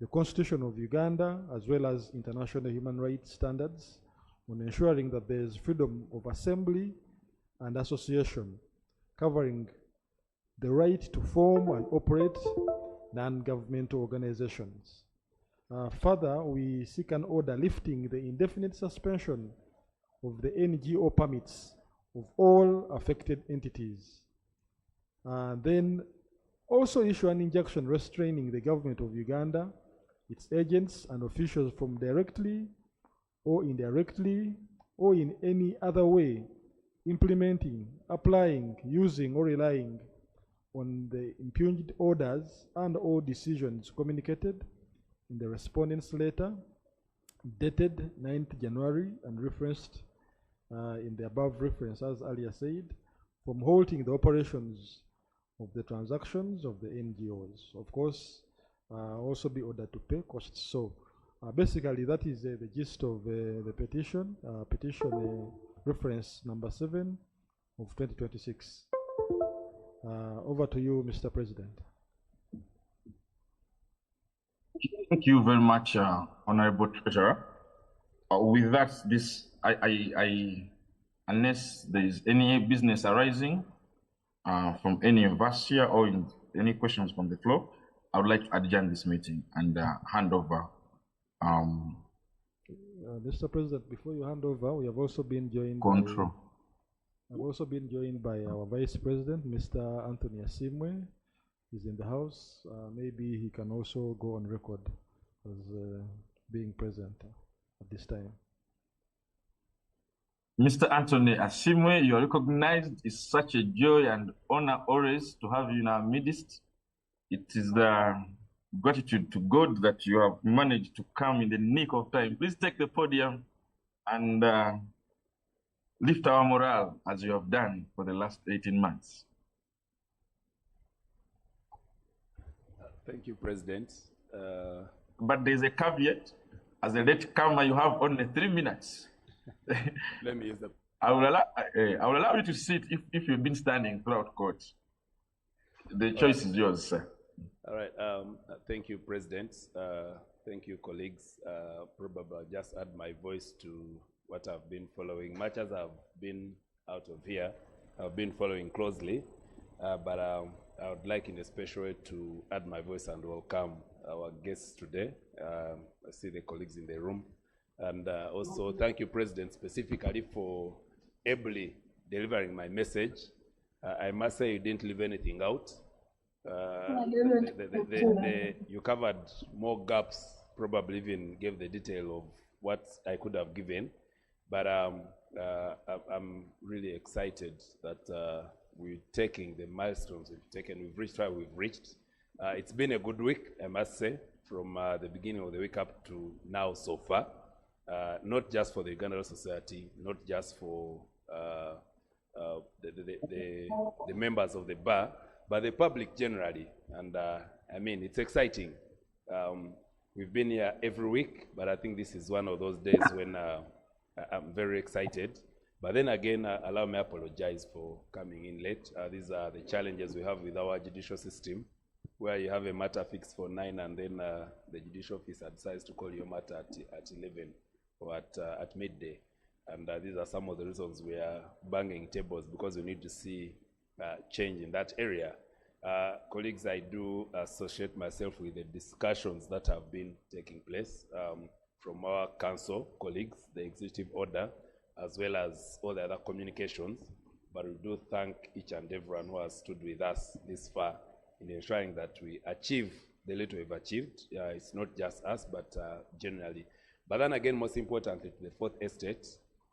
the Constitution of Uganda, as well as international human rights standards, on ensuring that there is freedom of assembly and association, covering the right to form and operate non-governmental organizations. Further, we seek an order lifting the indefinite suspension of the NGO permits of all affected entities. Then also issue an injunction restraining the government of Uganda, its agents and officials from directly or indirectly or in any other way implementing, applying, using or relying on the impugned orders and or decisions communicated in the respondent's letter dated 9th January and referenced in the above reference, as earlier said, from halting the operations of the transactions of the NGOs. Of course, also be ordered to pay costs. So basically that is the gist of the petition, petition reference number 7 of 2026. Over to you, Mr. President. Thank you very much, Honorable Treasurer. With that, unless there is any business arising from any of us here or any questions from the floor, I would like to adjourn this meeting and hand over. Mr. President, before you hand over, we have also been joined. Control. I've also been joined by our Vice President, Mr. Anthony Asimwe. He's in the house. Maybe he can also go on record as being present at this time. Mr. Anthony Asimwe, you are recognized. It's such a joy and honor always to have you in our midst. It is the gratitude to God that you have managed to come in the nick of time. Please take the podium and lift our morale as you have done for the last 18 months. Thank you, President. But there's a caveat. As a late comer, you have only 3 minutes. Let me use the... I will allow you to sit if you've been standing throughout court. The choice is yours, sir. All right. Thank you, President. Thank you, colleagues. Probably I'll just add my voice to what I've been following. Much as I've been out of here, I've been following closely. But I would like in a special way to add my voice and welcome our guests today. I see the colleagues in the room. And also thank you, President, specifically for ably delivering my message. I must say you didn't leave anything out. You covered more gaps, probably even gave the detail of what I could have given. But I'm really excited that we're taking the milestones we've taken. We've reached where we've reached. It's been a good week, I must say, from the beginning of the week up to now so far. Not just for the Uganda Law Society, not just for the members of the bar, but the public generally. And I mean, it's exciting. We've been here every week, but I think this is one of those days when I'm very excited. But then again, allow me to apologize for coming in late. These are the challenges we have with our judicial system, where you have a matter fixed for 9 and then the judicial officer decides to call your matter at 11 or at midday. And these are some of the reasons we are banging tables, because we need to see change in that area. Colleagues, I do associate myself with the discussions that have been taking place from our council colleagues, the executive order, as well as all the other communications. But we do thank each and everyone who has stood with us this far in ensuring that we achieve the little we've achieved. It's not just us, but generally. But then again, most importantly, to the Fourth Estate,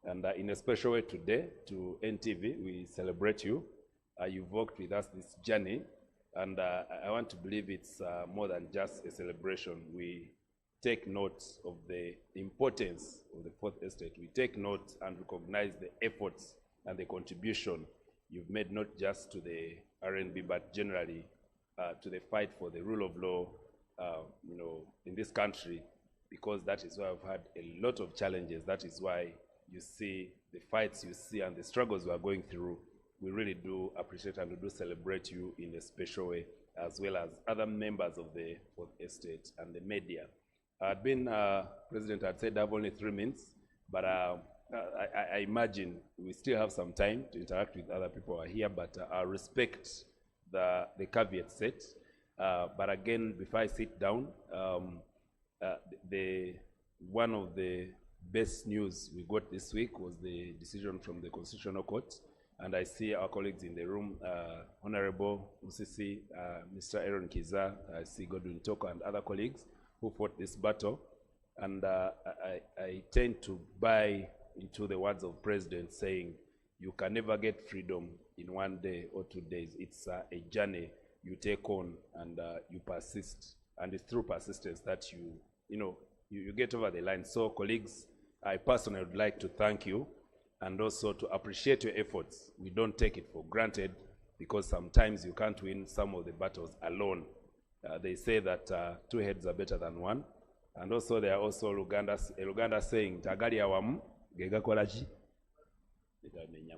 and in a special way today, to NTV, we celebrate you. You've worked with us this journey, and I want to believe it's more than just a celebration. We take note of the importance of the Fourth Estate. We take note and recognize the efforts and the contribution you've made, not just to the RNB, but generally to the fight for the rule of law, in this country, because that is why we've had a lot of challenges. That is why you see the fights you see and the struggles we are going through we really do appreciate and we do celebrate you in a special way, as well as other members of the estate and the media. I'd been president, I'd said I have only 3 minutes, but I imagine we still have some time to interact with other people who are here, but I respect the caveat set. But again, before I sit down, one of the best news we got this week was the decision from the Constitutional Court. And I see our colleagues in the room, Honorable Misuse, Mr. Aaron Kiza, I see Godwin Toko and other colleagues who fought this battle. And I tend to buy into the words of President saying, you can never get freedom in 1 day or 2 days. It's a journey you take on and you persist. And it's through persistence that you get over the line. So colleagues, I personally would like to thank you and also to appreciate your efforts. We don't take it for granted because sometimes you can't win some of the battles alone. They say that 2 heads are better than 1. And also there are also Luganda saying, Tagali awamu, gega kolaji.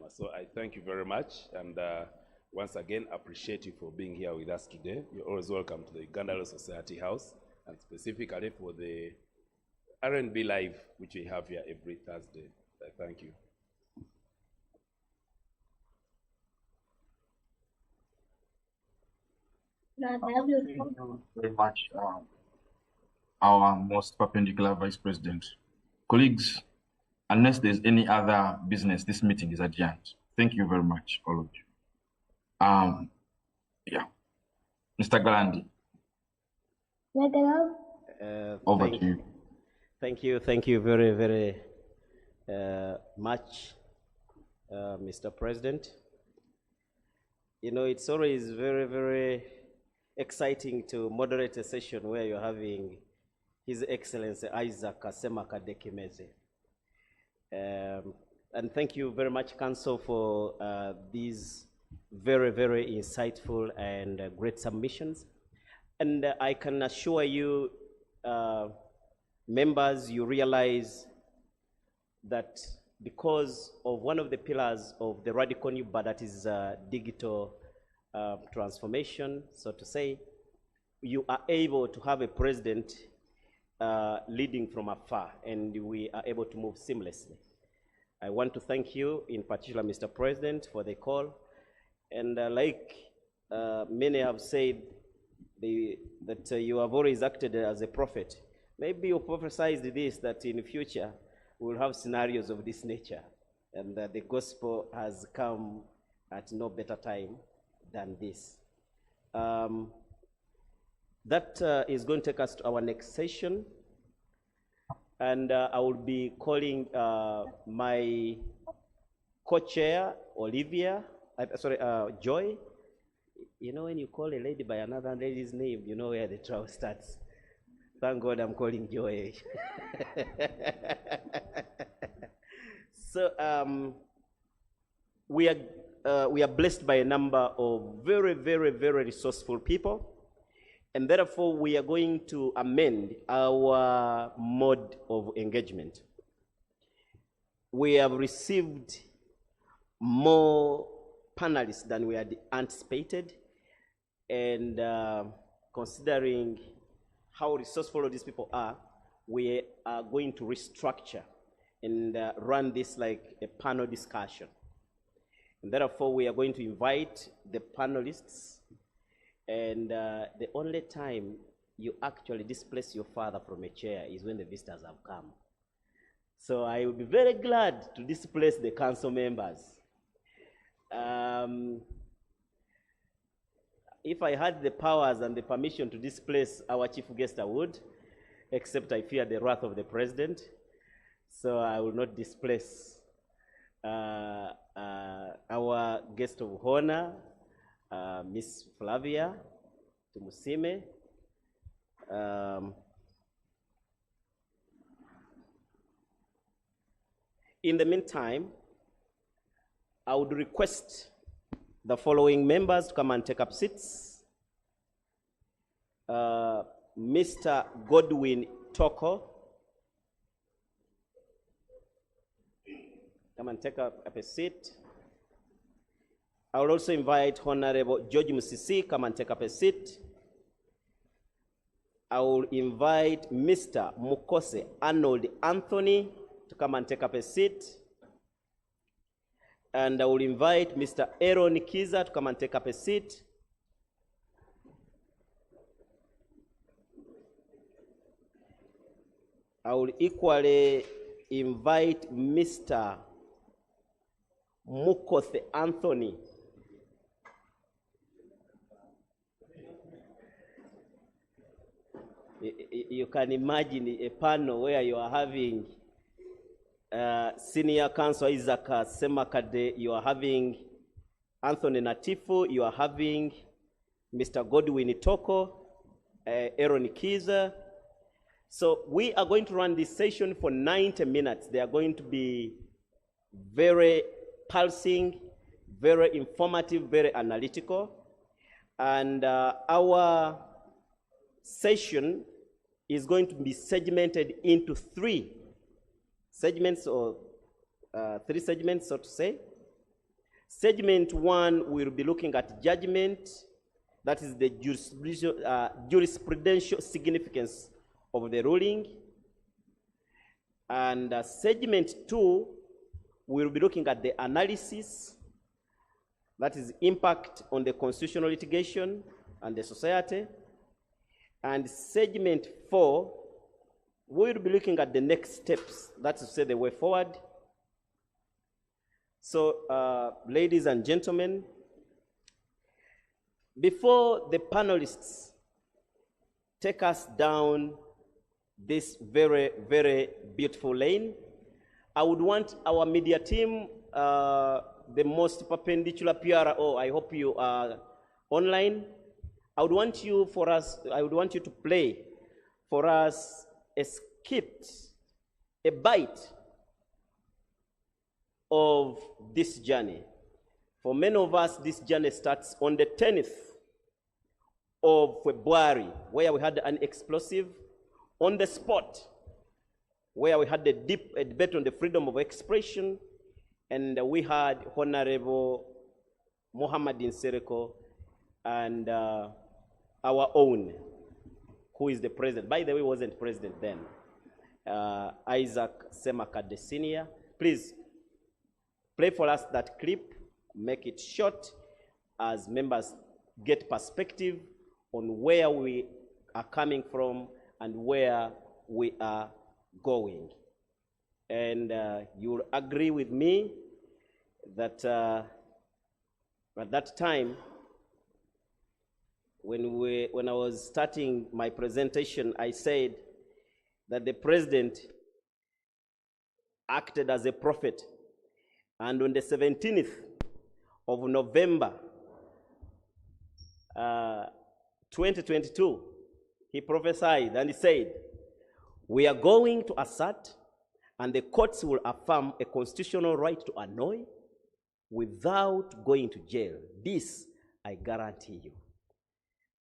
So I thank you very much. And once again, appreciate you for being here with us today. You're always welcome to the Uganda Law Society House, and specifically for the Rnblive, which we have here every Thursday. Thank you. Thank you very much, our most perpendicular Vice President. Colleagues, unless there's any other business, this meeting is adjourned. Thank you very much, all of you. Yeah. Mr. Galandi. Over to you. Thank you very, very much, Mr. President. You know, it's always very, very exciting to moderate a session where you're having His Excellency Isaac Kasema Kadekimeze. And thank you very much, Council, for these very, very insightful and great submissions. And I can assure you, members, you realize that because of one of the pillars of the radical new bar, that is digital transformation, so to say, you are able to have a president leading from afar, and we are able to move seamlessly. I want to thank you, in particular, Mr. President, for the call. And like many have said, that you have always acted as a prophet. Maybe you prophesied this, that in the future we'll have scenarios of this nature, and that the gospel has come at no better time than this. That is going to take us to our next session. And I will be calling my co-chair, Olivia, Joy. You know, when you call a lady by another lady's name, you know where the trouble starts. Thank God I'm calling Joy. So we are blessed by a number of very, very, very resourceful people. And therefore, we are going to amend our mode of engagement. We have received more panelists than we had anticipated. And considering how resourceful these people are, we are going to restructure and run this like a panel discussion. And therefore, we are going to invite the panelists. And the only time you actually displace your father from a chair is when the visitors have come. So I will be very glad to displace the council members. If I had the powers and the permission to displace our chief guest, I would, except I fear the wrath of the president. So I will not displace our guest of honor, Miss Flavia Tumusime. In the meantime, I would request the following members to come and take up seats. Mr. Godwin Toko, come and take up a seat. I will also invite Honorable George Misuse, come and take up a seat. I will invite Mr. Mukose Arnold Anthony to come and take up a seat. And I will invite Mr. Aaron Kiza to come and take up a seat. I will equally invite Mr. Mukose Anthony. You can imagine a panel where you are having Senior Counsel Isaac Semakade, you are having Anthony Natifu, you are having Mr. Godwin Toko, Aaron Kiza. So we are going to run this session for 90 minutes. They are going to be very pulsing, very informative, very analytical. And our session is going to be segmented into three segments, or three segments, so to say. Segment one, we'll be looking at judgment. That is the jurisprudential significance of the ruling. And segment two, we'll be looking at the analysis. That is impact on the constitutional litigation and the society. And segment four, we'll be looking at the next steps, that's to say the way forward. So, ladies and gentlemen, before the panelists take us down this very, very beautiful lane, I would want our media team, the most perpendicular PRO, I hope you are online. I would want you to play for us a skit, a bite of this journey. For many of us, this journey starts on the 10th of February, where we had an explosive on the spot, where we had a debate on the freedom of expression, and we had Honorable Mohammed Nsereko and our own, who is the president. By the way, he wasn't president then. Isaac Semakade Sr. Please play for us that clip, make it short, as members get perspective on where we are coming from and where we are going. And you will agree with me that at that time, when I was starting my presentation, I said that the president acted as a prophet. And on the 17th of November, 2022, he prophesied and he said, "We are going to assert and the courts will affirm a constitutional right to annoy without going to jail. This I guarantee you."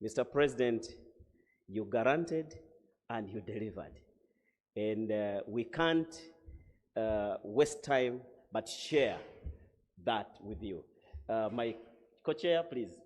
Mr. President, you guaranteed and you delivered. And we can't waste time but share that with you. My co-chair, please.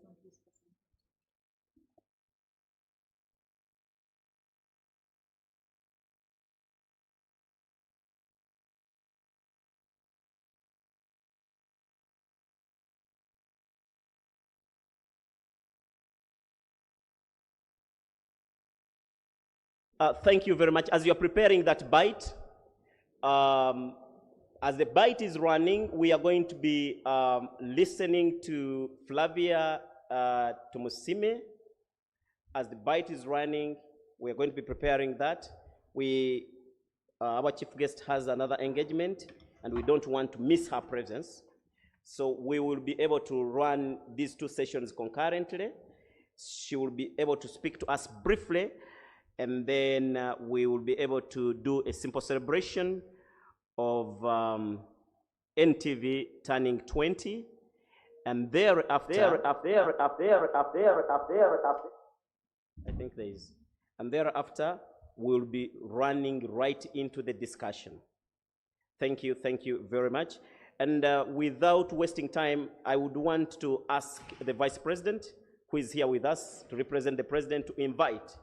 Thank you very much. As you're preparing that bite, as the bite is running, we are going to be listening to Flavia Tumusime. As the bite is running, we are going to be preparing that. Our chief guest has another engagement, and we don't want to miss her presence. So we will be able to run these two sessions concurrently. She will be able to speak to us briefly, and then we will be able to do a simple celebration of NTV turning 20, and thereafter, I think there is, and thereafter we'll be running right into the discussion. Thank you very much. And without wasting time, I would want to ask the Vice President, who is here with us to represent the President, to invite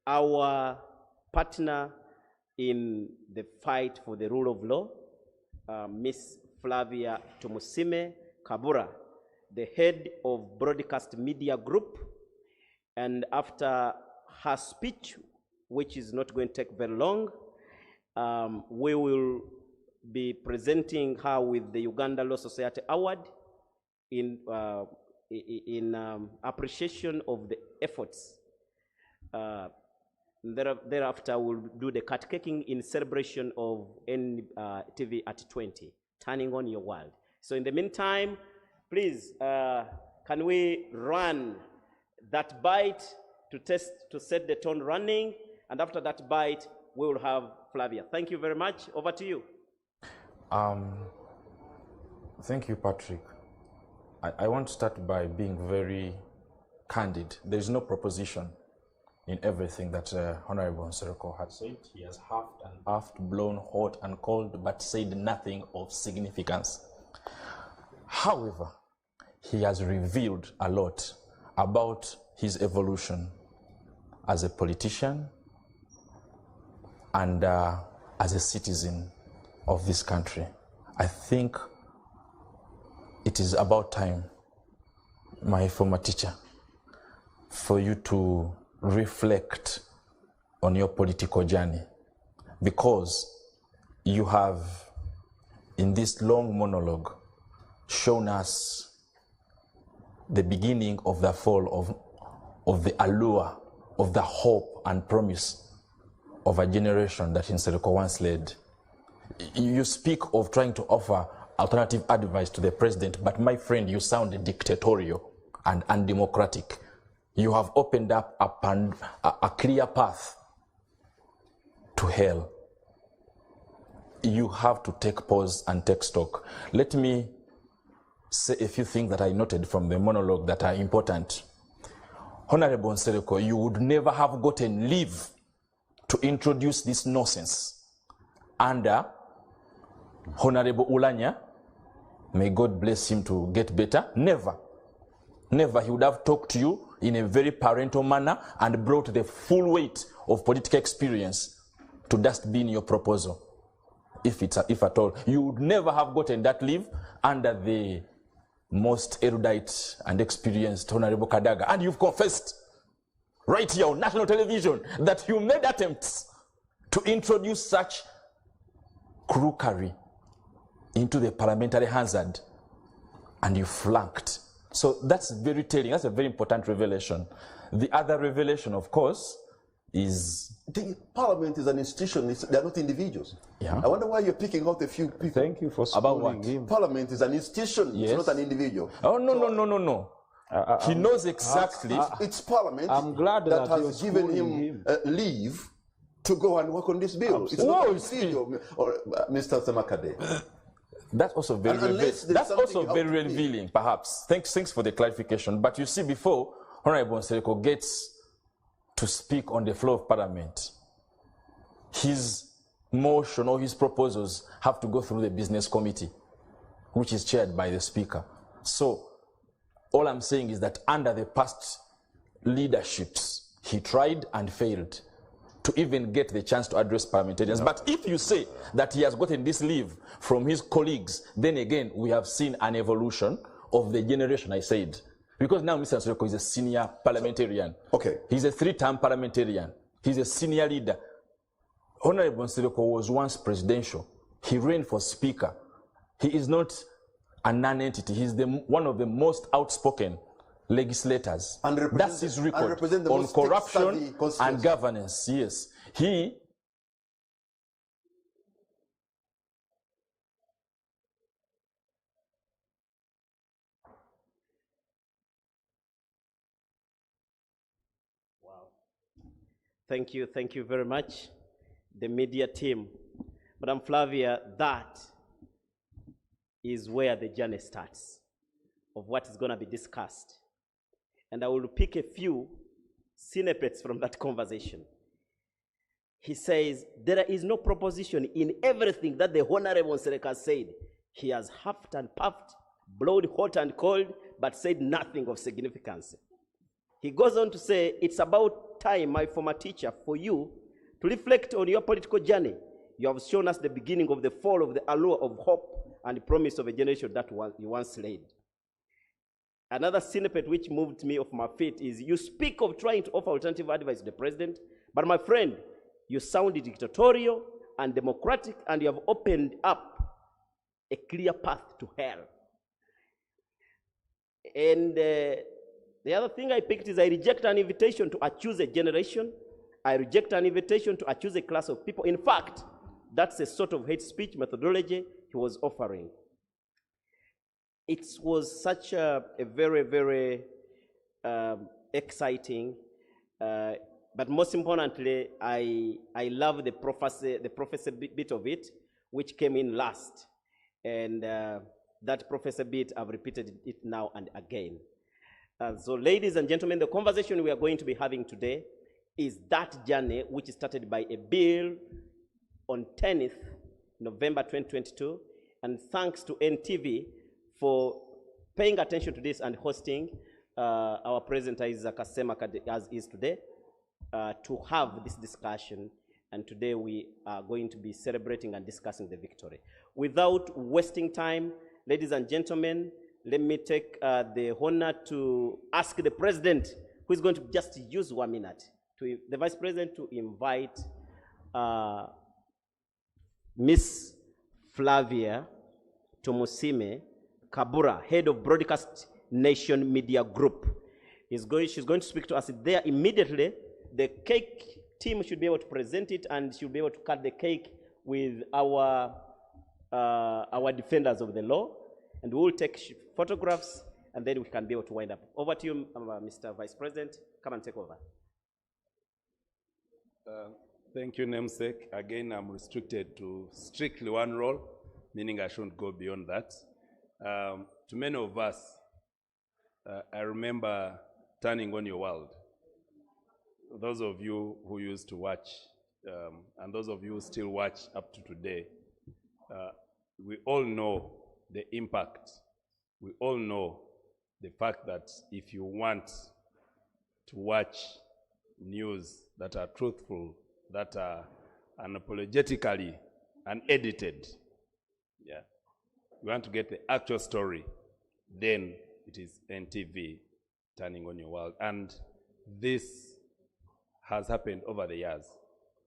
our partner in the fight for the rule of law, Ms. Flavia Tumusime Kabura, the head of Broadcast Media Group. And after her speech, which is not going to take very long, we will be presenting her with the Uganda Law Society Award in appreciation of the efforts. Thereafter, we'll do the cut caking in celebration of NTV at 20, turning on your world. So in the meantime, please, can we run that bite to set the tone running? And after that bite, we will have Flavia. Thank you very much. Over to you. Thank you, Patrick. I want to start by being very candid. There is no proposition in everything that Honorable Nsereko had said. He has huffed and puffed, blown hot and cold, but said nothing of significance. However, he has revealed a lot about his evolution as a politician and as a citizen of this country. I think it is about time, my former teacher, for you to reflect on your political journey, because you have, in this long monologue, shown us the beginning of the fall of the allure, of the hope and promise of a generation that Nsereko once led. You speak of trying to offer alternative advice to the president, but my friend, you sound dictatorial and undemocratic. You have opened up a clear path to hell. You have to take pause and take stock. Let me say a few things that I noted from the monologue that are important. Honorable Nsereko, you would never have gotten leave to introduce this nonsense under Honorable Ulanya. May God bless him to get better. Never. Never. He would have talked to you in a very parental manner and brought the full weight of political experience to dustbin your proposal. If at all. You would never have gotten that leave under the most erudite and experienced Honorable Kadaga. And you've confessed right here on national television that you made attempts to introduce such crookery into the parliamentary hazard, and you flanked. So that's very telling. That's a very important revelation. The other revelation, of course, is... Parliament is an institution. They're not individuals. Yeah. I wonder why you're picking out a few people. Thank you for about schooling him. Parliament is an institution. Yes. It's not an individual. Oh, no. He knows exactly. It's Parliament I'm glad that that has given him leave to go and work on this bill. It's not an individual, or Mr. Semakade. That's also very revealing, perhaps. Thanks for the clarification. But you see, before Honorable Nsereko gets to speak on the floor of Parliament, his motion or his proposals have to go through the business committee, which is chaired by the Speaker. So all I'm saying is that under the past leaderships, he tried and failed to even get the chance to address parliamentarians. No. But if you say that he has gotten this leave from his colleagues, then again, we have seen an evolution of the generation I said. Because now Mr. Nsereko is a senior parliamentarian. Okay. He's a 3-term parliamentarian. He's a senior leader. Honorable Nsereko was once presidential. He ran for speaker. He is not a non-entity. He's one of the most outspoken legislators. That's his record on corruption and governance. Yes. Wow. Thank you very much, the media team. Madam Flavia, that is where the journey starts of what is going to be discussed. And I will pick a few snippets from that conversation. He says, there is no proposition in everything that the Honorable Sereka said. He has huffed and puffed, blown hot and cold, but said nothing of significance. He goes on to say, it's about time, my former teacher, for you to reflect on your political journey. You have shown us the beginning of the fall of the allure of hope and promise of a generation that you once laid. Another snippet which moved me off my feet is, you speak of trying to offer alternative advice to the president, but my friend, you sound dictatorial and democratic, and you have opened up a clear path to hell. And the other thing I picked is, I reject an invitation to accuse a generation. I reject an invitation to accuse a class of people. In fact, that's a sort of hate speech methodology he was offering. It was such a very, very exciting, but most importantly, I love the prophecy bit of it, which came in last. And that prophecy bit, I've repeated it now and again. So ladies and gentlemen, the conversation we are going to be having today is that journey which started by a bill on 10th November 2022. And thanks to NTV for paying attention to this and hosting our president Isaac Asema as is today, to have this discussion. And today we are going to be celebrating and discussing the victory. Without wasting time, ladies and gentlemen, let me take the honor to ask the president, who is going to just use 1 minute, to the vice president to invite Miss Flavia Tomusime Kabura, head of Broadcast Nation Media Group. She's going to speak to us there immediately. The cake team should be able to present it, and she'll be able to cut the cake with our defenders of the law. And we'll take photographs, and then we can be able to wind up. Over to you, Mr. Vice President. Come and take over. Thank you, namesake. Again, I'm restricted to strictly one role, meaning I shouldn't go beyond that. To many of us, I remember Turning On Your World. Those of you who used to watch, and those of you who still watch up to today, we all know the impact. We all know the fact that if you want to watch news that are truthful, that are unapologetically unedited, yeah, you want to get the actual story, then it is NTV, Turning On Your World. And this has happened over the years.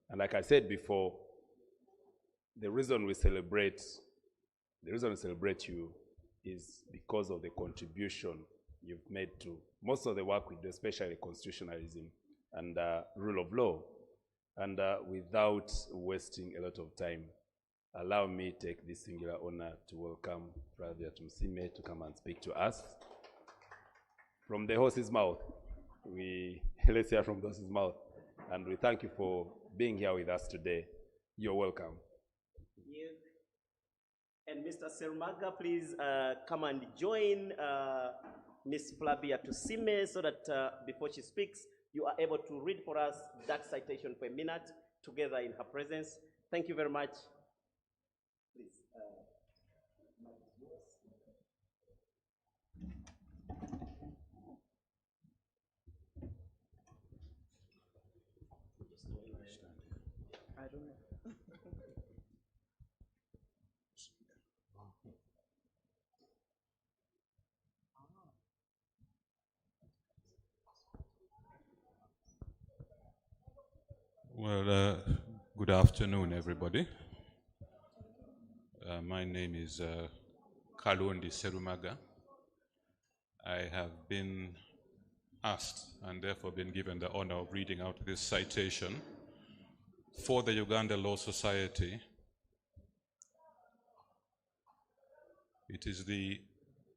And like I said before, the reason we celebrate you is because of the contribution you've made to most of the work we do, especially constitutionalism and rule of law. And without wasting a lot of time, allow me to take this singular honor to welcome Flavia Tomusime to come and speak to us. From the horse's mouth, let's hear from the horse's mouth. And we thank you for being here with us today. You're welcome. And Mr. Serumaga, please come and join Ms. Flavia Tomusime so that before she speaks, you are able to read for us that citation for a minute together in her presence. Thank you very much. Please. I don't know. Well, good afternoon, everybody. My name is Kalundi Serumaga. I have been asked and therefore been given the honor of reading out this citation for the Uganda Law Society. It is the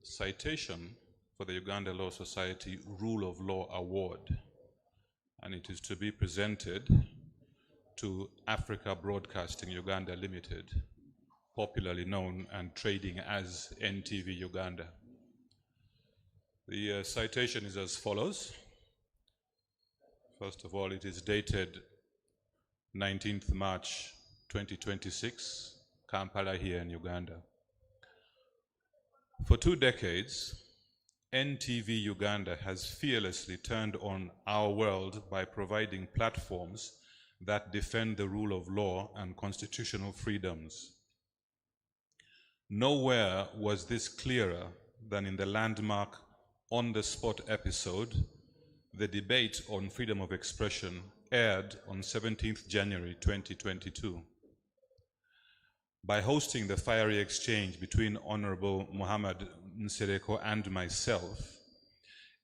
citation for the Uganda Law Society Rule of Law Award, and it is to be presented to Africa Broadcasting Uganda Limited, popularly known and trading as NTV Uganda. The citation is as follows. First of all, it is dated 19th March 2026, Kampala here in Uganda. For 2 decades, NTV Uganda has fearlessly turned on our world by providing platforms that defend the rule of law and constitutional freedoms. Nowhere was this clearer than in the landmark on-the-spot episode, The Debate on Freedom of Expression, aired on 17th January 2022. By hosting the fiery exchange between Honorable Muhammad Nsereko and myself,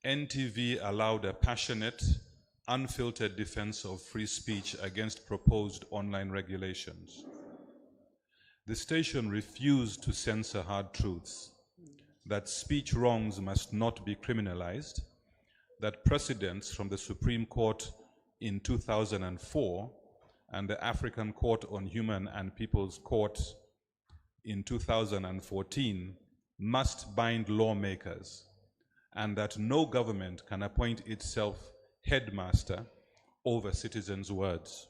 NTV allowed a passionate, unfiltered defense of free speech against proposed online regulations. The station refused to censor hard truths, that speech wrongs must not be criminalized, that precedents from the Supreme Court in 2004 and the African Court on Human and People's Court in 2014 must bind lawmakers, and that no government can appoint itself headmaster over citizens' words.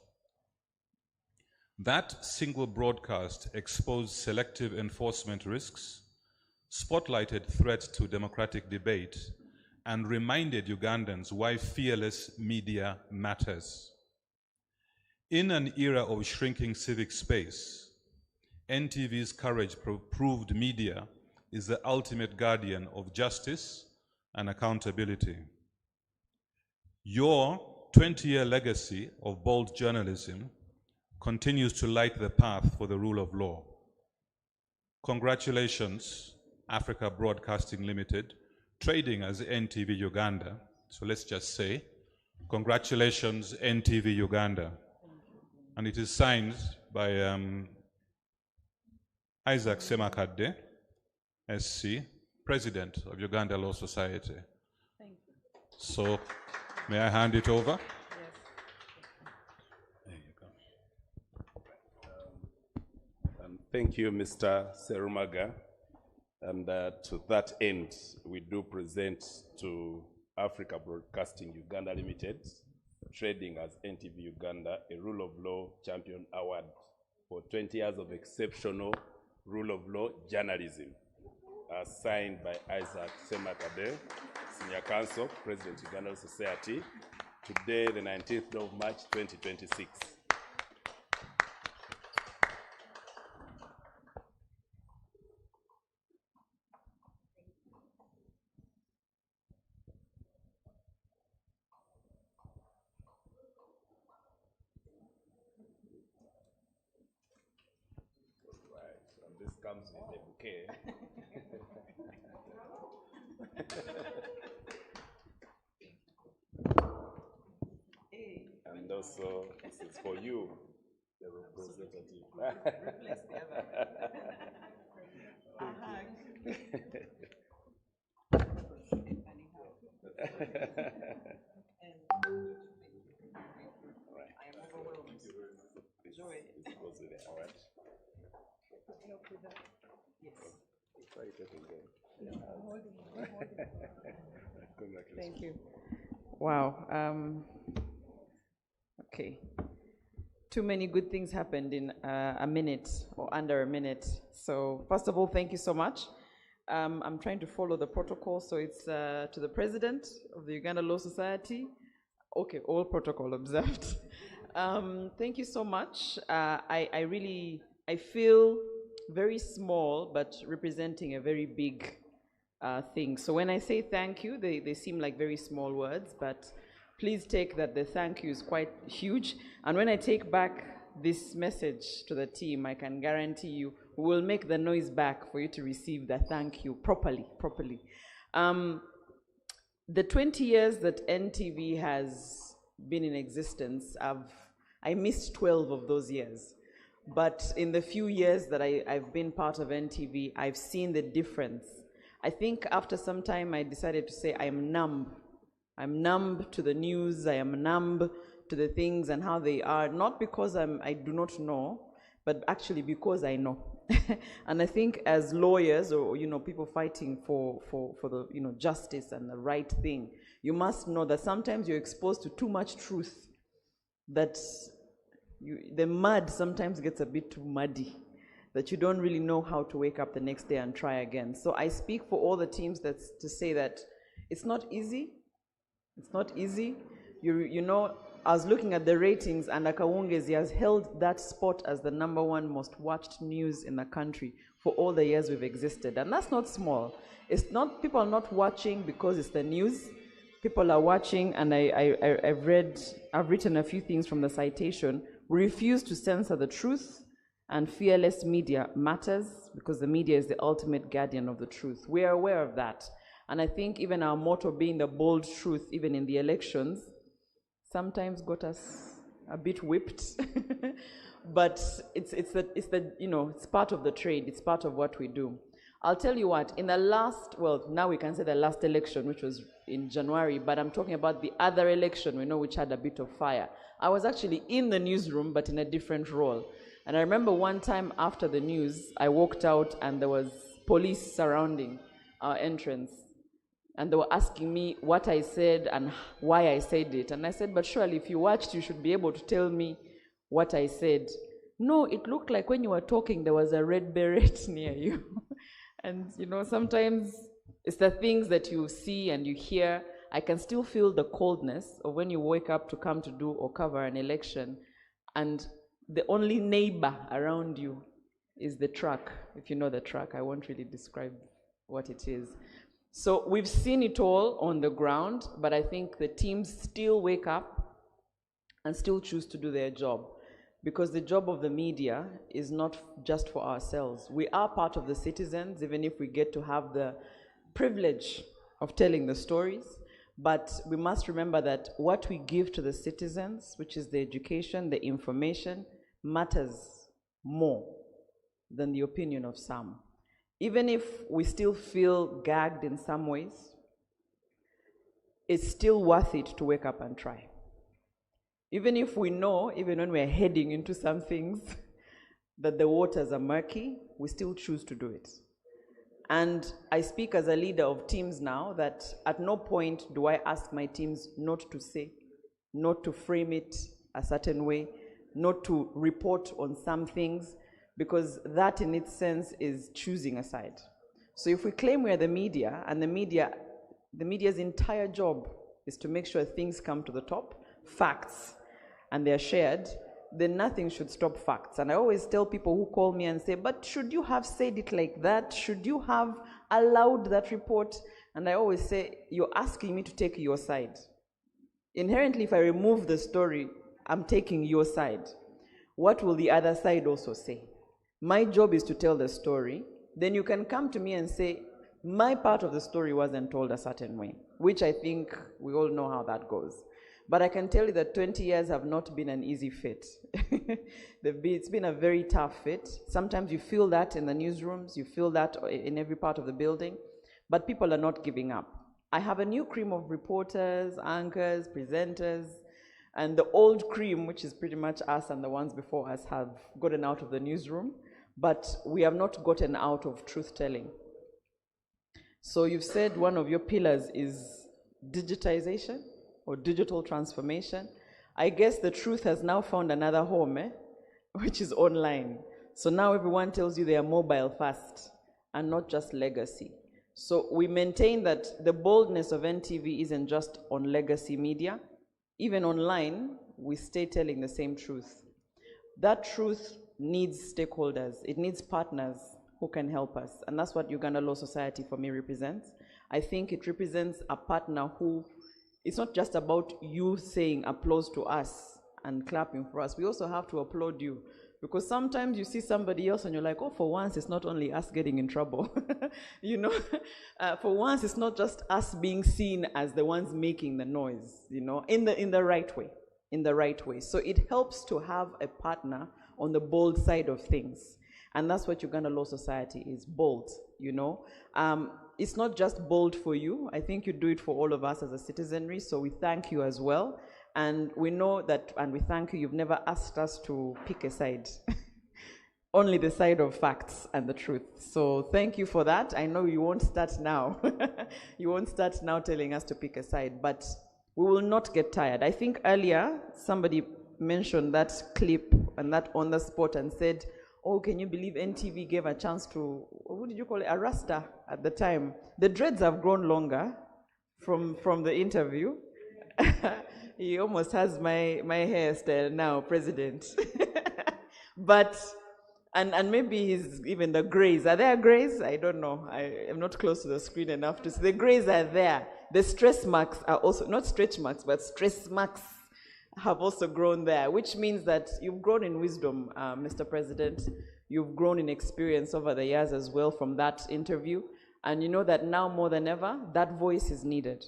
That single broadcast exposed selective enforcement risks, spotlighted threats to democratic debate, and reminded Ugandans why fearless media matters. In an era of shrinking civic space, NTV's courage proved media is the ultimate guardian of justice and accountability. Your 20-year legacy of bold journalism continues to light the path for the rule of law. Congratulations, Africa Broadcasting Limited, trading as NTV Uganda. So let's just say, congratulations, NTV Uganda. And it is signed by Isaac Semakadde, SC, President of Uganda Law Society. Thank you. So, may I hand it over? Thank you, Mr. Serumaga. And to that end, we do present to Africa Broadcasting Uganda Limited, trading as NTV Uganda, a Rule of Law Champion Award for 20 years of exceptional rule of law journalism, signed by Isaac Semakadde, Senior Counsel, President Uganda Law Society, today, the 19th of March, 2026. Comes with a bouquet. And also, this is for you, the representative. This goes with the award. Yes. Thank you. Wow. Okay. Too many good things happened in a minute or under a minute. So first of all, thank you so much. I'm trying to follow the protocol. So it's to the President of the Uganda Law Society. Okay, all protocol observed. Thank you so much. I feel very small, but representing a very big thing. So when I say thank you, they seem like very small words, but please take that the thank you is quite huge. And when I take back this message to the team, I can guarantee you we will make the noise back for you to receive the thank you properly. The 20 years that NTV has been in existence, I missed 12 of those years. But in the few years that I've been part of NTV, I've seen the difference. I think after some time, I decided to say I'm numb. I'm numb to the news. I am numb to the things and how they are, not because I do not know, but actually because I know. And I think as lawyers or people fighting for the justice and the right thing, you must know that sometimes you're exposed to too much truth that The mud sometimes gets a bit too muddy, that you don't really know how to wake up the next day and try again. So I speak for all the teams to say that it's not easy. It's not easy. You know, I was looking at the ratings, and Akawungezi has held that spot as the #1 most watched news in the country for all the years we've existed. And that's not small. It's not, people are not watching because it's the news. People are watching, and I've written a few things from the citation. We refuse to censor the truth, and fearless media matters because the media is the ultimate guardian of the truth. We are aware of that. And I think even our motto being the bold truth, even in the elections, sometimes got us a bit whipped. But it's part of the trade. It's part of what we do. I'll tell you what, in the last, well, now we can say the last election, which was in January, but I'm talking about the other election, which had a bit of fire. I was actually in the newsroom, but in a different role. And I remember one time after the news, I walked out and there was police surrounding our entrance. And they were asking me what I said and why I said it. And I said, but surely if you watched, you should be able to tell me what I said. No, it looked like when you were talking, there was a red beret near you. And, sometimes it's the things that you see and you hear. I can still feel the coldness of when you wake up to come to do or cover an election, and the only neighbor around you is the truck. If you know the truck, I won't really describe what it is. So we've seen it all on the ground, but I think the teams still wake up and still choose to do their job, because the job of the media is not just for ourselves. We are part of the citizens, even if we get to have the privilege of telling the stories, but we must remember that what we give to the citizens, which is the education, the information, matters more than the opinion of some. Even if we still feel gagged in some ways, it's still worth it to wake up and try. Even if we know, even when we're heading into some things, that the waters are murky, we still choose to do it. And I speak as a leader of teams now that at no point do I ask my teams not to say, not to frame it a certain way, not to report on some things, because that in its sense is choosing a side. So if we claim we're the media, and the media's entire job is to make sure things come to the top, facts, and they're shared, then nothing should stop facts. And I always tell people who call me and say, but should you have said it like that? Should you have allowed that report? And I always say, you're asking me to take your side. Inherently, if I remove the story, I'm taking your side. What will the other side also say? My job is to tell the story. Then you can come to me and say, my part of the story wasn't told a certain way, which I think we all know how that goes. But I can tell you that 20 years have not been an easy fit. It's been a very tough fit. Sometimes you feel that in the newsrooms, you feel that in every part of the building, but people are not giving up. I have a new cream of reporters, anchors, presenters, and the old cream, which is pretty much us and the ones before us, have gotten out of the newsroom, but we have not gotten out of truth-telling. So you've said one of your pillars is digitization or digital transformation. I guess the truth has now found another home, which is online. So now everyone tells you they are mobile first and not just legacy. So we maintain that the boldness of NTV isn't just on legacy media. Even online, we stay telling the same truth. That truth needs stakeholders. It needs partners who can help us. And that's what Uganda Law Society for me represents. I think it represents a partner who, it's not just about you saying applause to us and clapping for us. We also have to applaud you. Because sometimes you see somebody else and you're like, oh, for once it's not only us getting in trouble. For once it's not just us being seen as the ones making the noise, in the right way, So it helps to have a partner on the bold side of things. And that's what Uganda Law Society is, bold, It's not just bold for you. I think you do it for all of us as a citizenry, so we thank you as well. And we know that, and we thank you, you've never asked us to pick a side. Only the side of facts and the truth. So thank you for that. I know you won't start now. You won't start now telling us to pick a side, but we will not get tired. I think earlier somebody mentioned that clip and that on the spot and said, oh, can you believe NTV gave a chance to, what did you call it, a Rasta at the time? The dreads have grown longer from the interview. He almost has my hairstyle now, President. But, and maybe he's even the grays. Are there grays? I don't know. I am not close to the screen enough to see. The grays are there. The stress marks are also, not stretch marks, but stress marks have also grown there, which means that you've grown in wisdom, Mr. President. You've grown in experience over the years as well from that interview. And you know that now more than ever, that voice is needed.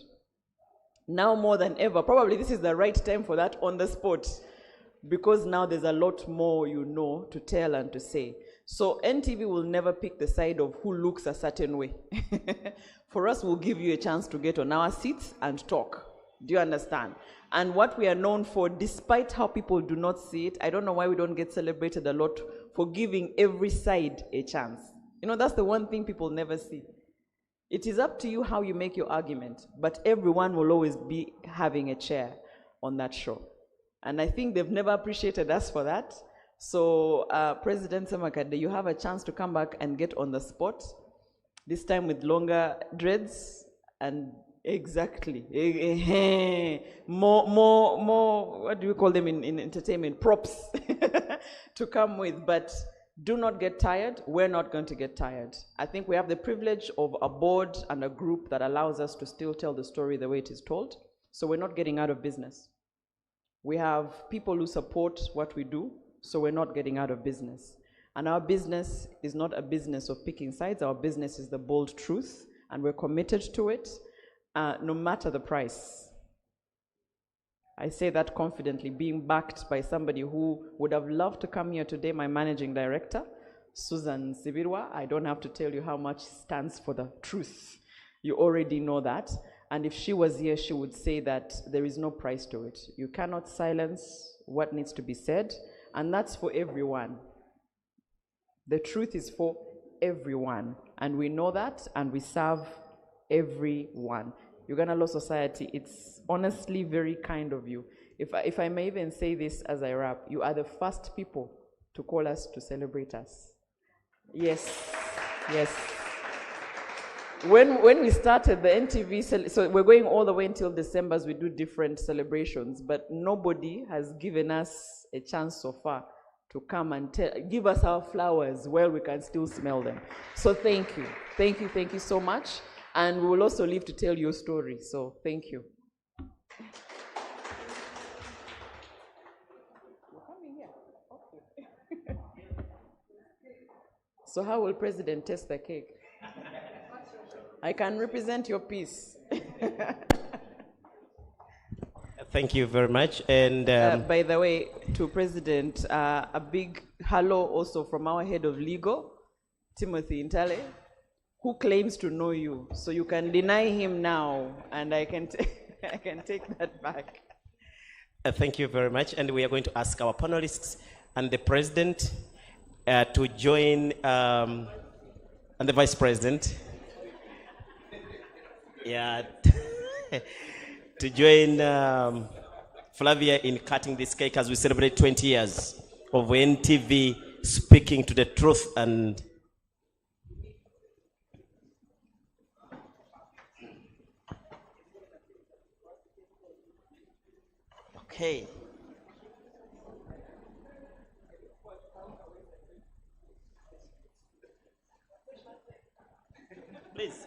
Now more than ever, probably this is the right time for that on the spot, because now there's a lot more you know to tell and to say. So NTV will never pick the side of who looks a certain way. For us, we'll give you a chance to get on our seats and talk. Do you understand? And what we are known for, despite how people do not see it, I don't know why we don't get celebrated a lot for giving every side a chance. You know, that's the one thing people never see. It is up to you how you make your argument, but everyone will always be having a chair on that show. And I think they've never appreciated us for that. So President Semakade, you have a chance to come back and get on the spot, this time with longer dreads and exactly. More, what do we call them in entertainment? Props to come with, but do not get tired. We're not going to get tired. I think we have the privilege of a board and a group that allows us to still tell the story the way it is told. So we're not getting out of business. We have people who support what we do, so we're not getting out of business. And our business is not a business of picking sides. Our business is the bold truth, and we're committed to it, no matter the price. I say that confidently, being backed by somebody who would have loved to come here today, my managing director, Susan Sibirwa. I don't have to tell you how much stands for the truth. You already know that. And if she was here, she would say that there is no price to it. You cannot silence what needs to be said, and that's for everyone. The truth is for everyone, and we know that, and we serve everyone. Uganda Law Society, it's honestly very kind of you. If I may even say this as I wrap, you are the first people to call us to celebrate us. Yes, yes. When we started the NTV, so we're going all the way until December as we do different celebrations, but nobody has given us a chance so far to come and give us our flowers while we can still smell them. So thank you. Thank you, thank you so much. And we will also live to tell your story, so thank you. So how will President taste the cake? I can represent your piece. Thank you very much. And by the way, to President, a big hello also from our head of legal, Timothy Intale, who claims to know you. So you can deny him now, and I can take that back. Thank you very much. And we are going to ask our panelists and the President to join, and the Vice President, yeah, to join Flavia in cutting this cake as we celebrate 20 years of NTV speaking to the truth. And okay. Please.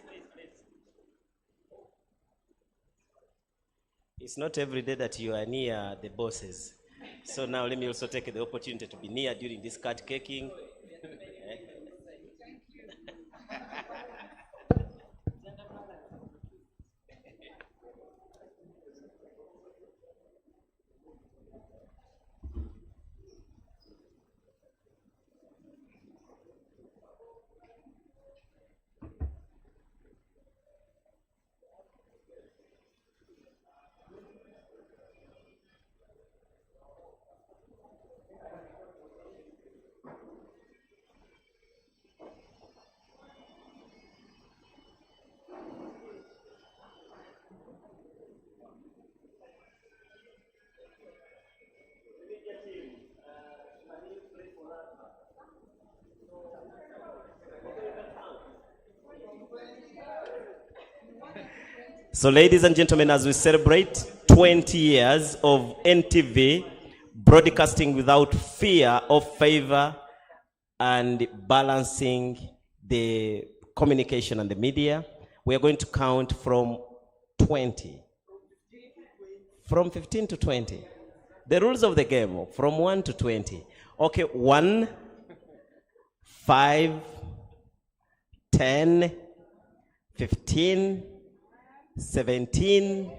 It's not every day that you are near the bosses. So now let me also take the opportunity to be near during this cut caking. So, ladies and gentlemen, as we celebrate 20 years of NTV broadcasting without fear or favor and balancing the communication and the media, we are going to count from 20. From 15 to 20. The rules of the game, from 1 to 20. Okay, 1, 5, 10, 15, 17,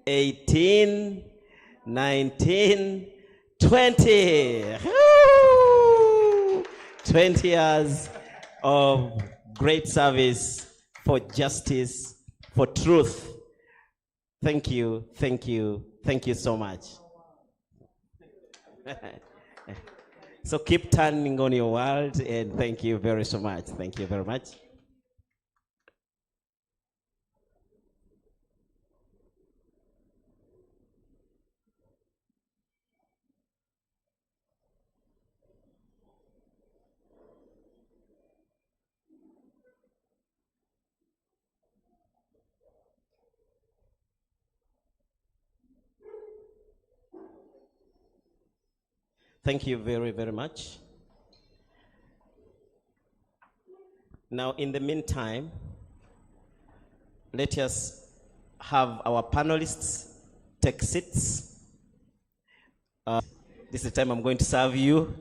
18, 19, 20. Woo! 20 years of great service for justice, for truth. Thank you, thank you, thank you so much. So keep turning on your world, and thank you very so much. Thank you very much. Thank you very, very much. Now, in the meantime, let us have our panelists take seats. This is the time I'm going to serve you.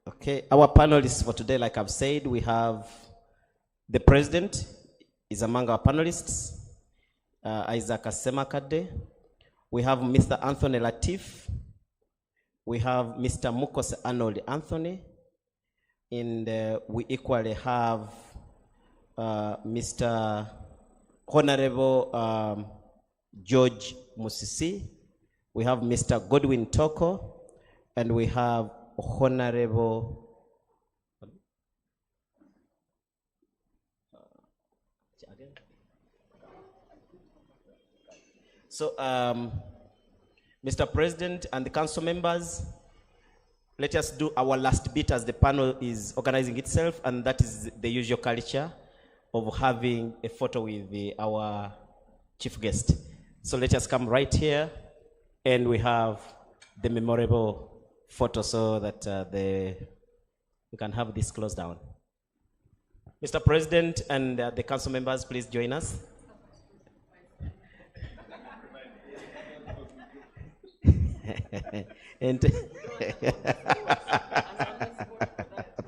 Okay, our panelists for today, like I've said, we have the President is among our panelists, Isaac Asemakade. We have Mr. Anthony Latif. We have Mr. Mukose Arnold Anthony. And we equally have Mr. Honorable George Musisi. We have Mr. Godwin Toko. And we have Honorable So, Mr. President and the council members, let us do our last bit as the panel is organizing itself, and that is the usual culture of having a photo with our chief guest. So let us come right here, and we have the memorable photo so that we can have this closed down. Mr. President and the council members, please join us. And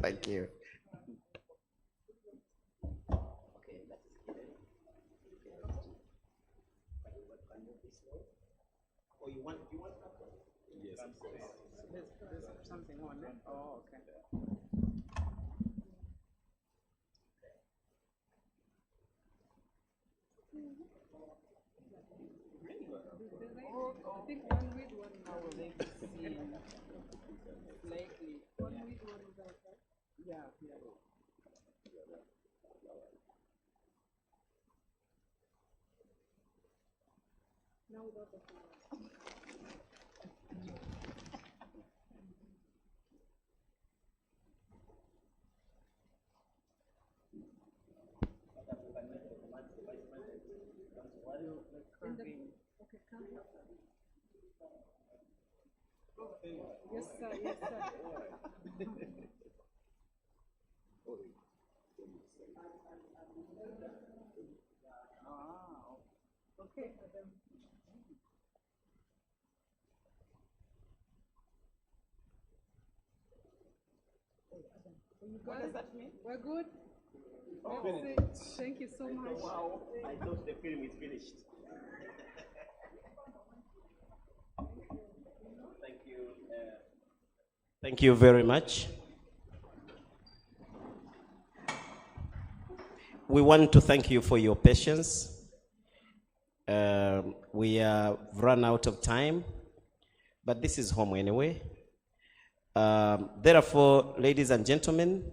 thank you. Yes, of course. There's something on it. Oh, okay. I think one with one now will make it seem slightly. One with one without that? Yeah, yeah. Now without the flower. Yes, sir. Yes, sir. Okay. What does that mean? We're good. Thank you so much. Wow. I thought the film is finished. Thank you. Thank you very much. We want to thank you for your patience. We have run out of time, but this is home anyway. Therefore, ladies and gentlemen,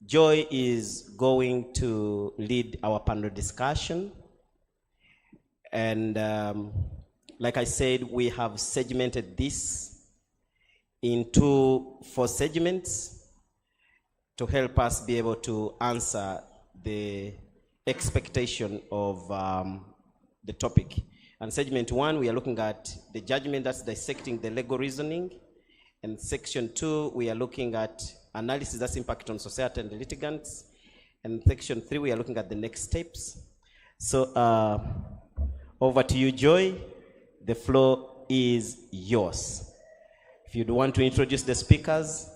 Joy is going to lead our panel discussion. And like I said, we have segmented this into 4 segments to help us be able to answer the expectation of the topic. And segment 1, we are looking at the judgment, that's dissecting the legal reasoning. And section 2, we are looking at analysis, that's impact on society and the litigants. And section 3, we are looking at the next steps. So over to you, Joy. The floor is yours. If you'd want to introduce the speakers,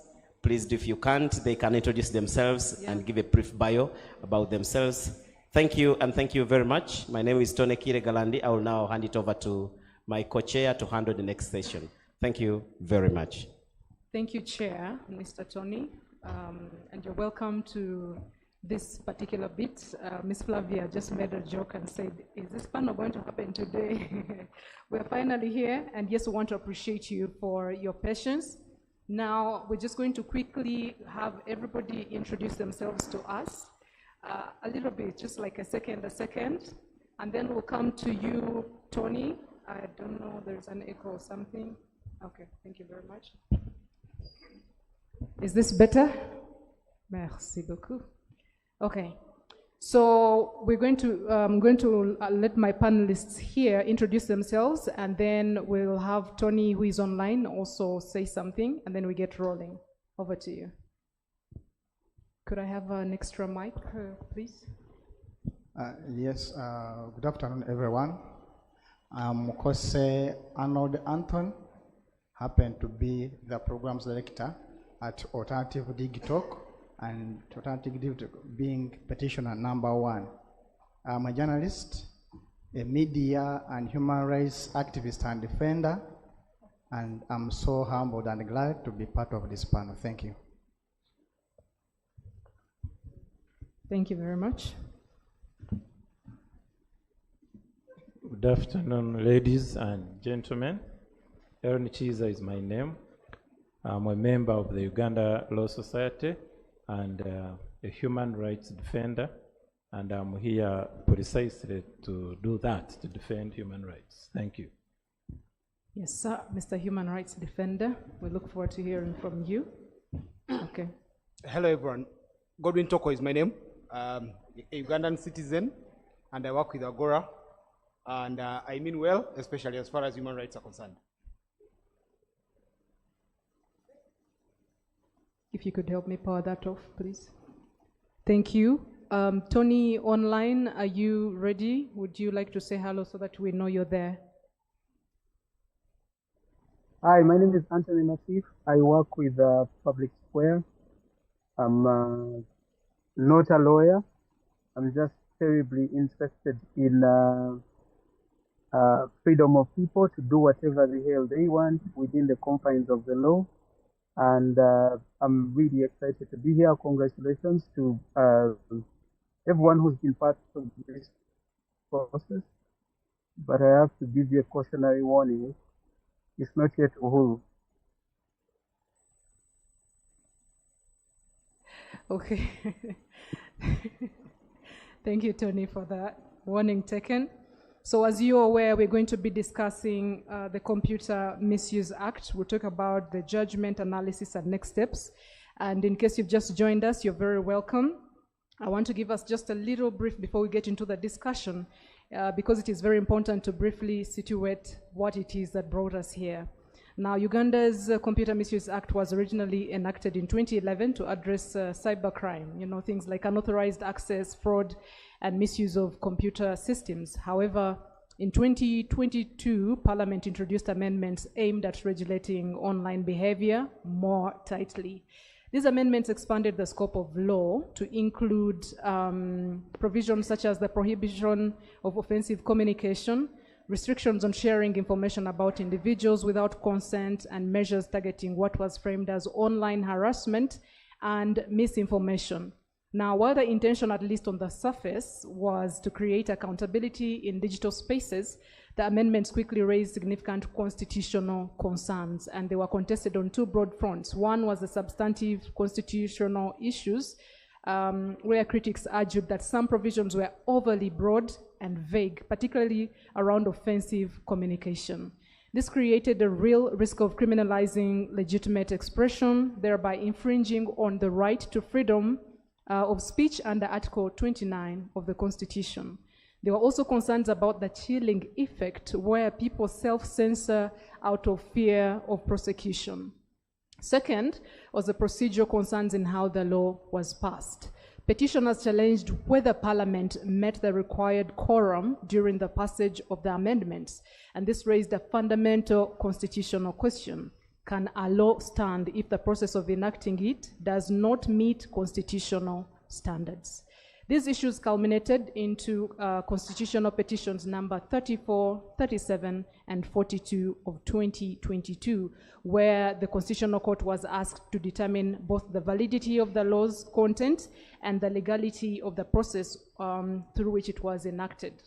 please do. If you can't, they can introduce themselves and give a brief bio about themselves. Thank you, and thank you very much. My name is Tony Kiregalandi. I will now hand it over to my co-chair to handle the next session. Thank you very much. Thank you, Chair, Mr. Tony, and you're welcome to this particular bit. Ms. Flavia just made a joke and said, is this panel going to happen today? We're finally here, and yes, we want to appreciate you for your patience. Now, we're just going to quickly have everybody introduce themselves to us. A little bit, just like a second, and then we'll come to you, Tony. I don't know, there's an echo or something. Okay, thank you very much. Is this better? Merci beaucoup. Okay, so we're going to, I'm going to let my panelists here introduce themselves, and then we'll have Tony, who is online, also say something, and then we get rolling. Over to you. Could I have an extra mic, please? Yes, good afternoon, everyone. I'm Jose Arnold Anton, happen to be the programs director at Alternative Digitalk, and Alternative Digitalk being petitioner number 1. I'm a journalist, a media and human rights activist and defender, and I'm so humbled and glad to be part of this panel. Thank you. Thank you very much. Good afternoon, ladies and gentlemen. Aaron Chiza is my name. I'm a member of the Uganda Law Society and a human rights defender, and I'm here precisely to do that, to defend human rights. Thank you. Yes, sir, Mr. Human Rights Defender. We look forward to hearing from you. Okay. Hello, everyone. Godwin Toko is my name. A Ugandan citizen, and I work with Agora, and I mean well, especially as far as human rights are concerned. If you could help me power that off, please. Thank you. Tony, online, are you ready? Would you like to say hello so that we know you're there? Hi, my name is Anthony Massif. I work with Public Square. I'm not a lawyer. I'm just terribly interested in freedom of people to do whatever the hell they want within the confines of the law. And I'm really excited to be here. Congratulations to everyone who's been part of this process. But I have to give you a cautionary warning. It's not yet Uhuru. Okay. Thank you, Tony, for that warning taken. So as you're aware, we're going to be discussing the Computer Misuse Act. We'll talk about the judgment, analysis, and next steps. And in case you've just joined us, you're very welcome. I want to give us just a little brief before we get into the discussion, because it is very important to briefly situate what it is that brought us here. Now, Uganda's Computer Misuse Act was originally enacted in 2011 to address cybercrime, you know, things like unauthorized access, fraud, and misuse of computer systems. However, in 2022, Parliament introduced amendments aimed at regulating online behavior more tightly. These amendments expanded the scope of law to include provisions such as the prohibition of offensive communication, restrictions on sharing information about individuals without consent, and measures targeting what was framed as online harassment and misinformation. Now, while the intention, at least on the surface, was to create accountability in digital spaces, the amendments quickly raised significant constitutional concerns, and they were contested on 2 broad fronts. One was the substantive constitutional issues, where critics argued that some provisions were overly broad and vague, particularly around offensive communication. This created a real risk of criminalizing legitimate expression, thereby infringing on the right to freedom of speech under Article 29 of the Constitution. There were also concerns about the chilling effect where people self-censor out of fear of prosecution. Second was the procedural concerns in how the law was passed. Petitioners challenged whether Parliament met the required quorum during the passage of the amendments, and this raised a fundamental constitutional question. Can a law stand if the process of enacting it does not meet constitutional standards? These issues culminated into constitutional petitions number 34, 37, and 42 of 2022, where the Constitutional Court was asked to determine both the validity of the law's content and the legality of the process through which it was enacted.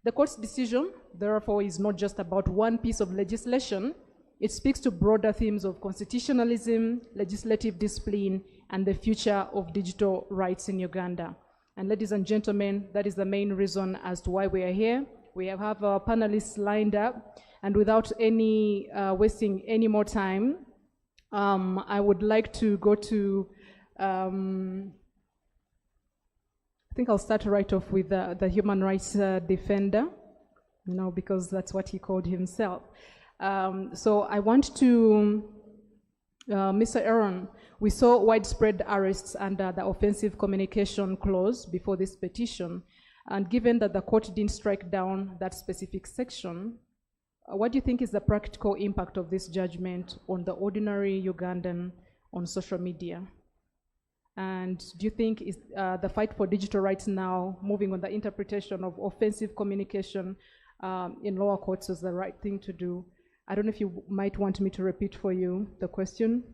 The court's decision, therefore, is not just about one piece of legislation. It speaks to broader themes of constitutionalism, legislative discipline, and the future of digital rights in Uganda. And ladies and gentlemen, that is the main reason as to why we are here. We have our panelists lined up, and without wasting any more time, I would like to go to, I think I'll start right off with the human rights defender, because that's what he called himself. So I want to, Mr. Aaron, we saw widespread arrests under the offensive communication clause before this petition, and given that the court didn't strike down that specific section, what do you think is the practical impact of this judgment on the ordinary Ugandan on social media? And do you think is the fight for digital rights now, moving on the interpretation of offensive communication in lower courts, is the right thing to do? I don't know if you might want me to repeat for you the question.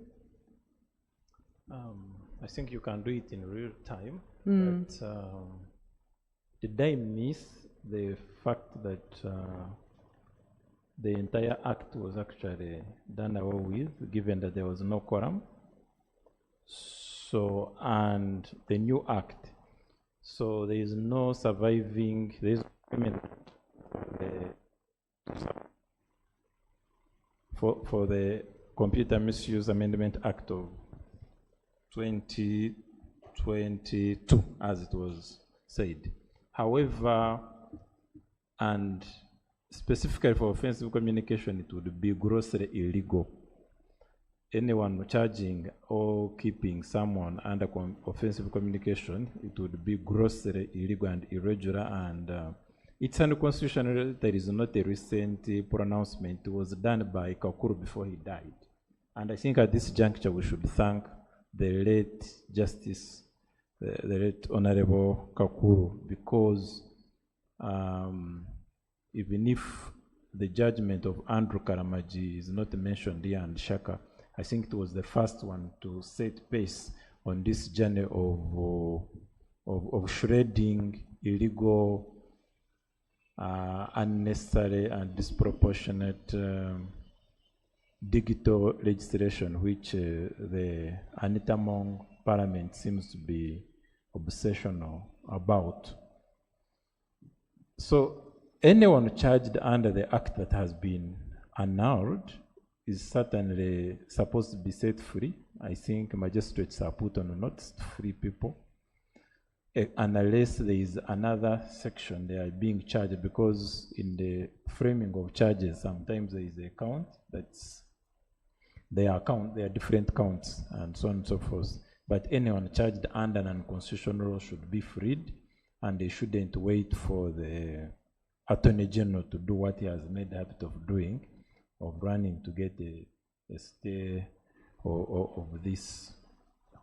I think you can do it in real time, but did I miss the fact that the entire act was actually done away with, given that there was no quorum? So, and the new act, so there is no surviving, there is for the Computer Misuse Amendment Act of 2022, as it was said. However, and specifically for offensive communication, it would be grossly illegal. Anyone charging or keeping someone under offensive communication, it would be grossly illegal and irregular, and it's unconstitutional. There is not a recent pronouncement. It was done by Kakuru before he died. And I think at this juncture we should thank the late Justice, the late Honorable Kakuru, because even if the judgment of Andrew Karamaji is not mentioned here and Shaka, I think it was the first one to set pace on this journey of shredding illegal, unnecessary and disproportionate digital legislation, which the Anita Mong Parliament seems to be obsessional about. So anyone charged under the act that has been annulled is certainly supposed to be set free. I think magistrates are put on not free people, unless there is another section they are being charged, because in the framing of charges, sometimes there is a count that's there are different counts and so on and so forth. But anyone charged under an unconstitutional law should be freed, and they shouldn't wait for the Attorney General to do what he has made the habit of doing, of running to get a stay of this,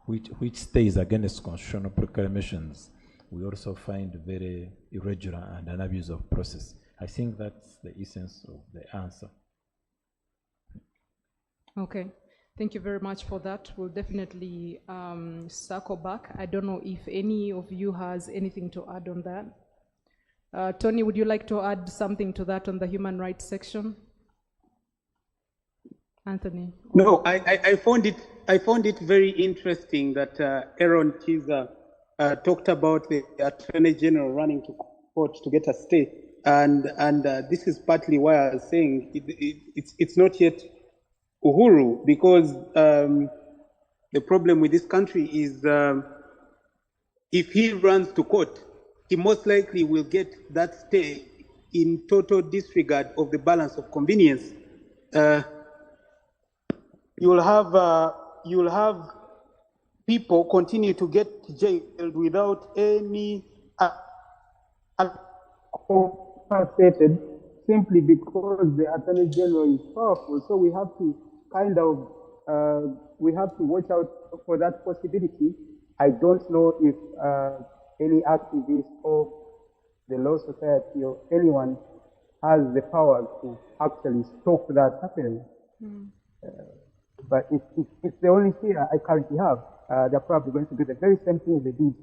which stays against constitutional proclamations. We also find very irregular and an abuse of process. I think that's the essence of the answer. Okay, thank you very much for that. We'll definitely circle back. I don't know if any of you has anything to add on that. Tony, would you like to add something to that on the human rights section? Anthony? No, I found it very interesting that Aaron Chiza talked about the Attorney General running to court to get a stay. and this is partly why I was saying it's not yet Uhuru, because the problem with this country is if he runs to court, he most likely will get that stay in total disregard of the balance of convenience. You'll have people continue to get jailed without any compensated simply because the Attorney General is powerful. So we have to kind of watch out for that possibility. I don't know if any activist or the Law Society or anyone has the power to actually stop that happening. But it's the only fear I currently have. They're probably going to do the very same thing they did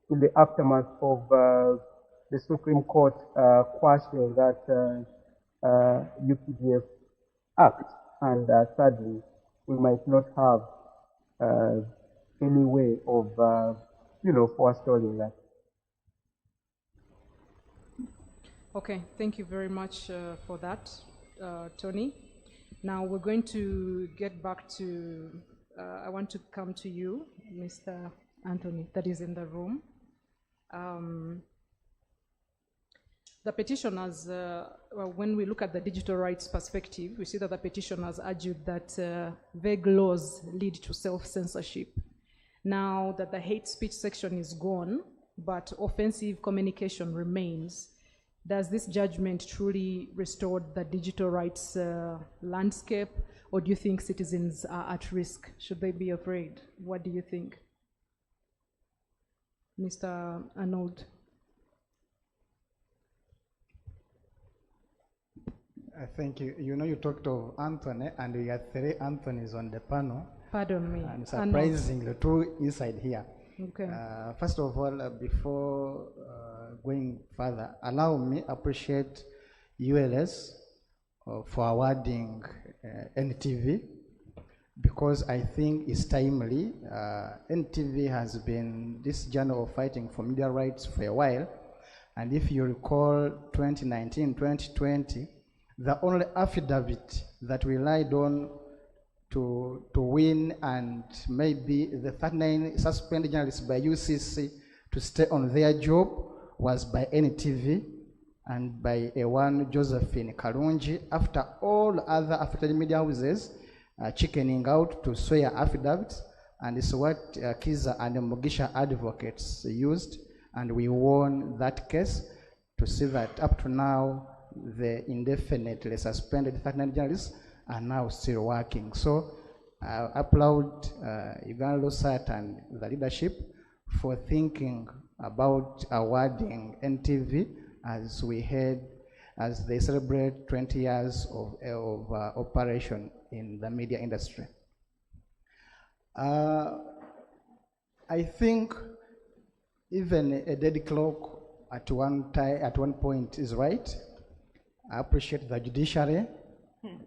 in the aftermath of the Supreme Court quashing that UPDF Act, and sadly, we might not have any way of, forestalling that. Okay, thank you very much for that, Tony. Now we're going to get back to, I want to come to you, Mr. Anthony, that is in the room. The petitioners, when we look at the digital rights perspective, we see that the petitioners argued that vague laws lead to self-censorship. Now that the hate speech section is gone, but offensive communication remains, does this judgment truly restore the digital rights landscape, or do you think citizens are at risk? Should they be afraid? What do you think? Mr. Arnold. Thank you. You know, you talked of Anthony, and we have 3 Anthonys on the panel. Pardon me. And surprisingly, 2 inside here. Okay. First of all, before going further, allow me appreciate ULS for awarding NTV, because I think it's timely. NTV has been this journey of fighting for media rights for a while, and if you recall 2019, 2020, the only affidavit that we relied on to win, and maybe the 39 suspended journalists by UCC to stay on their job, was by NTV and by one Josephine Kalungi, after all other affected media houses chickening out to swear affidavits, and it's what Kiza and Mugisha advocates used, and we won that case to see that up to now the indefinitely suspended 39 journalists are now still working. So I applaud Uganda Law Society and the leadership for thinking about awarding NTV as they celebrate 20 years of operation in the media industry. I think even a dead clock at one point is right. I appreciate the judiciary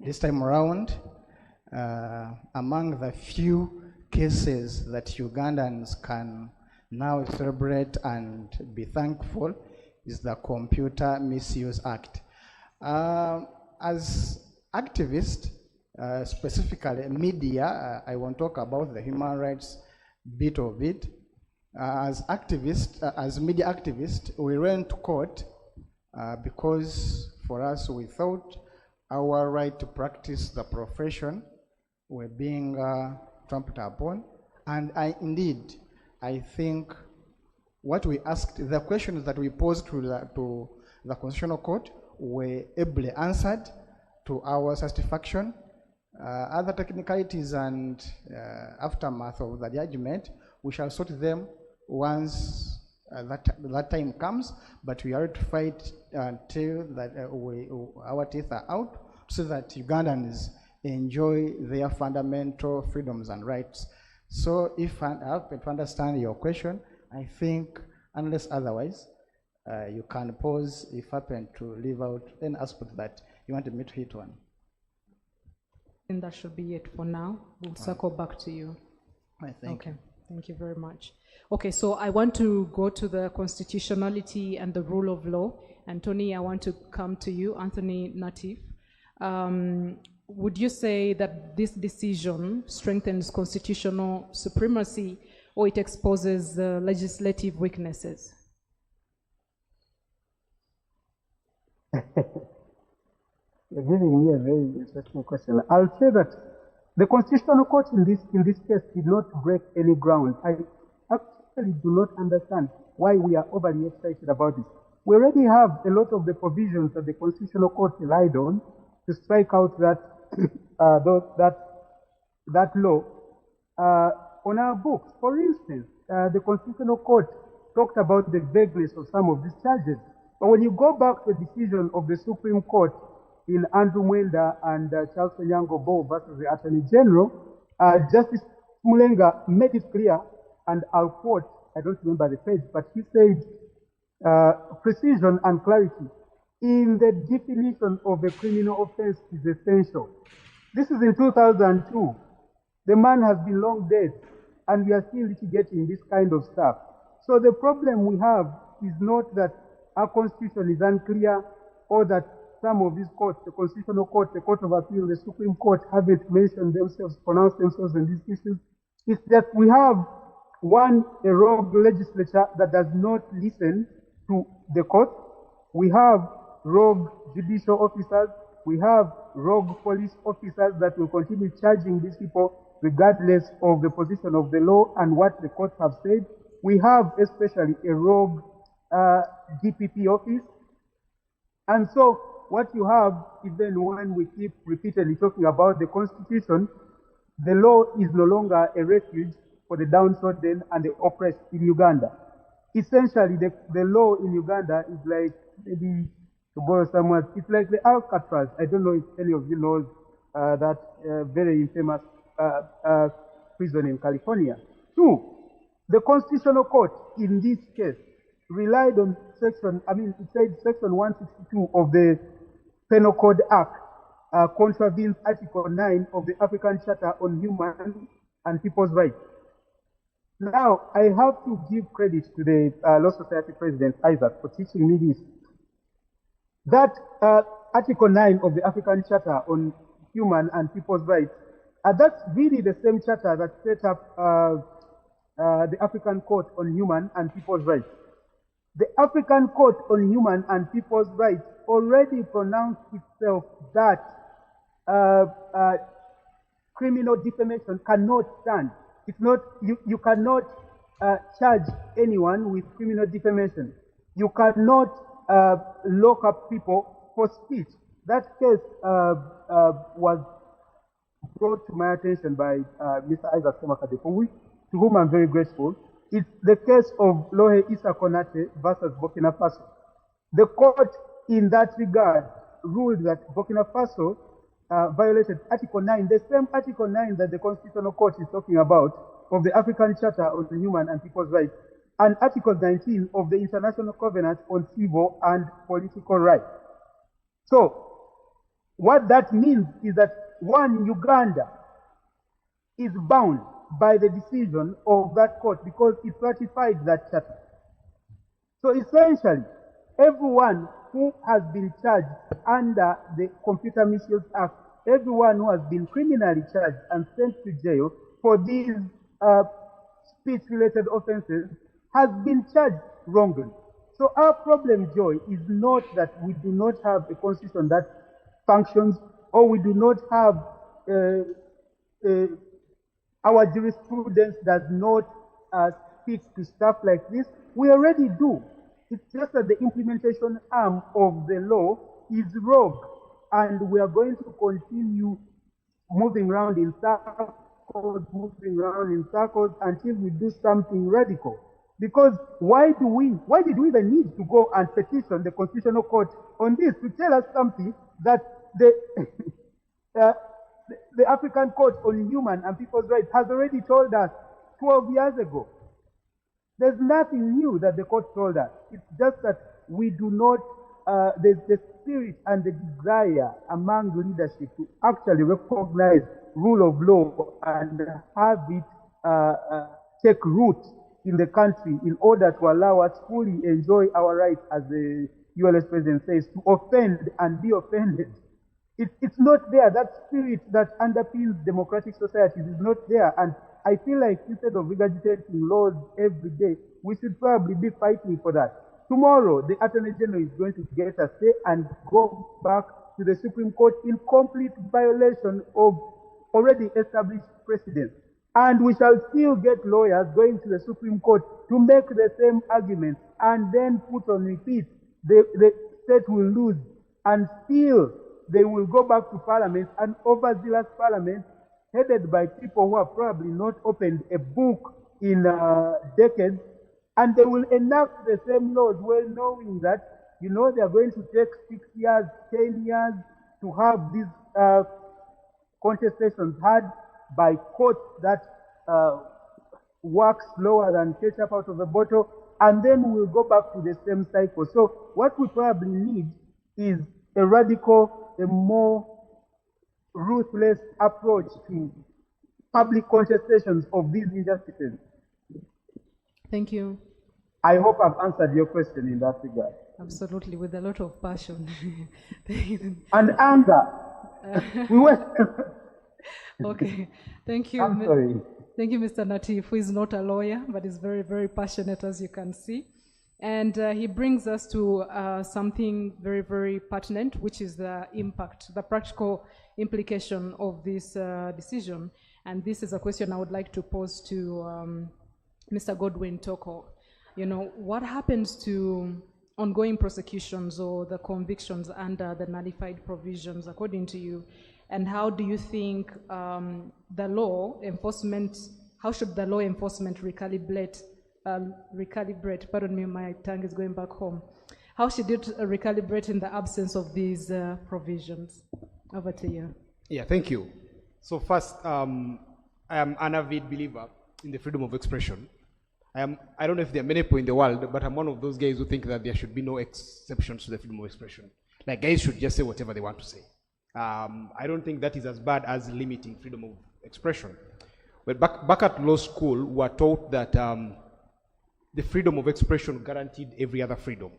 this time around. Among the few cases that Ugandans can now celebrate and be thankful is the Computer Misuse Act. As activists, specifically media, I won't talk about the human rights bit of it. As activists, as media activists, we ran to court because for us, we thought our right to practice the profession were being trampled upon. And I think what we asked, the questions that we posed to the Constitutional Court were ably answered to our satisfaction. Other technicalities and aftermath of the judgment, we shall sort them once that time comes, but we are to fight until that our teeth are out, so that Ugandans enjoy their fundamental freedoms and rights. So if I have to understand your question, I think unless otherwise, you can pause if happen to leave out any aspect that you want me to hit on. And that should be it for now. We'll circle back to you. I think. Okay. Thank you very much. Okay, so I want to go to the constitutionality and the rule of law. And Tony, I want to come to you, Anthony Natif. Would you say that this decision strengthens constitutional supremacy or it exposes legislative weaknesses? You're giving me a very interesting question. I'll say that the Constitutional Court in this case did not break any ground. I actually do not understand why we are overly excited about this. We already have a lot of the provisions that the Constitutional Court relied on to strike out that that law on our books. For instance, the Constitutional Court talked about the vagueness of some of these charges. But when you go back to the decision of the Supreme Court in Andrew Mwenda and Charles Onyango Bo versus the Attorney General, Justice Mulenga made it clear, and I'll quote, I don't remember the page, but he said, precision and clarity in the definition of a criminal offense is essential. This is in 2002. The man has been long dead, and we are still litigating this kind of stuff. So the problem we have is not that our constitution is unclear or that some of these courts, the Constitutional Court, the Court of Appeal, the Supreme Court, haven't mentioned themselves, pronounced themselves on these issues. It's that we have, one, a rogue legislature that does not listen to the court. We have rogue judicial officers. We have rogue police officers that will continue charging these people regardless of the position of the law and what the courts have said. We have especially a rogue DPP office. And so what you have, even when we keep repeatedly talking about the Constitution, the law is no longer a refuge for the downtrodden and the oppressed in Uganda. Essentially, the law in Uganda is like, maybe to borrow some words, it's like the Alcatraz. I don't know if any of you know that very infamous prison in California. Two, the Constitutional Court in this case relied on it said section 162 of the Penal Code Act contravenes Article 9 of the African Charter on Human and People's Rights. Now, I have to give credit to the Law Society President Isaac for teaching me this. That Article 9 of the African Charter on Human and People's Rights, that's really the same charter that set up the African Court on Human and People's Rights. The African Court on Human and People's Rights already pronounced itself that criminal defamation cannot stand. It's not, you cannot charge anyone with criminal defamation. You cannot lock up people for speech. That case was brought to my attention by Mr. Isaac Semakadepo, to whom I'm very grateful. It's the case of Lohe Issa Konate versus Burkina Faso. The court in that regard ruled that Burkina Faso violated Article 9, the same Article 9 that the Constitutional Court is talking about of the African Charter on the Human and People's Rights, and Article 19 of the International Covenant on Civil and Political Rights. So, what that means is that, one, Uganda is bound by the decision of that court because it ratified that charter. So essentially, everyone who has been charged under the Computer Misuse Act, everyone who has been criminally charged and sent to jail for these speech-related offenses has been charged wrongly. So our problem, Joy, is not that we do not have a constitution that functions, or we do not have our jurisprudence does not speak to stuff like this. We already do. It's just that the implementation arm of the law is rogue, and we are going to continue moving around in circles, until we do something radical. Because why did we even need to go and petition the Constitutional Court on this to tell us something that the African Court on Human and People's Rights has already told us 12 years ago? There's nothing new that the court told us. It's just that we do not, there's the spirit and the desire among leadership to actually recognize rule of law and have it take root in the country in order to allow us fully enjoy our rights, as the ULS president says, to offend and be offended. It's not there. That spirit that underpins democratic societies is not there. And I feel like instead of regurgitating laws every day, we should probably be fighting for that. Tomorrow, the Attorney General is going to get a say and go back to the Supreme Court in complete violation of already established precedents. And we shall still get lawyers going to the Supreme Court to make the same arguments and then put on repeat. The state will lose, and still they will go back to Parliament, an overzealous Parliament headed by people who have probably not opened a book in decades, and they will enact the same laws well knowing that, you know, they are going to take 6 years, 10 years to have these contestations had by courts that work slower than ketchup out of a bottle, and then we'll go back to the same cycle. So what we probably need is a radical, a more ruthless approach to public contestations of these injustices. Thank you. I hope I've answered your question in that regard. Absolutely, with a lot of passion. And anger. We went. Okay, thank you. I'm sorry. Thank you, Mr. Natif, who is not a lawyer, but is very, very passionate, as you can see. And he brings us to something very, very pertinent, which is the impact, the practical implication of this decision. And this is a question I would like to pose to Mr. Godwin Toko. You know, what happens to ongoing prosecutions or the convictions under the nullified provisions, according to you? And how do you think the law enforcement, how should the law enforcement recalibrate, pardon me, my tongue is going back home. How should it recalibrate in the absence of these provisions? Over to you. Yeah, thank you. So first, I am an avid believer in the freedom of expression. I don't know if there are many people in the world, but I'm one of those guys who think that there should be no exceptions to the freedom of expression. Like, guys should just say whatever they want to say. I don't think that is as bad as limiting freedom of expression. But back at law school, we were taught that the freedom of expression guaranteed every other freedom.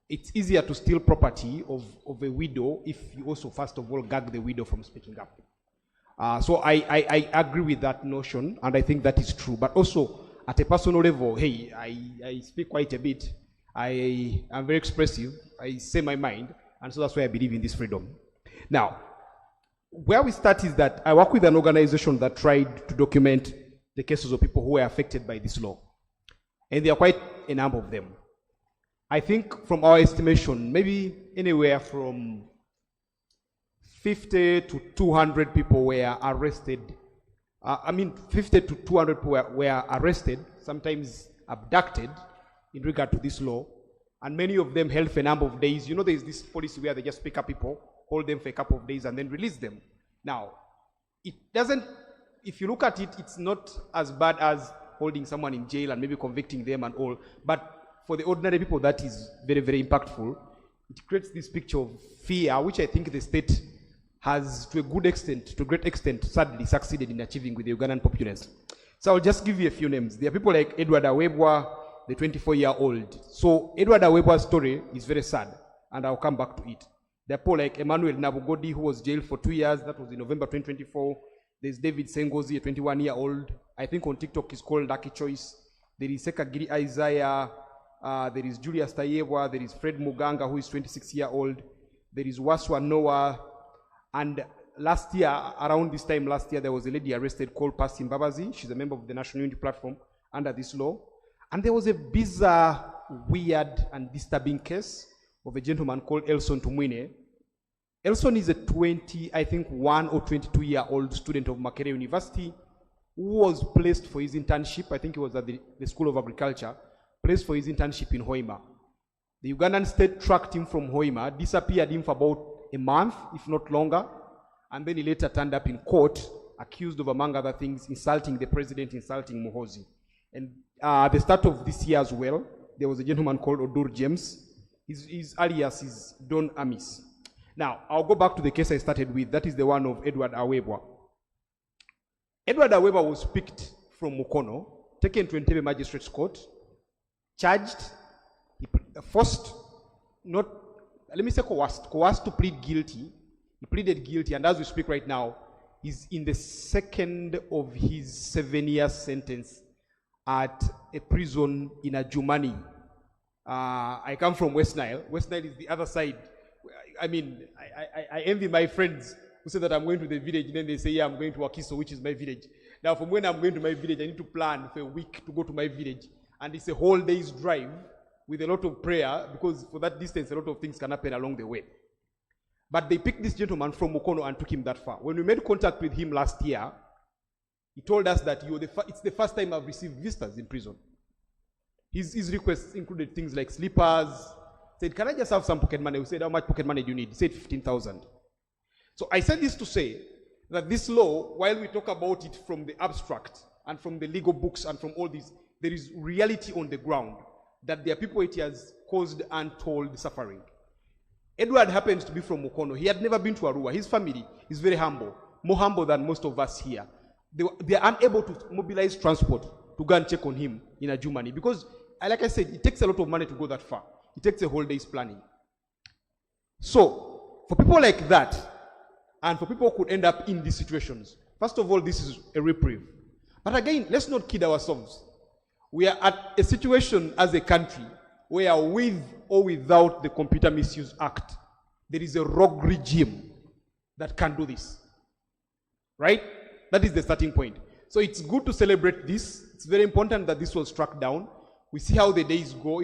It's easier to steal property of a widow if you also, first of all, gag the widow from speaking up. So I agree with that notion, and I think that is true. But also, at a personal level, hey, I speak quite a bit. I am very expressive. I say my mind, and so that's why I believe in this freedom. Now, where we start is that I work with an organization that tried to document the cases of people who were affected by this law. And there are quite a number of them. I think from our estimation, maybe anywhere from 50 to 200 people were arrested. 50 to 200 people were arrested, sometimes abducted in regard to this law. And many of them held for a number of days. You know, there's this policy where they just pick up people, hold them for a couple of days, and then release them. Now, it doesn't, if you look at it, it's not as bad as holding someone in jail and maybe convicting them and all. But for the ordinary people, that is very, very impactful. It creates this picture of fear, which I think the state has, to a great extent, sadly succeeded in achieving with the Ugandan populace. So I'll just give you a few names. There are people like Edward Awebwa, the 24-year-old. So Edward Awebwa's story is very sad, and I'll come back to it. There are people like Emmanuel Nabugodi, who was jailed for 2 years. That was in November 2024. There's David Sengozi, a 21-year-old. I think on TikTok he's called Lucky Choice. There is Sekagiri Isaiah. There is Julius Tayewa. There is Fred Muganga, who is 26-year-old. There is Waswa Noah. And last year, around this time last year, there was a lady arrested called Pasi Mbabazi. She's a member of the National Unity Platform under this law. And there was a bizarre, weird, and disturbing case of a gentleman called Elson Tumwine. Elson is a 1 or 22-year-old student of Makerere University who was placed for his internship. I think he was at the School of Agriculture, placed for his internship in Hoima. The Ugandan state tracked him from Hoima, disappeared him for about a month, if not longer, and then he later turned up in court, accused of, among other things, insulting the president, insulting Muhoozi. And at the start of this year as well, there was a gentleman called Odur James. His alias is Don Amis. Now, I'll go back to the case I started with. That is the one of Edward Awebwa. Edward Awebwa was picked from Mukono taken to Entebbe Magistrates Court, charged, forced, not, let me say coerced to plead guilty. He pleaded guilty, and as we speak right now, he's in the second of his 7-year sentence at a prison in Adjumani. I come from West Nile. West Nile is the other side. I mean, I envy my friends who say that I'm going to the village, and then they say, yeah, I'm going to Wakiso, which is my village. Now, from when I'm going to my village, I need to plan for a week to go to my village. And it's a whole day's drive with a lot of prayer, because for that distance, a lot of things can happen along the way. But they picked this gentleman from Mukono and took him that far. When we made contact with him last year, he told us that it's the first time I've received visitors in prison. His requests included things like slippers. Said, can I just have some pocket money? We said, how much pocket money do you need? He said 15,000. So I said this to say that this law, while we talk about it from the abstract and from the legal books and from all this, there is reality on the ground that there are people it has caused untold suffering. Edward happens to be from Mukono. He had never been to Arua. His family is very humble, more humble than most of us here. They are unable to mobilize transport to go and check on him in Adjumani because, like I said, it takes a lot of money to go that far. It takes a whole day's planning. So, for people like that, and for people who could end up in these situations, first of all, this is a reprieve. But again, let's not kid ourselves. We are at a situation as a country where, with or without the Computer Misuse Act, there is a rogue regime that can do this. Right? That is the starting point. So it's good to celebrate this. It's very important that this was struck down. We see how the days go.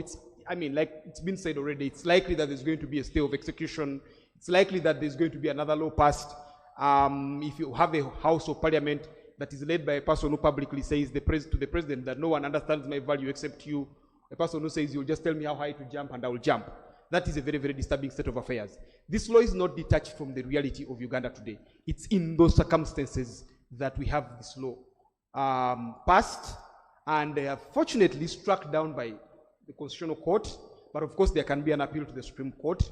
Like it's been said already, it's likely that there's going to be a stay of execution. It's likely that there's going to be another law passed. If you have a House of Parliament that is led by a person who publicly says to the president that no one understands my value except you, a person who says you'll just tell me how high to jump and I will jump. That is a very, very disturbing state of affairs. This law is not detached from the reality of Uganda today. It's in those circumstances that we have this law passed and fortunately struck down by the Constitutional Court, but of course there can be an appeal to the Supreme Court.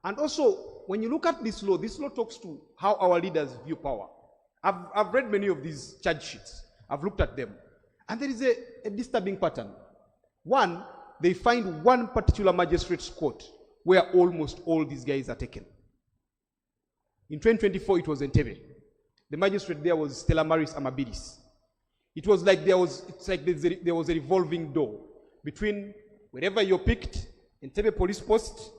And also, when you look at this law talks to how our leaders view power. I've read many of these charge sheets. I've looked at them. And there is a disturbing pattern. One, they find one particular magistrate's court where almost all these guys are taken. In 2024, it was Entebbe. The magistrate there was Stella Maris Amabilis. It was like there was a revolving door between wherever you're picked, Entebbe police post,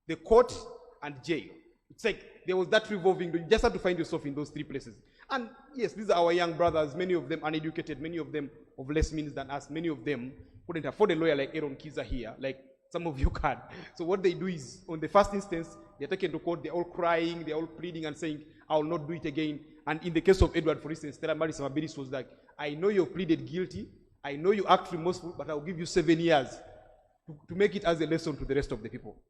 the court, and jail. It's like there was that revolving door. You just have to find yourself in those three places. And yes, these are our young brothers, many of them uneducated, many of them of less means than us, many of them couldn't afford a lawyer like Aaron Kiza here, like some of you can. So what they do is, on the first instance, they're taken to court, they're all crying, they're all pleading and saying, I will not do it again. And in the case of Edward, for instance, Stella Maris Amabilis was like, I know you pleaded guilty, I know you act remorseful, but I'll give you 7 years to make it as a lesson to the rest of the people.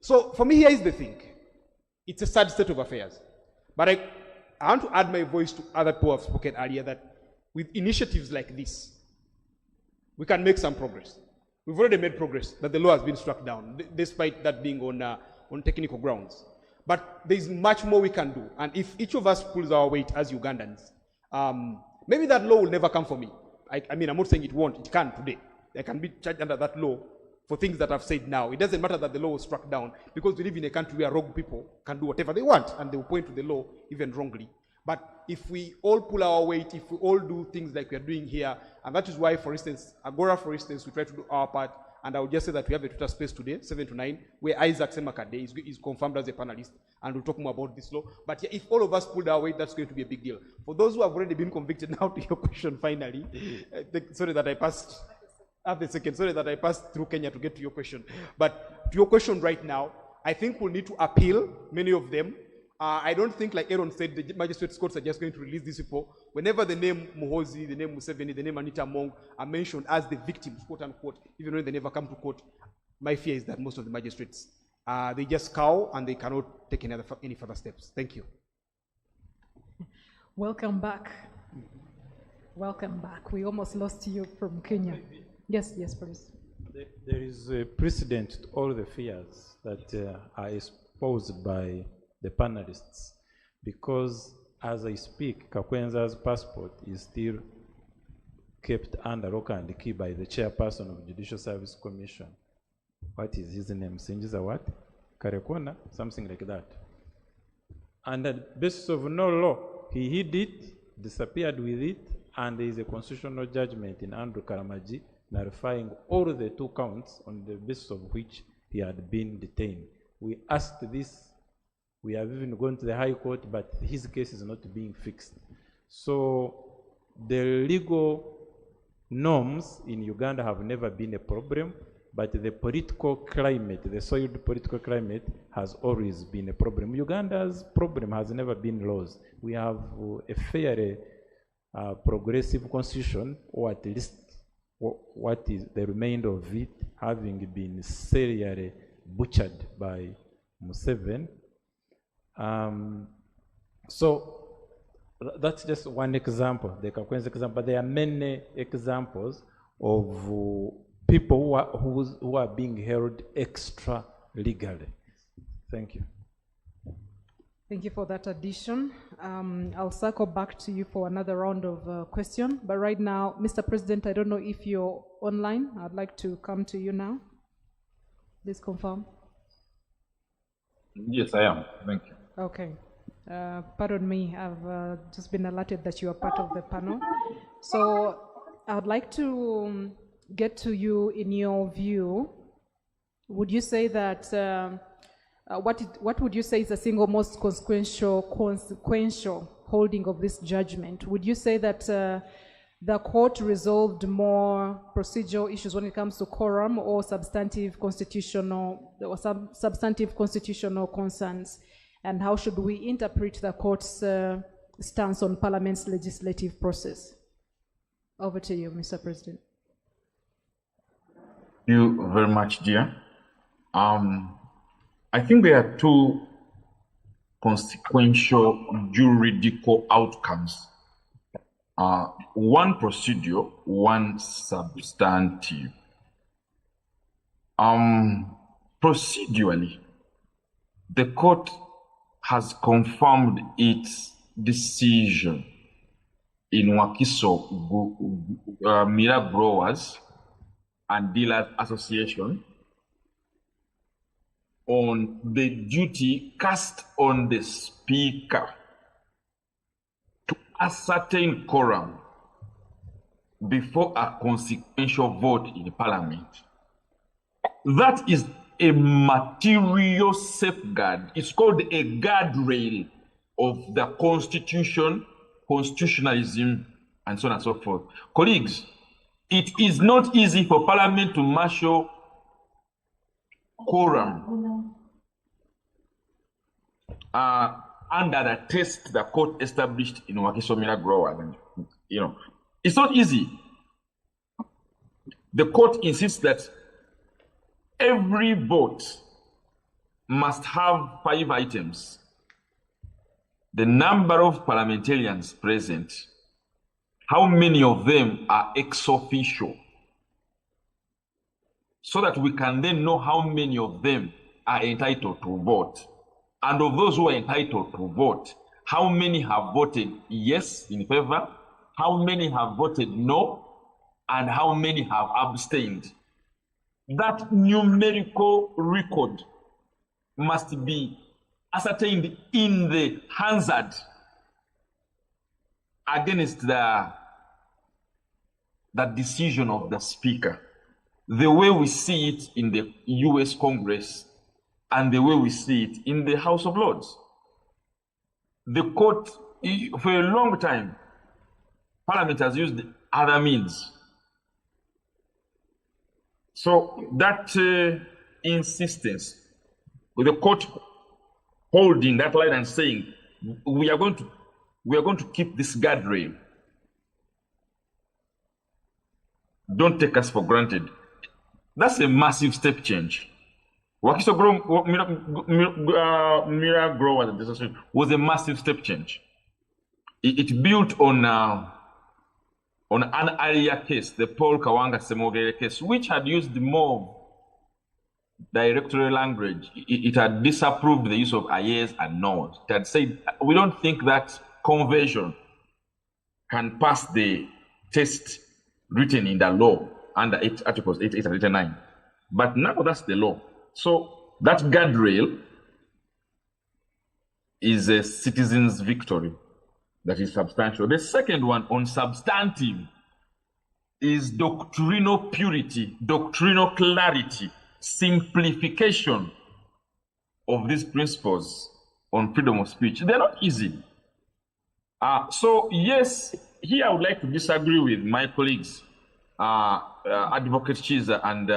So for me, here is the thing. It's a sad state of affairs. But I want to add my voice to other people who have spoken earlier that with initiatives like this, we can make some progress. We've already made progress, that the law has been struck down, despite that being on technical grounds. But there's much more we can do. And if each of us pulls our weight as Ugandans, maybe that law will never come for me. I'm not saying it won't, it can today. I can be charged under that law for things that I've said now. It doesn't matter that the law was struck down, because we live in a country where rogue people can do whatever they want, and they will point to the law even wrongly. But if we all pull our weight, if we all do things like we are doing here, and that is why, for instance, Agora, for instance, we try to do our part, and I would just say that we have a Twitter space today, 7 to 9, where Isaac Semakade is confirmed as a panelist, and we'll talk more about this law. But yeah, if all of us pulled our weight, that's going to be a big deal. For those who have already been convicted, now to your question finally, sorry that I passed through Kenya to get to your question. But to your question right now, I think we'll need to appeal many of them. I don't think, like Aaron said, the magistrates' courts are just going to release these people. Whenever the name Muhozi, the name Museveni, the name Anita Mong are mentioned as the victims, quote unquote, even when they never come to court, my fear is that most of the magistrates, they just cow and they cannot take any further steps. Thank you. Welcome back. Welcome back. We almost lost you from Kenya. Yes, please. There is a precedent to all the fears that are exposed by the panelists, because as I speak, Kakwenza's passport is still kept under lock and key by the chairperson of Judicial Service Commission. What is his name? Sinjiza what? Karekona? Something like that. And on the basis of no law, he hid it, disappeared with it, and there is a constitutional judgment in Andrew Karamaji nullifying all the 2 counts on the basis of which he had been detained. We asked this, we have even gone to the High Court, but his case is not being fixed. So the legal norms in Uganda have never been a problem, but the political climate, the soiled political climate has always been a problem. Uganda's problem has never been laws. We have a fairly progressive constitution, or at least what is the remainder of it having been serially butchered by Museveni. So that's just one example, the Kakwen's example, but there are many examples of people who are being held extra legally. Thank you. Thank you for that addition. I'll circle back to you for another round of questions. But right now, Mr. President, I don't know if you're online. I'd like to come to you now. Please confirm. Yes, I am. Thank you. Okay. Pardon me. I've just been alerted that you are part of the panel. So I would like to get to you in your view. Would you say that what would you say is the single most consequential holding of this judgment? Would you say that the court resolved more procedural issues when it comes to quorum or substantive constitutional concerns? And how should we interpret the court's stance on Parliament's legislative process? Over to you, Mr. President. Thank you very much, dear. I think there are 2 consequential juridical outcomes. One procedure, one substantive. Procedurally, the court has confirmed its decision in Wakiso Mira Growers and Dealers Association on the duty cast on the Speaker to ascertain quorum before a consequential vote in Parliament. That is a material safeguard. It's called a guardrail of the Constitution, constitutionalism, and so on and so forth. Colleagues, it is not easy for Parliament to marshal quorum under the test the court established in Wakisomira Growers. It's not easy. The court insists that every vote must have 5 items: the number of parliamentarians present, how many of them are ex officio, so that we can then know how many of them are entitled to vote. And of those who are entitled to vote, how many have voted yes in favor, how many have voted no, and how many have abstained. That numerical record must be ascertained in the Hansard against the decision of the Speaker. The way we see it in the US Congress and the way we see it in the House of Lords. The court, for a long time, Parliament has used other means. So that insistence with the court holding that line and saying, we are going to keep this guardrail. Don't take us for granted. That's a massive step change. Wakiso Mira Growers was a massive step change. It built on an earlier case, the Paul Kawanga Semogere case, which had used more directory language. It had disapproved the use of ayes and noes. It had said, we don't think that conversion can pass the test written in the law under Articles 88 and 89. But now that's the law. So that guardrail is a citizen's victory that is substantial. The second one on substantive is doctrinal purity, doctrinal clarity, simplification of these principles on freedom of speech. They're not easy. So yes, here I would like to disagree with my colleagues, Advocate Chiza and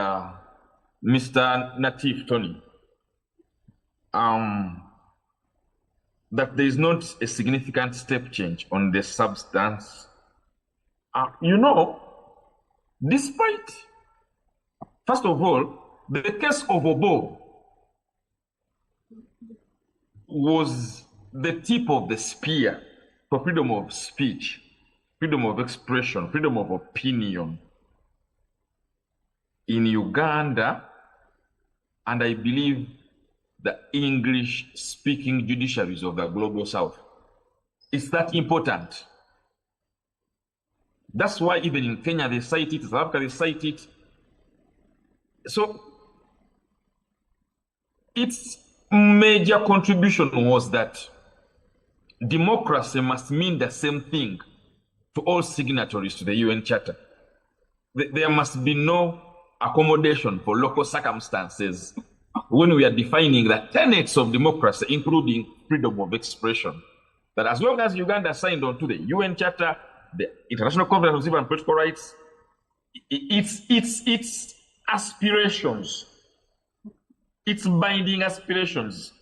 Mr. Natif Tony, that there is not a significant step change on the substance. You know, despite, first of all, the case of Obo was the tip of the spear for freedom of speech, freedom of expression, freedom of opinion in Uganda, and I believe the English-speaking judiciaries of the Global South. It's that important. That's why even in Kenya they cite it, South Africa they cite it. So its major contribution was that democracy must mean the same thing to all signatories to the UN Charter. There must be no accommodation for local circumstances when we are defining the tenets of democracy, including freedom of expression. That as long as Uganda signed on to the UN Charter, the International Convention on Civil and Political Rights, its aspirations, its binding aspirations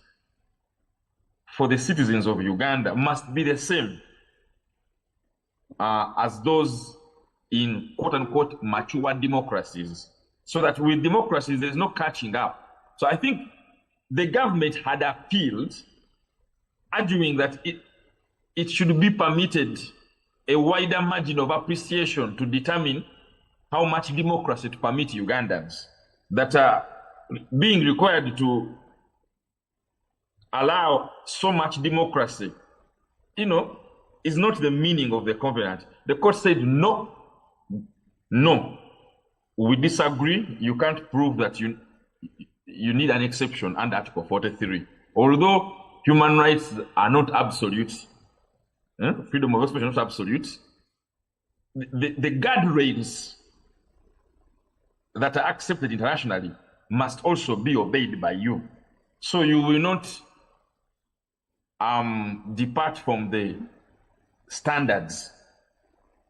for the citizens of Uganda must be the same as those in quote-unquote mature democracies, so that with democracies there's no catching up. So I think the government had appealed, arguing that it should be permitted a wider margin of appreciation to determine how much democracy to permit Ugandans, that are being required to allow so much democracy, you know, is not the meaning of the covenant. The court said, no, we disagree. You can't prove that you need an exception under Article 43. Although human rights are not absolute, freedom of expression is not absolute, the guardrails that are accepted internationally must also be obeyed by you. So you will not depart from the standards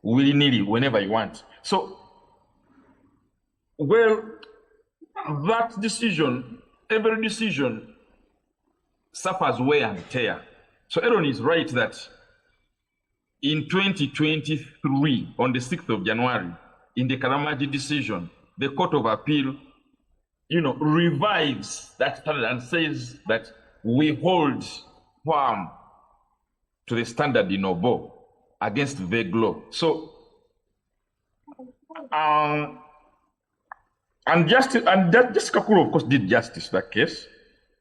willy-nilly whenever you want. So, well, that decision, every decision suffers wear and tear. So Aaron is right that in 2023, on the 6th of January, in the Karamaji decision, the Court of Appeal, you know, revives that standard and says that we hold firm to the standard in Obo against vague law. So, and Justice Kakuru, of course, did justice to that case.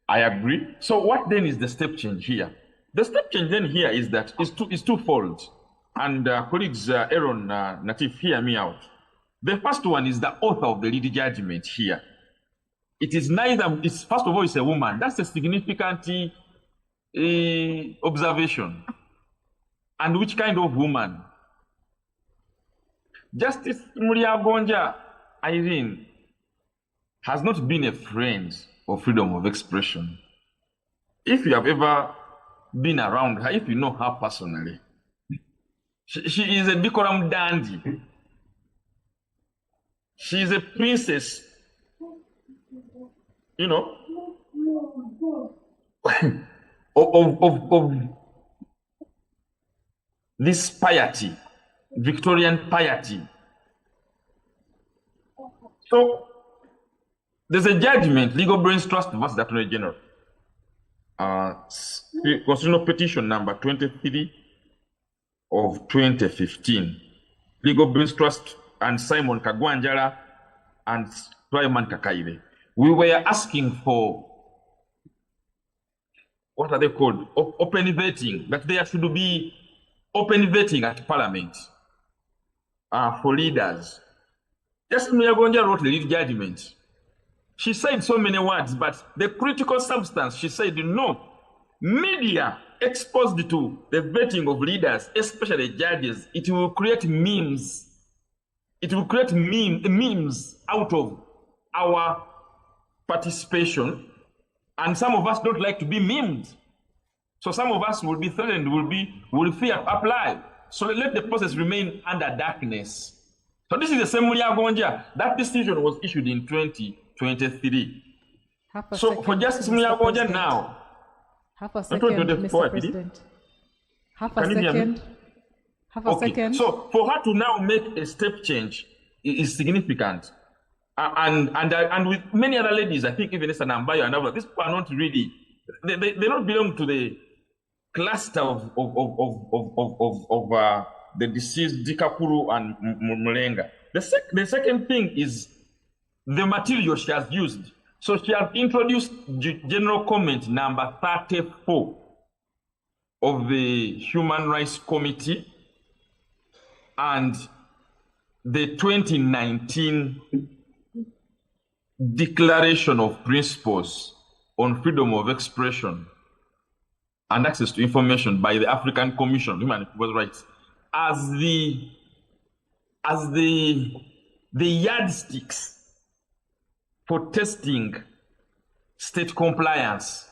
I agree. So what then is the step change here? The step change then here is that it's twofold. And colleagues, Aaron, Natif, hear me out. The first one is the author of the lead judgment here. It is neither, first of all, it's a woman. That's a significant observation. And which kind of woman? Justice Muriagonja Irene has not been a friend of freedom of expression. If you have ever been around her, if you know her personally, she is a decorum dandy. She is a princess, you know, of this piety, Victorian piety. So there's a judgment, Legal Brains Trust versus the Attorney General. Constitutional petition number 23 of 2015. Legal Brains Trust and Simon Kagwanjala and Twyman Kakaibe. We were asking for, what are they called? Open vetting, that there should be open vetting at Parliament. for leaders. Justice Muyagonja wrote the lead judgment. She said so many words, but the critical substance, she said, no, media exposed to the vetting of leaders, especially judges, it will create memes. It will create memes out of our participation. And some of us don't like to be memed. So some of us will be threatened, will fear to apply. So let the process remain under darkness. So this is the same Muyagonja. That decision was issued in 2023. So for Justice Muyagonja now, half a second, Mr. President. Half a second. Half a second. So for her to now make a step change is significant. And with many other ladies, I think even Esther Nambayo and others, these people are not really, they don't belong to the cluster of the deceased Dikakuru and Mulenga. The second thing is the material she has used. So she has introduced general comment number 34 of the Human Rights Committee and the 2019 Declaration of Principles on Freedom of Expression and Access to Information by the African Commission on Human Rights as the yardsticks for testing state compliance.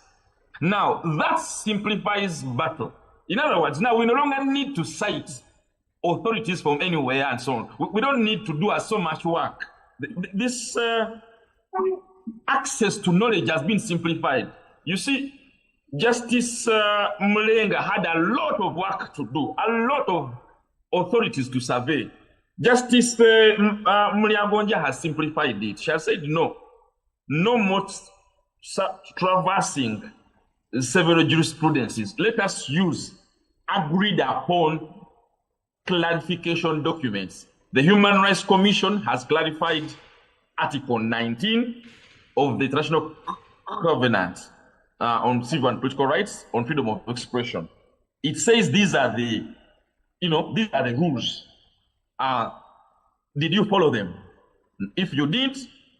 Now, that simplifies battle. In other words, now we no longer need to cite authorities from anywhere and so on. We don't need to do so much work. This access to knowledge has been simplified. You see, Justice Mulenga had a lot of work to do, a lot of authorities to survey. Justice Muyagonja has simplified it. She has said no more traversing several jurisprudences. Let us use agreed upon clarification documents. The Human Rights Commission has clarified Article 19 of the International Covenant on Civil and Political Rights on Freedom of Expression. It says these are the, these are the rules. Did you follow them? If you did,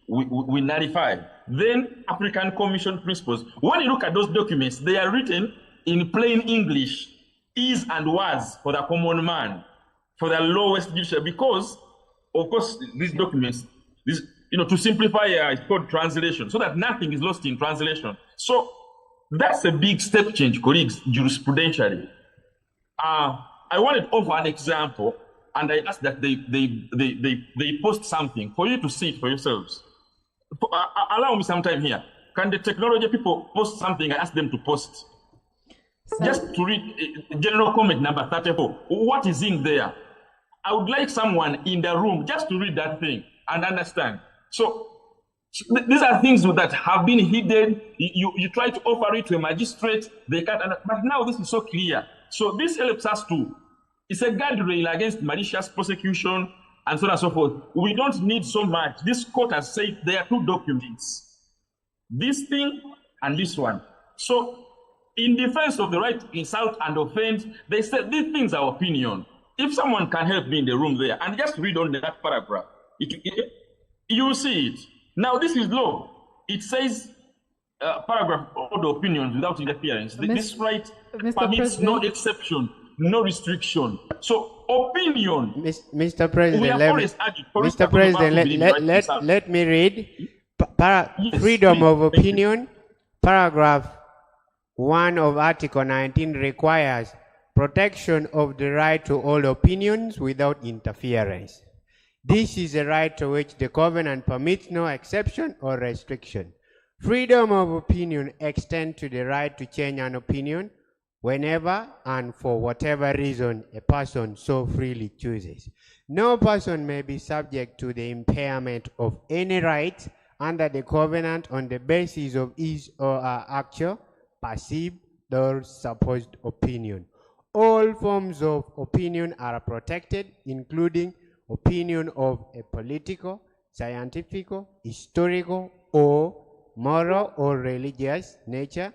we nullify. Then African Commission principles. When you look at those documents, they are written in plain English, is and was for the common man, for the lowest judiciary, because, of course, these documents, to simplify, it's called translation, so that nothing is lost in translation. So that's a big step change, colleagues, jurisprudentially. I wanted to offer an example, and I asked that they post something for you to see it for yourselves. Allow me some time here. Can the technology people post something? I ask them to post. Just to read general comment number 34. What is in there? I would like someone in the room just to read that thing and understand. So these are things that have been hidden. You try to offer it to a magistrate, they can't. But now this is so clear. So this helps us to. It's a guardrail against malicious prosecution and so on and so forth. We don't need so much. This court has said there are two documents, this thing and this one. So in defense of the right to insult and offend, they said these things are opinion. If someone can help me in the room there and just read on that paragraph, you will see it. Now this is law. It says paragraph all the opinions without interference. This right permits no exception, no restriction. So opinion. Mr. President, let me read. Freedom of opinion, paragraph 1 of Article 19 requires protection of the right to all opinions without interference. This is a right to which the covenant permits no exception or restriction. Freedom of opinion extends to the right to change an opinion whenever and for whatever reason a person so freely chooses. No person may be subject to the impairment of any right under the covenant on the basis of his or her actual, perceived, or supposed opinion. All forms of opinion are protected, including opinion of a political, scientific, historical, or moral or religious nature.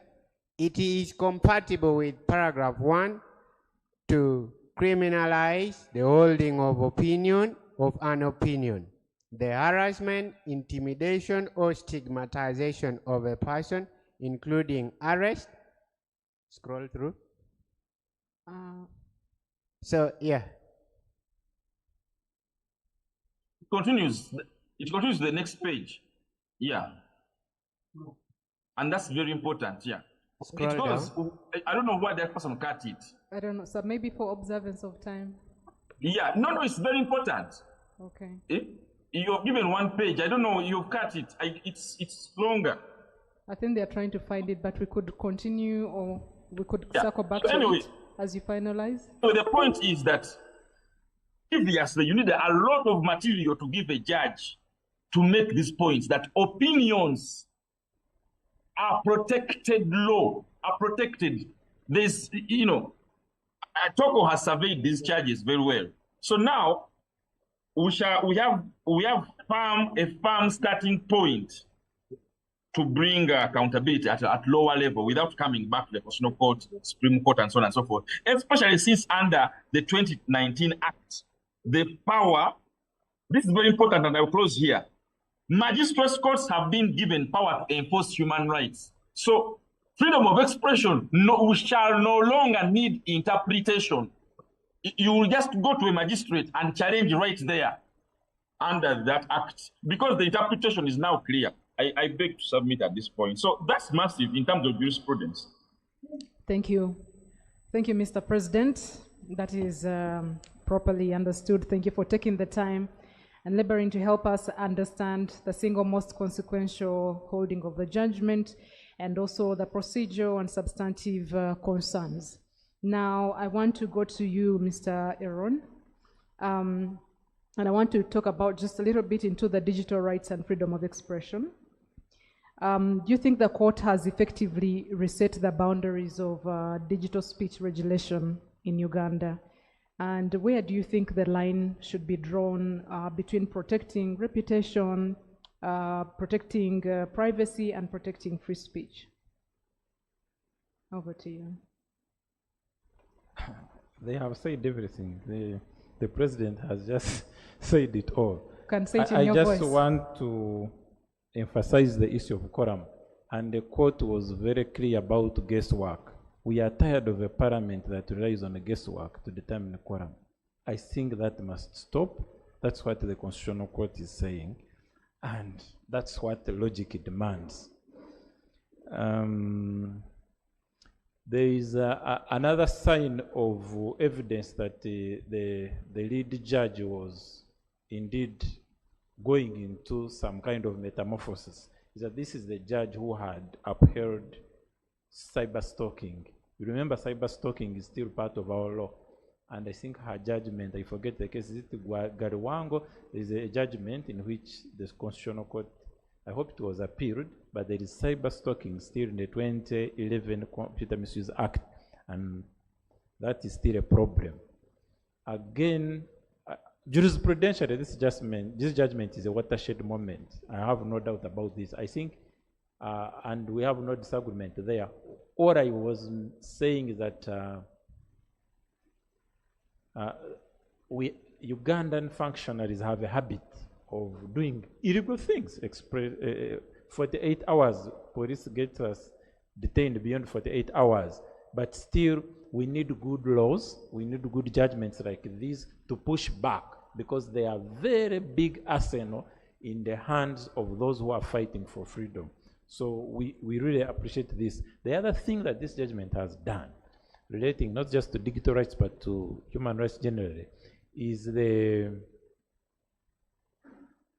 It is compatible with paragraph 1 to criminalize the holding of an opinion, the harassment, intimidation, or stigmatization of a person, including arrest. Scroll through. So, yeah. It continues to the next page. Yeah. And that's very important, yeah. Scroll it goes, down. I don't know why that person cut it. I don't know, so maybe for observance of time. Yeah, no, it's very important. Okay. You're given one page. I don't know, you've cut it. It's longer. I think they're trying to find it, but we could continue or we could circle back So to anyway, it as you finalize. So the point is that previously you need a lot of material to give a judge to make these points, that opinions are protected law, are protected. There's, Toko has surveyed these charges very well. So now we have a firm starting point to bring accountability at lower level without coming back to the Constitutional Court, Supreme Court, and so on and so forth. Especially since under the 2019 Act, the power, this is very important, and I'll close here. Magistrates courts have been given power to enforce human rights. So freedom of expression we shall no longer need interpretation. You will just go to a magistrate and challenge right there under that act, because the interpretation is now clear. I beg to submit at this point. So that's massive in terms of jurisprudence. Thank you. Thank you, Mr. President. That is properly understood. Thank you for taking the time and laboring to help us understand the single most consequential holding of the judgment and also the procedural and substantive concerns. Now, I want to go to you, Mr. Aaron, and I want to talk about just a little bit into the digital rights and freedom of expression. Do you think the court has effectively reset the boundaries of digital speech regulation in Uganda? And where do you think the line should be drawn between protecting reputation, protecting privacy, and protecting free speech? Over to you. They have said everything. The president has just said it all. Can say it in your voice. I just want to emphasize the issue of quorum. And the court was very clear about guesswork. We are tired of a parliament that relies on guesswork to determine the quorum. I think that must stop. That's what the Constitutional Court is saying. And that's what the logic demands. There is another sign of evidence that the lead judge was indeed going into some kind of metamorphosis, is that this is the judge who had upheld cyber stalking. You remember cyber stalking is still part of our law. And I think her judgment, I forget the case, is it Gariwango? There is a judgment in which the Constitutional Court, I hope it was appealed, but there is cyber stalking still in the 2011 Computer Misuse Act, and that is still a problem. Again, jurisprudentially, this judgment is a watershed moment. I have no doubt about this. I think, and we have no disagreement there. All I was saying is that Ugandan functionaries have a habit of doing illegal things. 48 hours, police get us detained beyond 48 hours. But still, we need good laws, we need good judgments like this to push back, because they are very big arsenal in the hands of those who are fighting for freedom. So we really appreciate this. The other thing that this judgment has done, relating not just to digital rights but to human rights generally, is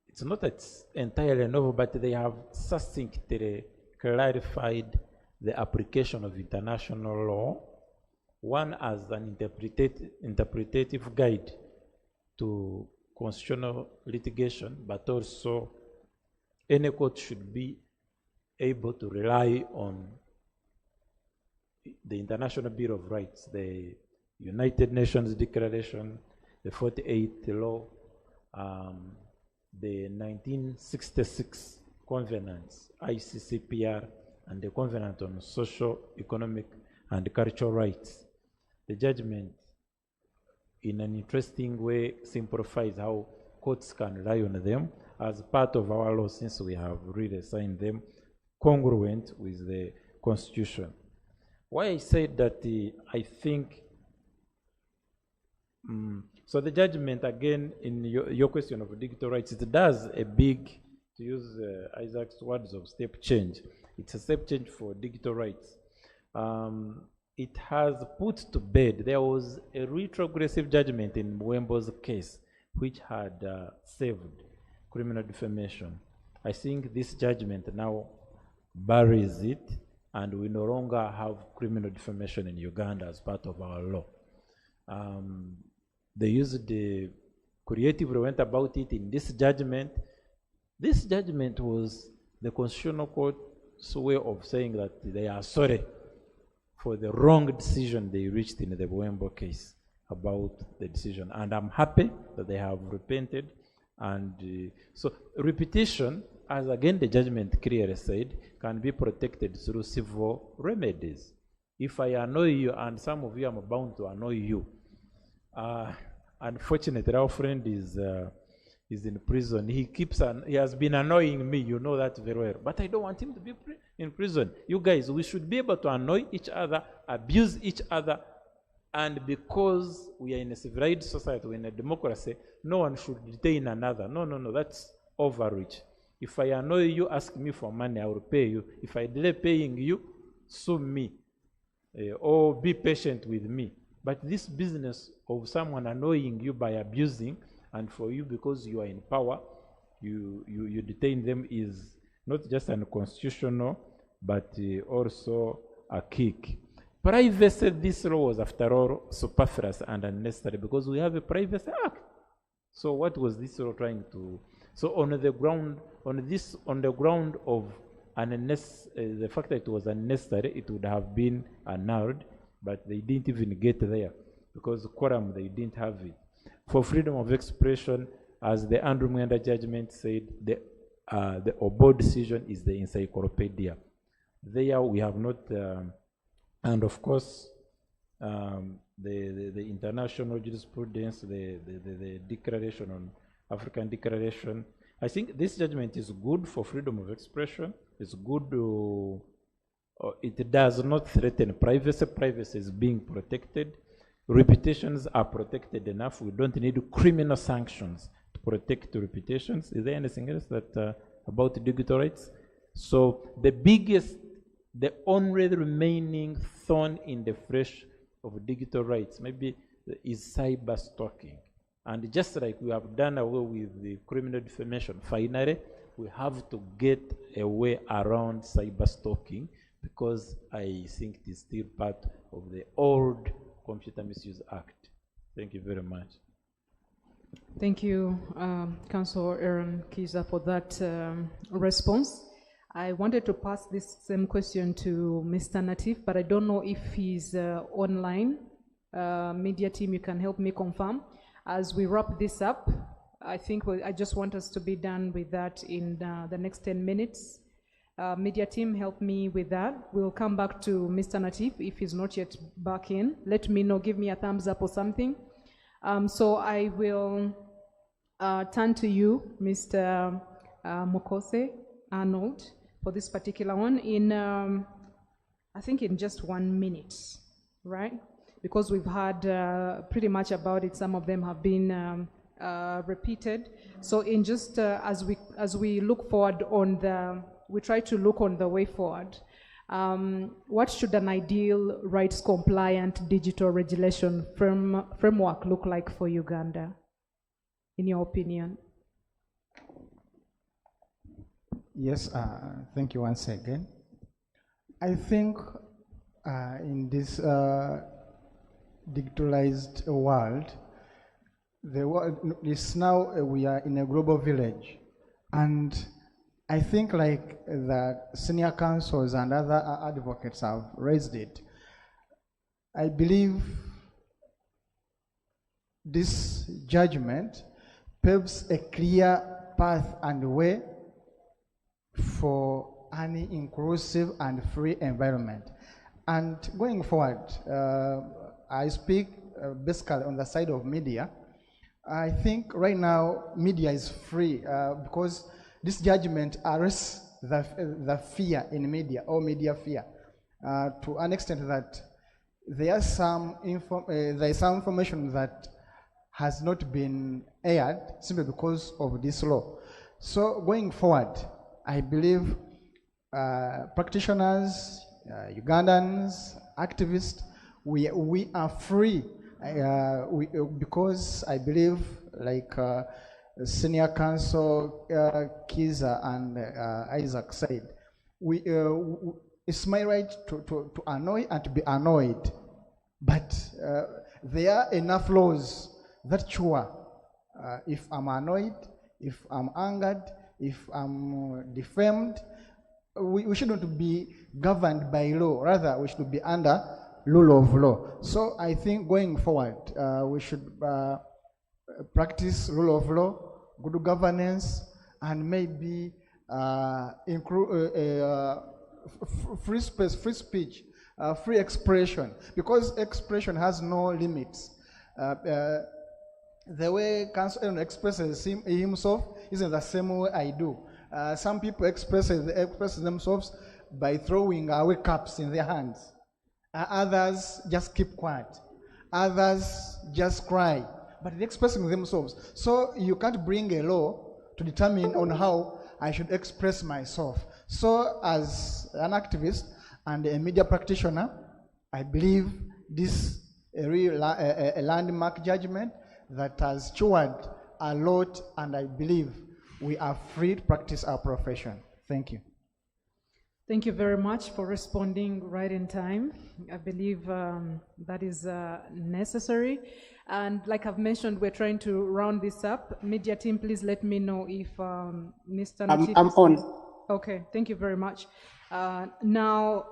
it's not that it's entirely novel, but they have succinctly clarified the application of international law, one as an interpretative guide to constitutional litigation, but also any court should be able to rely on the International Bill of Rights, the United Nations Declaration, the 48th Law, the 1966 Covenants, ICCPR, and the Covenant on Social, Economic, and Cultural Rights. The judgment in an interesting way, simplifies how courts can rely on them as part of our law, since we have really signed them congruent with the Constitution. Why I said that I think, so the judgment, again, in your question of digital rights, it does a big, to use Isaac's words of step change. It's a step change for digital rights. It has put to bed, there was a retrogressive judgment in Mwembo's case, which had saved criminal defamation. I think this judgment now buries it, and we no longer have criminal defamation in Uganda as part of our law. They used the creatively went about it in this judgment. This judgment was the Constitutional Court's way of saying that they are sorry for the wrong decision they reached in the Mwembo case about the decision. And I'm happy that they have repented. And so repetition, as again the judgment clearly said, can be protected through civil remedies. If I annoy you, and some of you I'm bound to annoy you, unfortunately our friend is in prison. He has been annoying me, you know that very well. But I don't want him to be in prison. You guys, we should be able to annoy each other, abuse each other, and because we are in a civilized society, we're in a democracy, no one should detain another. No, that's overreach. If I annoy you, ask me for money, I will pay you. If I delay paying you, sue me, or be patient with me. But this business of someone annoying you by abusing, and for you, because you are in power, you detain them, is not just unconstitutional, but also a kick. Privacy, this law was after all superfluous and unnecessary because we have a Privacy Act. So what was this law trying to? So on the ground of the fact that it was unnecessary, it would have been annulled, but they didn't even get there because quorum, they didn't have it. For freedom of expression, as the Andrew Mwenda judgment said, the Obo decision is the encyclopedia. There we have not, and of course, the international jurisprudence, the declaration on African declaration. I think this judgment is good for freedom of expression. It's good to, it does not threaten privacy. Privacy is being protected. Reputations are protected enough. We don't need criminal sanctions to protect reputations. Is there anything else that about digital rights? So the only remaining thorn in the flesh of digital rights maybe is cyber stalking. And just like we have done away with the criminal defamation, finally we have to get a way around cyber stalking because I think it is still part of the old Computer Misuse Act. Thank you very much. Thank you, Councillor Aaron Kiza, for that response. I wanted to pass this same question to Mr. Natif, but I don't know if he's online. Media team, you can help me confirm. As we wrap this up, I think I just want us to be done with that in the next 10 minutes. Media team, help me with that. We'll come back to Mr. Natif if he's not yet back in. Let me know, give me a thumbs up or something. So I will turn to you, Mr. Mokose Arnold, for this particular one in, I think in just 1 minute, right? Because we've heard pretty much about it. Some of them have been repeated. So in just as we look forward on we try to look on the way forward. What should an ideal rights-compliant digital regulation framework look like for Uganda, in your opinion? Yes, thank you once again. I think in this digitalized world, the world is now, we are in a global village, and I think like the senior counsels and other advocates have raised it. I believe this judgment paves a clear path and way for an inclusive and free environment. And going forward, I speak basically on the side of media. I think right now media is free because this judgment arrests the fear in media, or media fear, to an extent that there is some information that has not been aired simply because of this law. So going forward, I believe practitioners, Ugandans, activists, we are free because I believe, like Senior Counsel Kiza and Isaac said, it's my right to annoy and to be annoyed, but there are enough laws that sure, if I'm annoyed, if I'm angered, if I'm defamed, we shouldn't be governed by law, rather we should be under rule of law. So I think going forward, we should practice rule of law, good governance, and maybe include free space, free speech, free expression, because expression has no limits. The way Counsel expresses himself isn't the same way I do. Some people express themselves by throwing away cups in their hands. Others just keep quiet. Others just cry. But they're expressing themselves. So you can't bring a law to determine on how I should express myself. So as an activist and a media practitioner, I believe this is a landmark judgment that has cured a lot, and I believe we are free to practice our profession. Thank you. Thank you very much for responding right in time. I believe that is necessary. And like I've mentioned, we're trying to round this up. Media team, please let me know if Mr. I'm on. Okay, thank you very much. Now,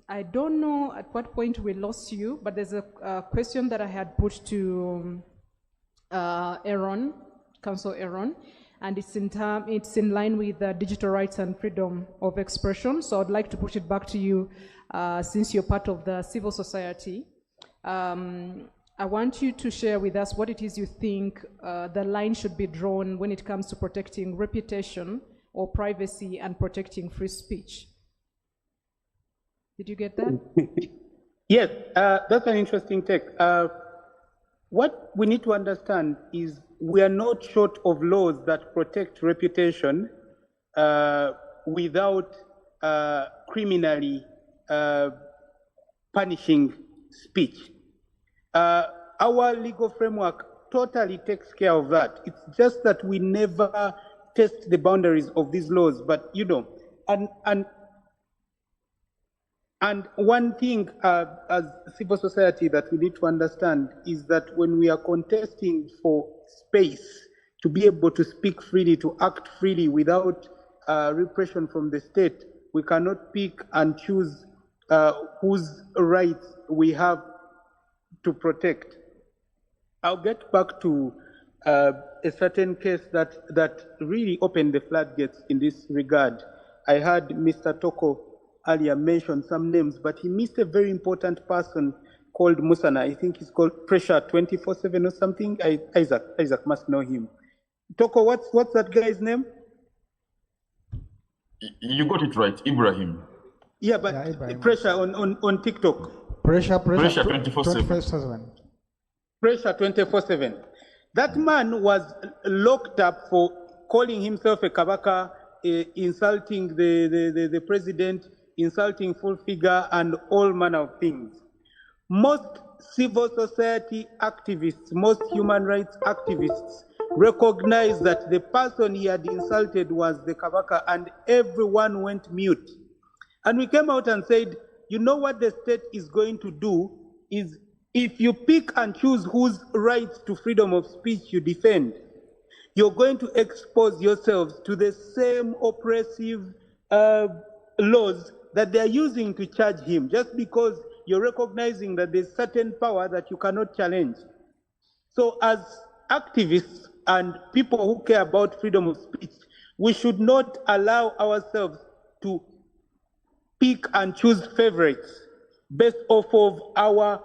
I don't know at what point we lost you, but there's a question that I had put to Aaron, Council Aaron, and it's in line with digital rights and freedom of expression. So I'd like to push it back to you, since you're part of the civil society. I want you to share with us what it is you think the line should be drawn when it comes to protecting reputation or privacy and protecting free speech. Did you get that? Yes, that's an interesting take. What we need to understand is we are not short of laws that protect reputation without criminally punishing speech. Our legal framework totally takes care of that. It's just that we never test the boundaries of these laws. But you know, and one thing as civil society that we need to understand is that when we are contesting for space to be able to speak freely, to act freely without repression from the state, we cannot pick and choose whose rights we have to protect. I'll get back to a certain case that really opened the floodgates in this regard. I heard Mr. Toko earlier mention some names, but he missed a very important person called Musana. I think he's called Pressure 24/7 or something. Isaac must know him. Toko, what's that guy's name? You got it right, Ibrahim. Yeah, but Ibrahim. Pressure on TikTok. Pressure 24/7. Pressure 24/7. That man was locked up for calling himself a Kabaka, insulting the president, insulting full figure, and all manner of things. Most civil society activists, most human rights activists recognized that the person he had insulted was the Kabaka, and everyone went mute. And we came out and said, you know what the state is going to do is, if you pick and choose whose rights to freedom of speech you defend, you're going to expose yourselves to the same oppressive laws that they're using to charge him, just because you're recognizing that there's certain power that you cannot challenge. So as activists and people who care about freedom of speech, we should not allow ourselves to pick and choose favorites based off of our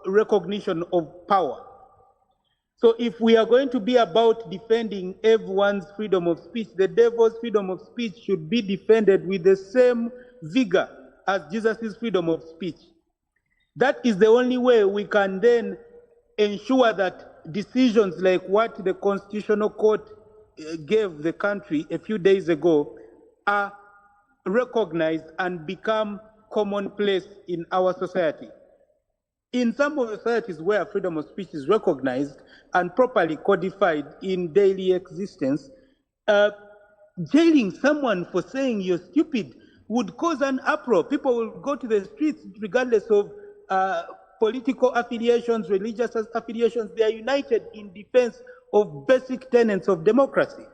recognition of power. So if we are going to be about defending everyone's freedom of speech, the devil's freedom of speech should be defended with the same vigor as Jesus' freedom of speech. That is the only way we can then ensure that decisions like what the Constitutional Court gave the country a few days ago are recognized and become commonplace in our society. In some of the societies where freedom of speech is recognized and properly codified in daily existence, jailing someone for saying you're stupid would cause an uproar. People will go to the streets regardless of political affiliations, religious affiliations. They are united in defense of basic tenets of democracy.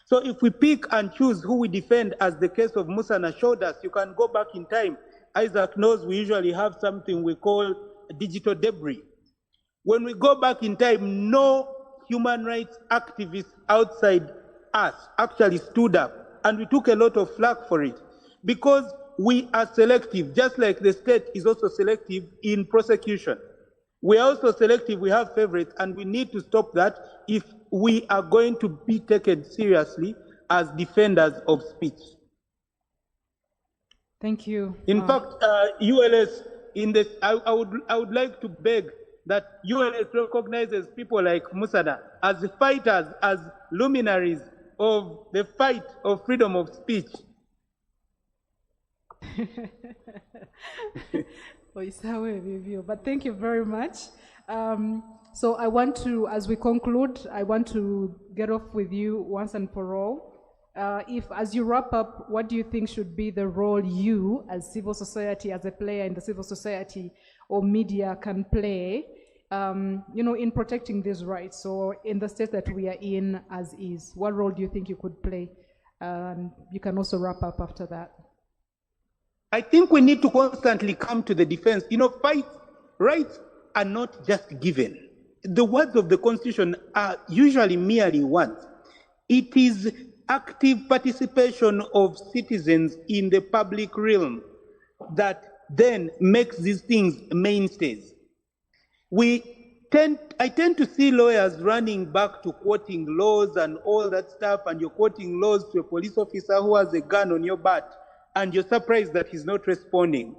So if we pick and choose who we defend, as the case of Musana showed us, you can go back in time. Isaac knows we usually have something we call digital debris. When we go back in time, no human rights activists outside us actually stood up, and we took a lot of flack for it, because we are selective, just like the state is also selective in prosecution. We are also selective, we have favorites, and we need to stop that if we are going to be taken seriously as defenders of speech. Thank you. In fact, ULS, I would like to beg that ULS recognizes people like Musada as fighters, as luminaries of the fight of freedom of speech. But thank you very much. So I want to, as we conclude, I want to get off with you once and for all. If, as you wrap up, what do you think should be the role you, as civil society, as a player in the civil society or media, can play, in protecting these rights, or in the state that we are in as is? What role do you think you could play? You can also wrap up after that. I think we need to constantly come to the defense. Rights are not just given. The words of the Constitution are usually merely words. It is active participation of citizens in the public realm that then makes these things mainstays. I tend to see lawyers running back to quoting laws and all that stuff, and you're quoting laws to a police officer who has a gun on your butt, and you're surprised that he's not responding.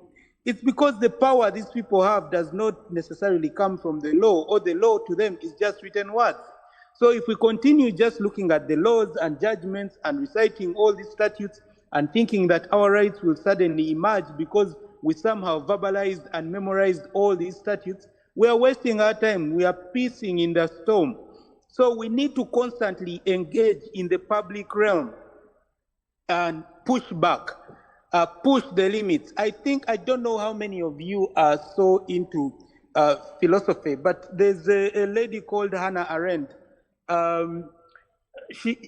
It's because the power these people have does not necessarily come from the law, or the law to them is just written words. So if we continue just looking at the laws and judgments and reciting all these statutes and thinking that our rights will suddenly emerge because we somehow verbalized and memorized all these statutes, we are wasting our time. We are piecing in the storm. So we need to constantly engage in the public realm and push back, push the limits. I don't know how many of you are so into philosophy, but there's a lady called Hannah Arendt. She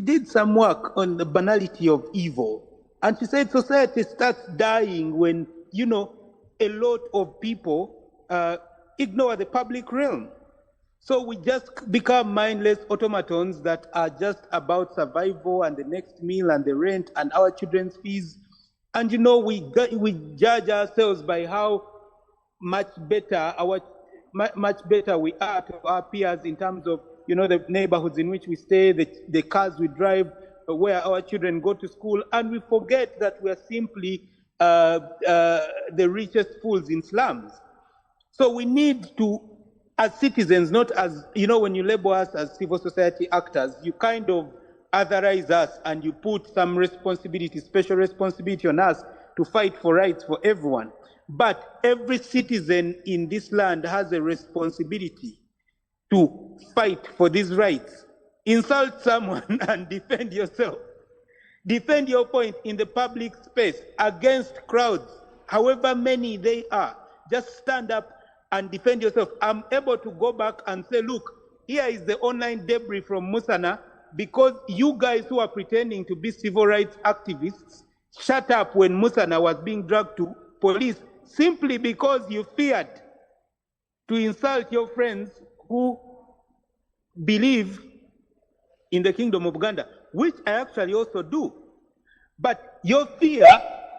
did some work on the banality of evil. And she said society starts dying when, a lot of people ignore the public realm. So we just become mindless automatons that are just about survival and the next meal and the rent and our children's fees. And we judge ourselves by how much better we are to our peers in terms of the neighborhoods in which we stay, the cars we drive, where our children go to school, and we forget that we are simply the richest fools in slums. So we need to, as citizens, not as, when you label us as civil society actors, you kind of otherize us and you put some responsibility, special responsibility on us to fight for rights for everyone. But every citizen in this land has a responsibility to fight for these rights. Insult someone and defend yourself. Defend your point in the public space against crowds, however many they are. Just stand up and defend yourself. I'm able to go back and say, look, here is the online debris from Musana, because you guys who are pretending to be civil rights activists shut up when Musana was being dragged to police simply because you feared to insult your friends who believe in the Kingdom of Uganda, which I actually also do. But your fear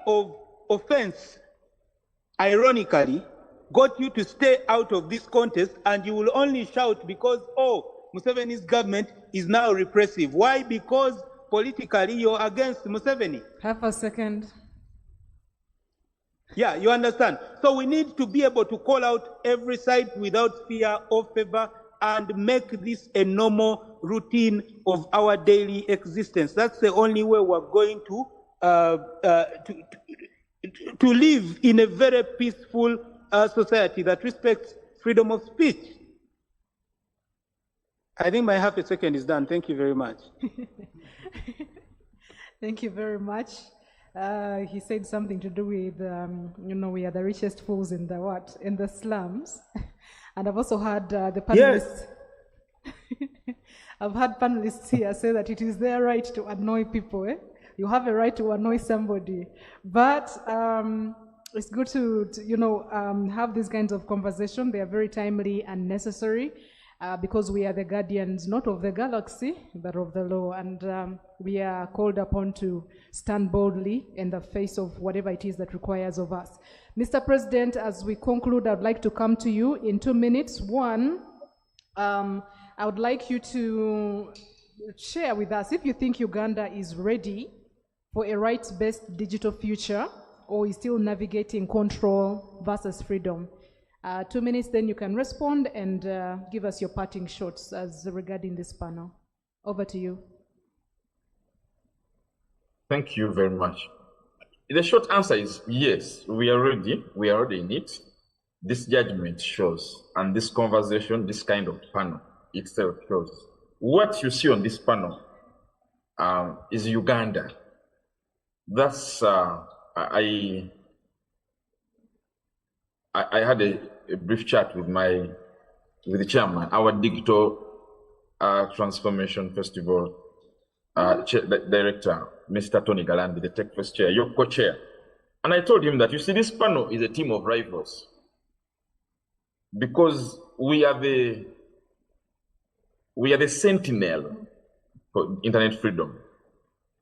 of offense, ironically, got you to stay out of this contest, and you will only shout because, oh, Museveni's government is now repressive. Why? Because politically you're against Museveni. Half a second. Yeah, you understand. So we need to be able to call out every side without fear or favor and make this a normal routine of our daily existence. That's the only way we're going to live in a very peaceful society that respects freedom of speech. I think my half a second is done. Thank you very much. Thank you very much. He said something to do with, we are the richest fools in the what? In the slums. And I've also had the panelists. Yes. I've had panelists here say that it is their right to annoy people. You have a right to annoy somebody. But it's good to have these kinds of conversation. They are very timely and necessary. Because we are the guardians, not of the galaxy, but of the law. And we are called upon to stand boldly in the face of whatever it is that requires of us. Mr. President, as we conclude, I'd like to come to you in 2 minutes. One, I would like you to share with us if you think Uganda is ready for a rights-based digital future or is still navigating control versus freedom. 2 minutes, then you can respond and give us your parting shots as regarding this panel. Over to you. Thank you very much. The short answer is yes, we are ready. We are already in it. This judgment shows, and this conversation, this kind of panel itself shows. What you see on this panel is Uganda. That's, I had a brief chat with the chairman, our digital transformation festival director, Mr. Tony Galandi, the Tech First Chair, your co-chair. And I told him that, you see, this panel is a team of rivals because we are the sentinel for internet freedom.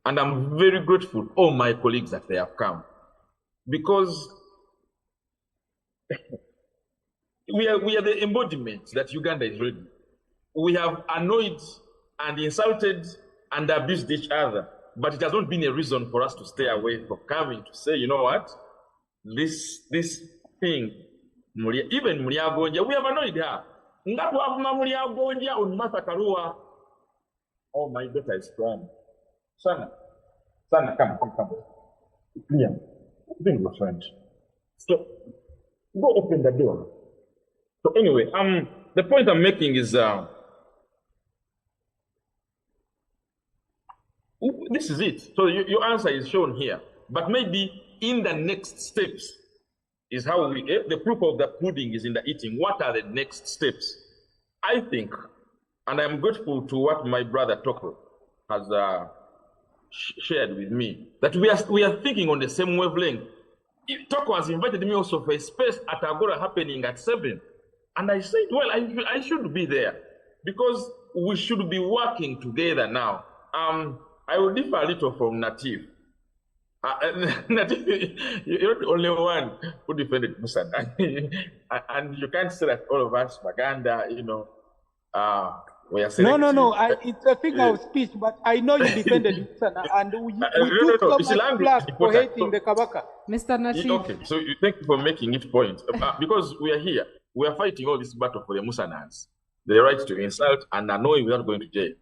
And I'm very grateful to all my colleagues that they have come because we are the embodiment that Uganda is ready. We have annoyed and insulted and abused each other, but it has not been a reason for us to stay away from coming to say, you know what, this thing, even Muriagonja, we have annoyed her. Oh, my daughter is crying. Sana, come. Lillian, bring your friend. So, go open the door. So anyway, the point I'm making is this is it. So your answer is shown here, but maybe in the next steps is how the proof of the pudding is in the eating. What are the next steps? I think, and I'm grateful to what my brother Toko has shared with me, that we are thinking on the same wavelength. Toko has invited me also for a space at Agora happening at 7. And I said, well, I should be there because we should be working together now. I will differ a little from Natif. Natif, you're the only one who defended Musa. And you can't say that all of us, Baganda, we are saying. No. It's a figure of speech, but I know you defended Musa, and we took so much flack for hating the Kabaka. Mr. Natif. Okay, so thank you for making it point. Because we are here. We are fighting all this battle for the Musanans, the right to insult and annoy without going to jail.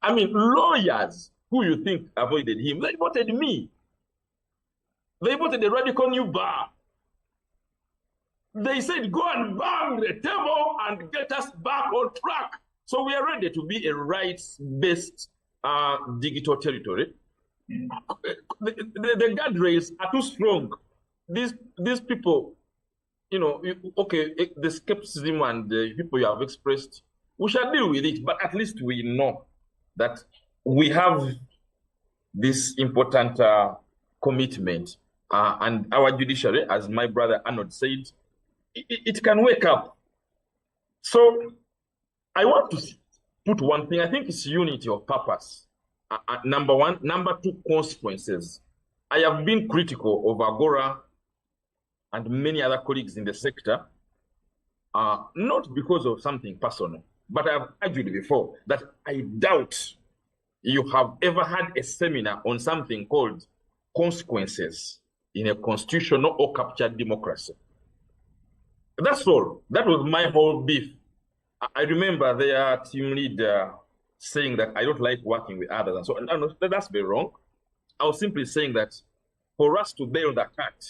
I mean, lawyers who you think avoided him, they voted me. They voted the radical new bar. They said, go and bang the table and get us back on track. So we are ready to be a rights-based digital territory. The guardrails are too strong. These people, the skepticism and the people you have expressed, we shall deal with it, but at least we know that we have this important commitment. And our judiciary, as my brother Arnold said, it can wake up. So I want to put one thing. I think it's unity of purpose. Number one. Number two, consequences. I have been critical of Agora and many other colleagues in the sector, not because of something personal, but I've argued before that I doubt you have ever had a seminar on something called consequences in a constitutional or captured democracy. That's all. That was my whole beef. I remember their team leader saying that I don't like working with others. And so no, that's very wrong. I was simply saying that for us to bail the cat,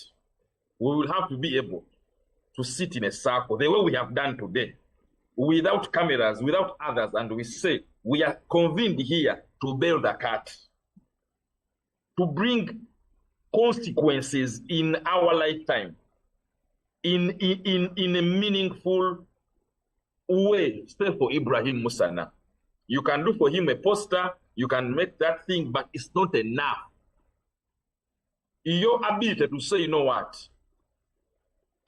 we will have to be able to sit in a circle, the way we have done today, without cameras, without others, and we say, we are convened here to bail the cat, to bring consequences in our lifetime, in a meaningful way. Say for Ibrahim Musana, you can do for him a poster, you can make that thing, but it's not enough. Your ability to say, you know what,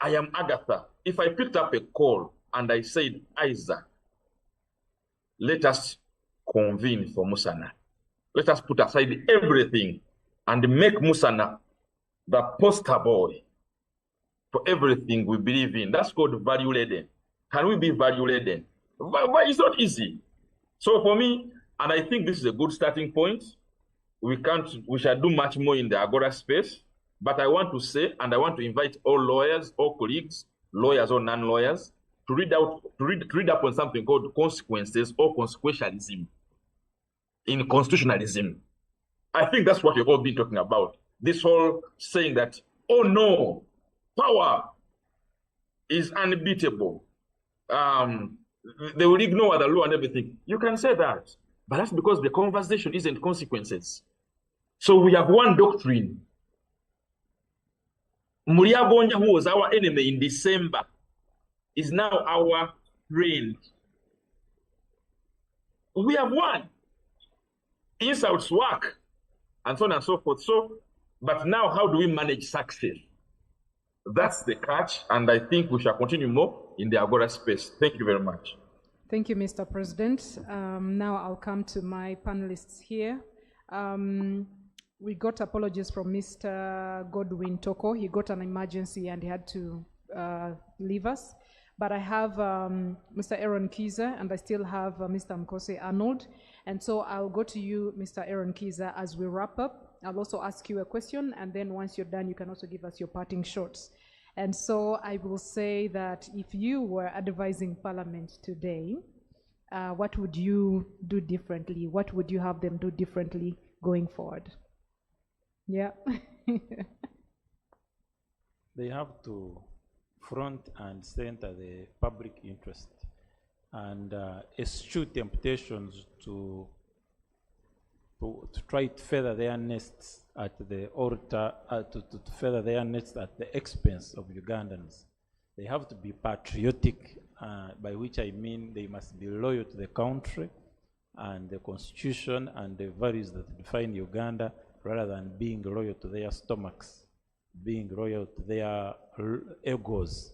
I am Agatha. If I picked up a call and I said, Isaac, let us convene for Musana. Let us put aside everything and make Musana the poster boy for everything we believe in. That's called value-laden. Can we be value-laden? But it's not easy. So for me, and I think this is a good starting point, we shall do much more in the Agora space, but I want to say, and I want to invite all lawyers, all colleagues, lawyers or non-lawyers, to read up on something called consequences or consequentialism in constitutionalism. I think that's what we've all been talking about. This whole saying that, oh no, power is unbeatable. They will ignore the law and everything. You can say that, but that's because the conversation isn't consequences. So we have one doctrine. Muriagonya, who was our enemy in December, is now our friend. We have one. Insults work, and so on and so forth. So, but now how do we manage success? That's the catch, and I think we shall continue more in the Agora space. Thank you very much. Thank you, Mr. President. Now I'll come to my panelists here. We got apologies from Mr. Godwin Toko. He got an emergency and he had to leave us. But I have Mr. Aaron Kiza, and I still have Mr. Mkose Arnold. And so I'll go to you, Mr. Aaron Kiza, as we wrap up. I'll also ask you a question, and then once you're done, you can also give us your parting shots. And so I will say that if you were advising Parliament today, what would you do differently? What would you have them do differently going forward? Yeah. They have to front and center the public interest and eschew temptations to try to feather their nests at the altar, to feather their nests at the expense of Ugandans. They have to be patriotic, by which I mean they must be loyal to the country and the constitution and the values that define Uganda, rather than being loyal to their stomachs, being loyal to their egos,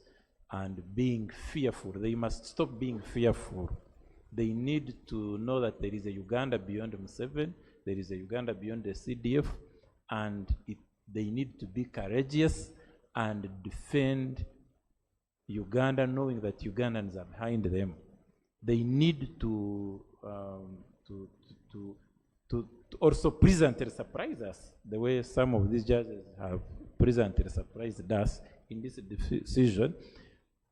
and being fearful. They must stop being fearful. They need to know that there is a Uganda beyond Museveni, there is a Uganda beyond the CDF, and they need to be courageous and defend Uganda, knowing that Ugandans are behind them. They need to also presently surprise us, the way some of these judges have presently surprised us in this decision.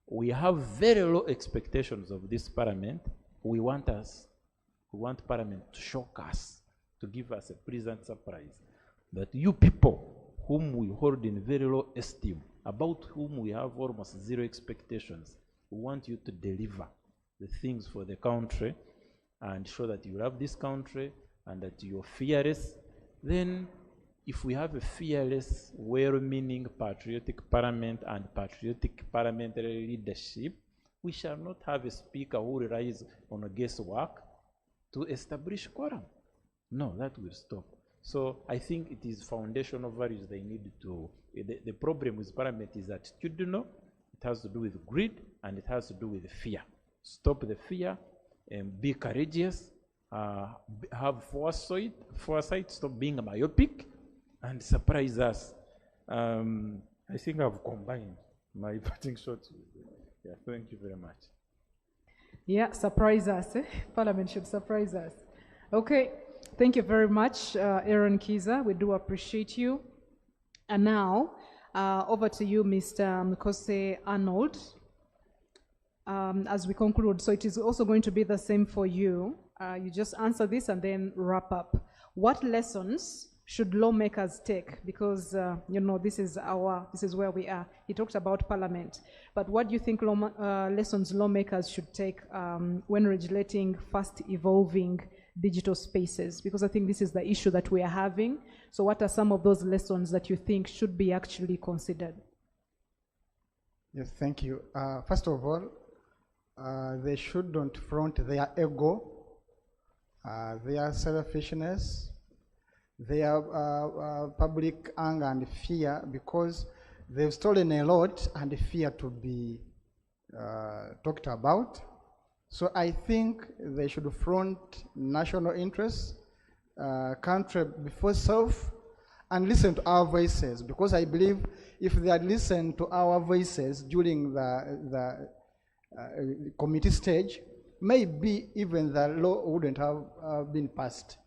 We have very low expectations of this Parliament. We want Parliament to shock us, to give us a pleasant surprise, that you people whom we hold in very low esteem, about whom we have almost zero expectations, we want you to deliver the things for the country and show that you love this country and that you're fearless. Then if we have a fearless, well-meaning, patriotic Parliament and patriotic parliamentary leadership, we shall not have a speaker who relies on guesswork to establish quorum. No, that will stop. So I think it is foundational values they need to. The problem with Parliament is attitudinal. It has to do with greed, and it has to do with fear. Stop the fear and be courageous. Have foresight, stop being myopic, and surprise us. I think I've combined my voting shots. Yeah, thank you very much. Yeah, surprise us. Parliament should surprise us. Okay, thank you very much, Aaron Kiza. We do appreciate you. And now, over to you, Mr. Mkose Arnold. As we conclude, so it is also going to be the same for you. You just answer this and then wrap up. What lessons should lawmakers take? Because this is where we are. He talked about Parliament, but what do you think lessons lawmakers should take when regulating fast-evolving digital spaces? Because I think this is the issue that we are having. So, what are some of those lessons that you think should be actually considered? Yes, thank you. First of all, they shouldn't front their ego, their selfishness, their public anger and fear, because they've stolen a lot and fear to be talked about. So I think they should front national interests, country before self, and listen to our voices, because I believe if they had listened to our voices during the committee stage, maybe even the law wouldn't have been passed.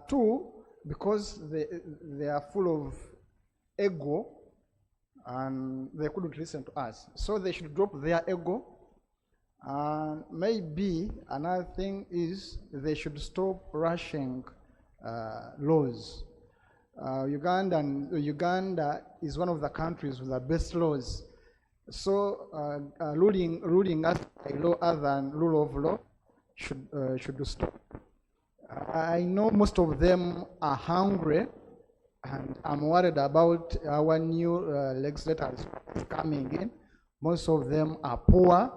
Two, because they are full of ego and they couldn't listen to us. So they should drop their ego. Maybe another thing is they should stop rushing laws. Uganda is one of the countries with the best laws. So ruling us by law other than rule of law should stop. I know most of them are hungry, and I'm worried about our new legislators coming in. Most of them are poor,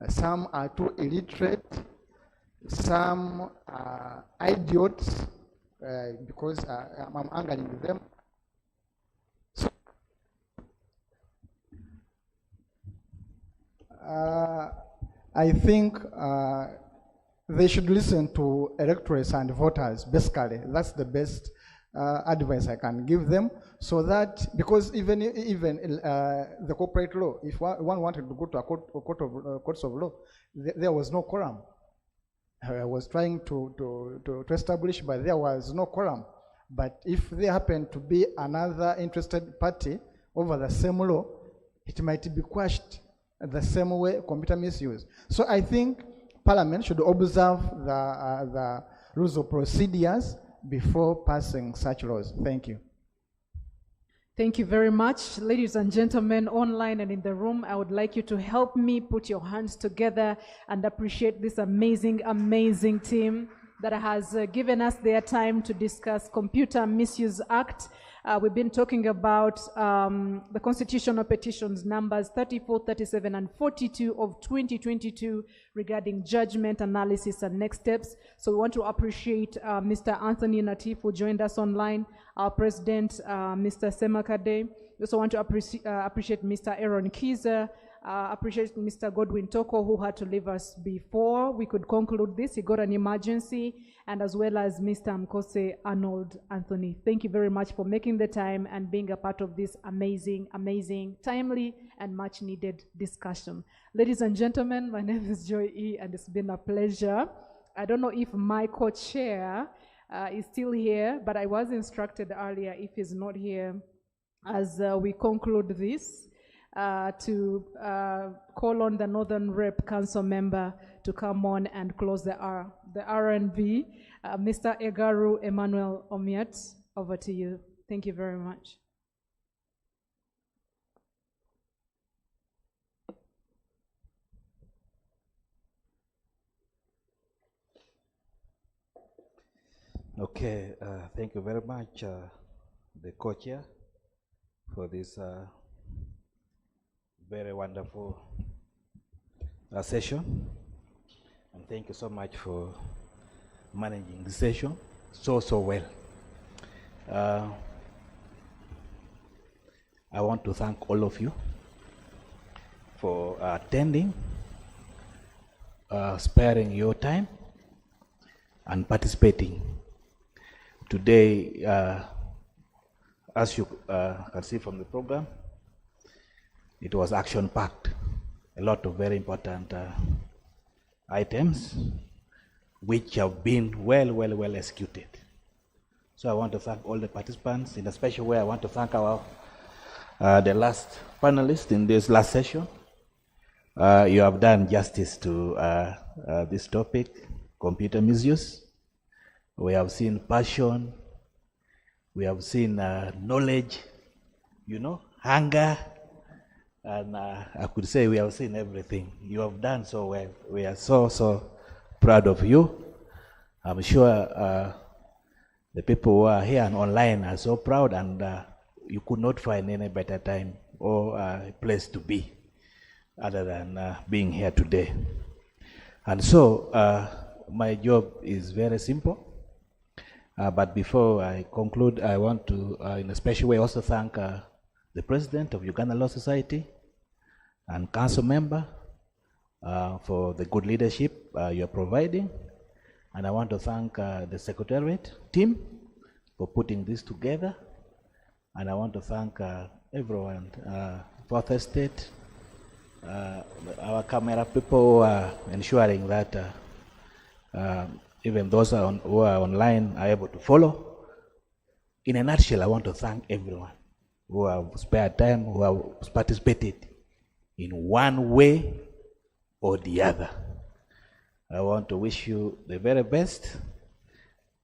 some are too illiterate, some are idiots, because I'm angering them. So, I think they should listen to electors and voters, basically. That's the best advice I can give them, so that, because even the corporate law, if one wanted to go to a courts of law, there was no quorum. I was trying to establish, but there was no quorum. But if there happened to be another interested party over the same law, it might be quashed the same way computer misuse. So I think Parliament should observe the rules of procedures before passing such laws. Thank you. Thank you very much. Ladies and gentlemen, online and in the room, I would like you to help me put your hands together and appreciate this amazing, amazing team that has given us their time to discuss Computer Misuse Act. We've been talking about the constitutional petitions numbers 34, 37, and 42 of 2022 regarding judgment, analysis, and next steps. So we want to appreciate Mr. Anthony Natif, who joined us online, our president, Mr. Semakade. We also want to appreciate Mr. Aaron Kiza, appreciate Mr. Godwin Toko, who had to leave us before we could conclude this. He got an emergency, and as well as Mr. Mkose Arnold Anthony. Thank you very much for making the time and being a part of this amazing, amazing, timely, and much needed discussion. Ladies and gentlemen, my name is Joy E, and it's been a pleasure. I don't know if my co-chair is still here, but I was instructed earlier, if he's not here, as we conclude this, to call on the Northern Rep Council member to come on and close the RNB. Mr. Egaru Emmanuel Omiat, over to you. Thank you very much. Okay, thank you very much, the co-chair, for this very wonderful session, and thank you so much for managing the session so well. I want to thank all of you for attending, sparing your time, and participating. Today, as you can see from the program, it was action-packed. A lot of very important items which have been well executed. So I want to thank all the participants. In a special way, I want to thank our the last panelist in this last session. You have done justice to this topic, computer misuse. We have seen passion. We have seen knowledge, hunger. And I could say we have seen everything. You have done so well. We are so proud of you. I'm sure the people who are here and online are so proud, and you could not find any better time or place to be other than being here today. And so my job is very simple. But before I conclude, I want to, in a special way, also thank the President of Uganda Law Society and Council member for the good leadership you're providing. And I want to thank the Secretariat team for putting this together. And I want to thank everyone, Fourth Estate, our camera people who are ensuring that even those who are online are able to follow. In a nutshell, I want to thank everyone who have spared time, who have participated in one way or the other. I want to wish you the very best,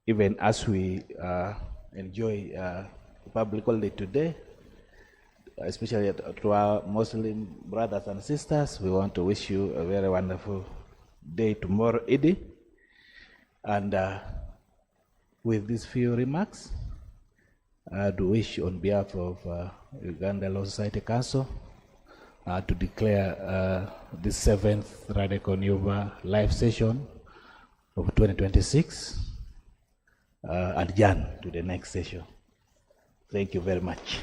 even as we enjoy the public holiday today, especially to our Muslim brothers and sisters. We want to wish you a very wonderful day tomorrow, Eid. And with these few remarks, I do wish on behalf of Uganda Law Society Council to declare the 7th Radical Nuba live session of 2026 adjourned to the next session. Thank you very much.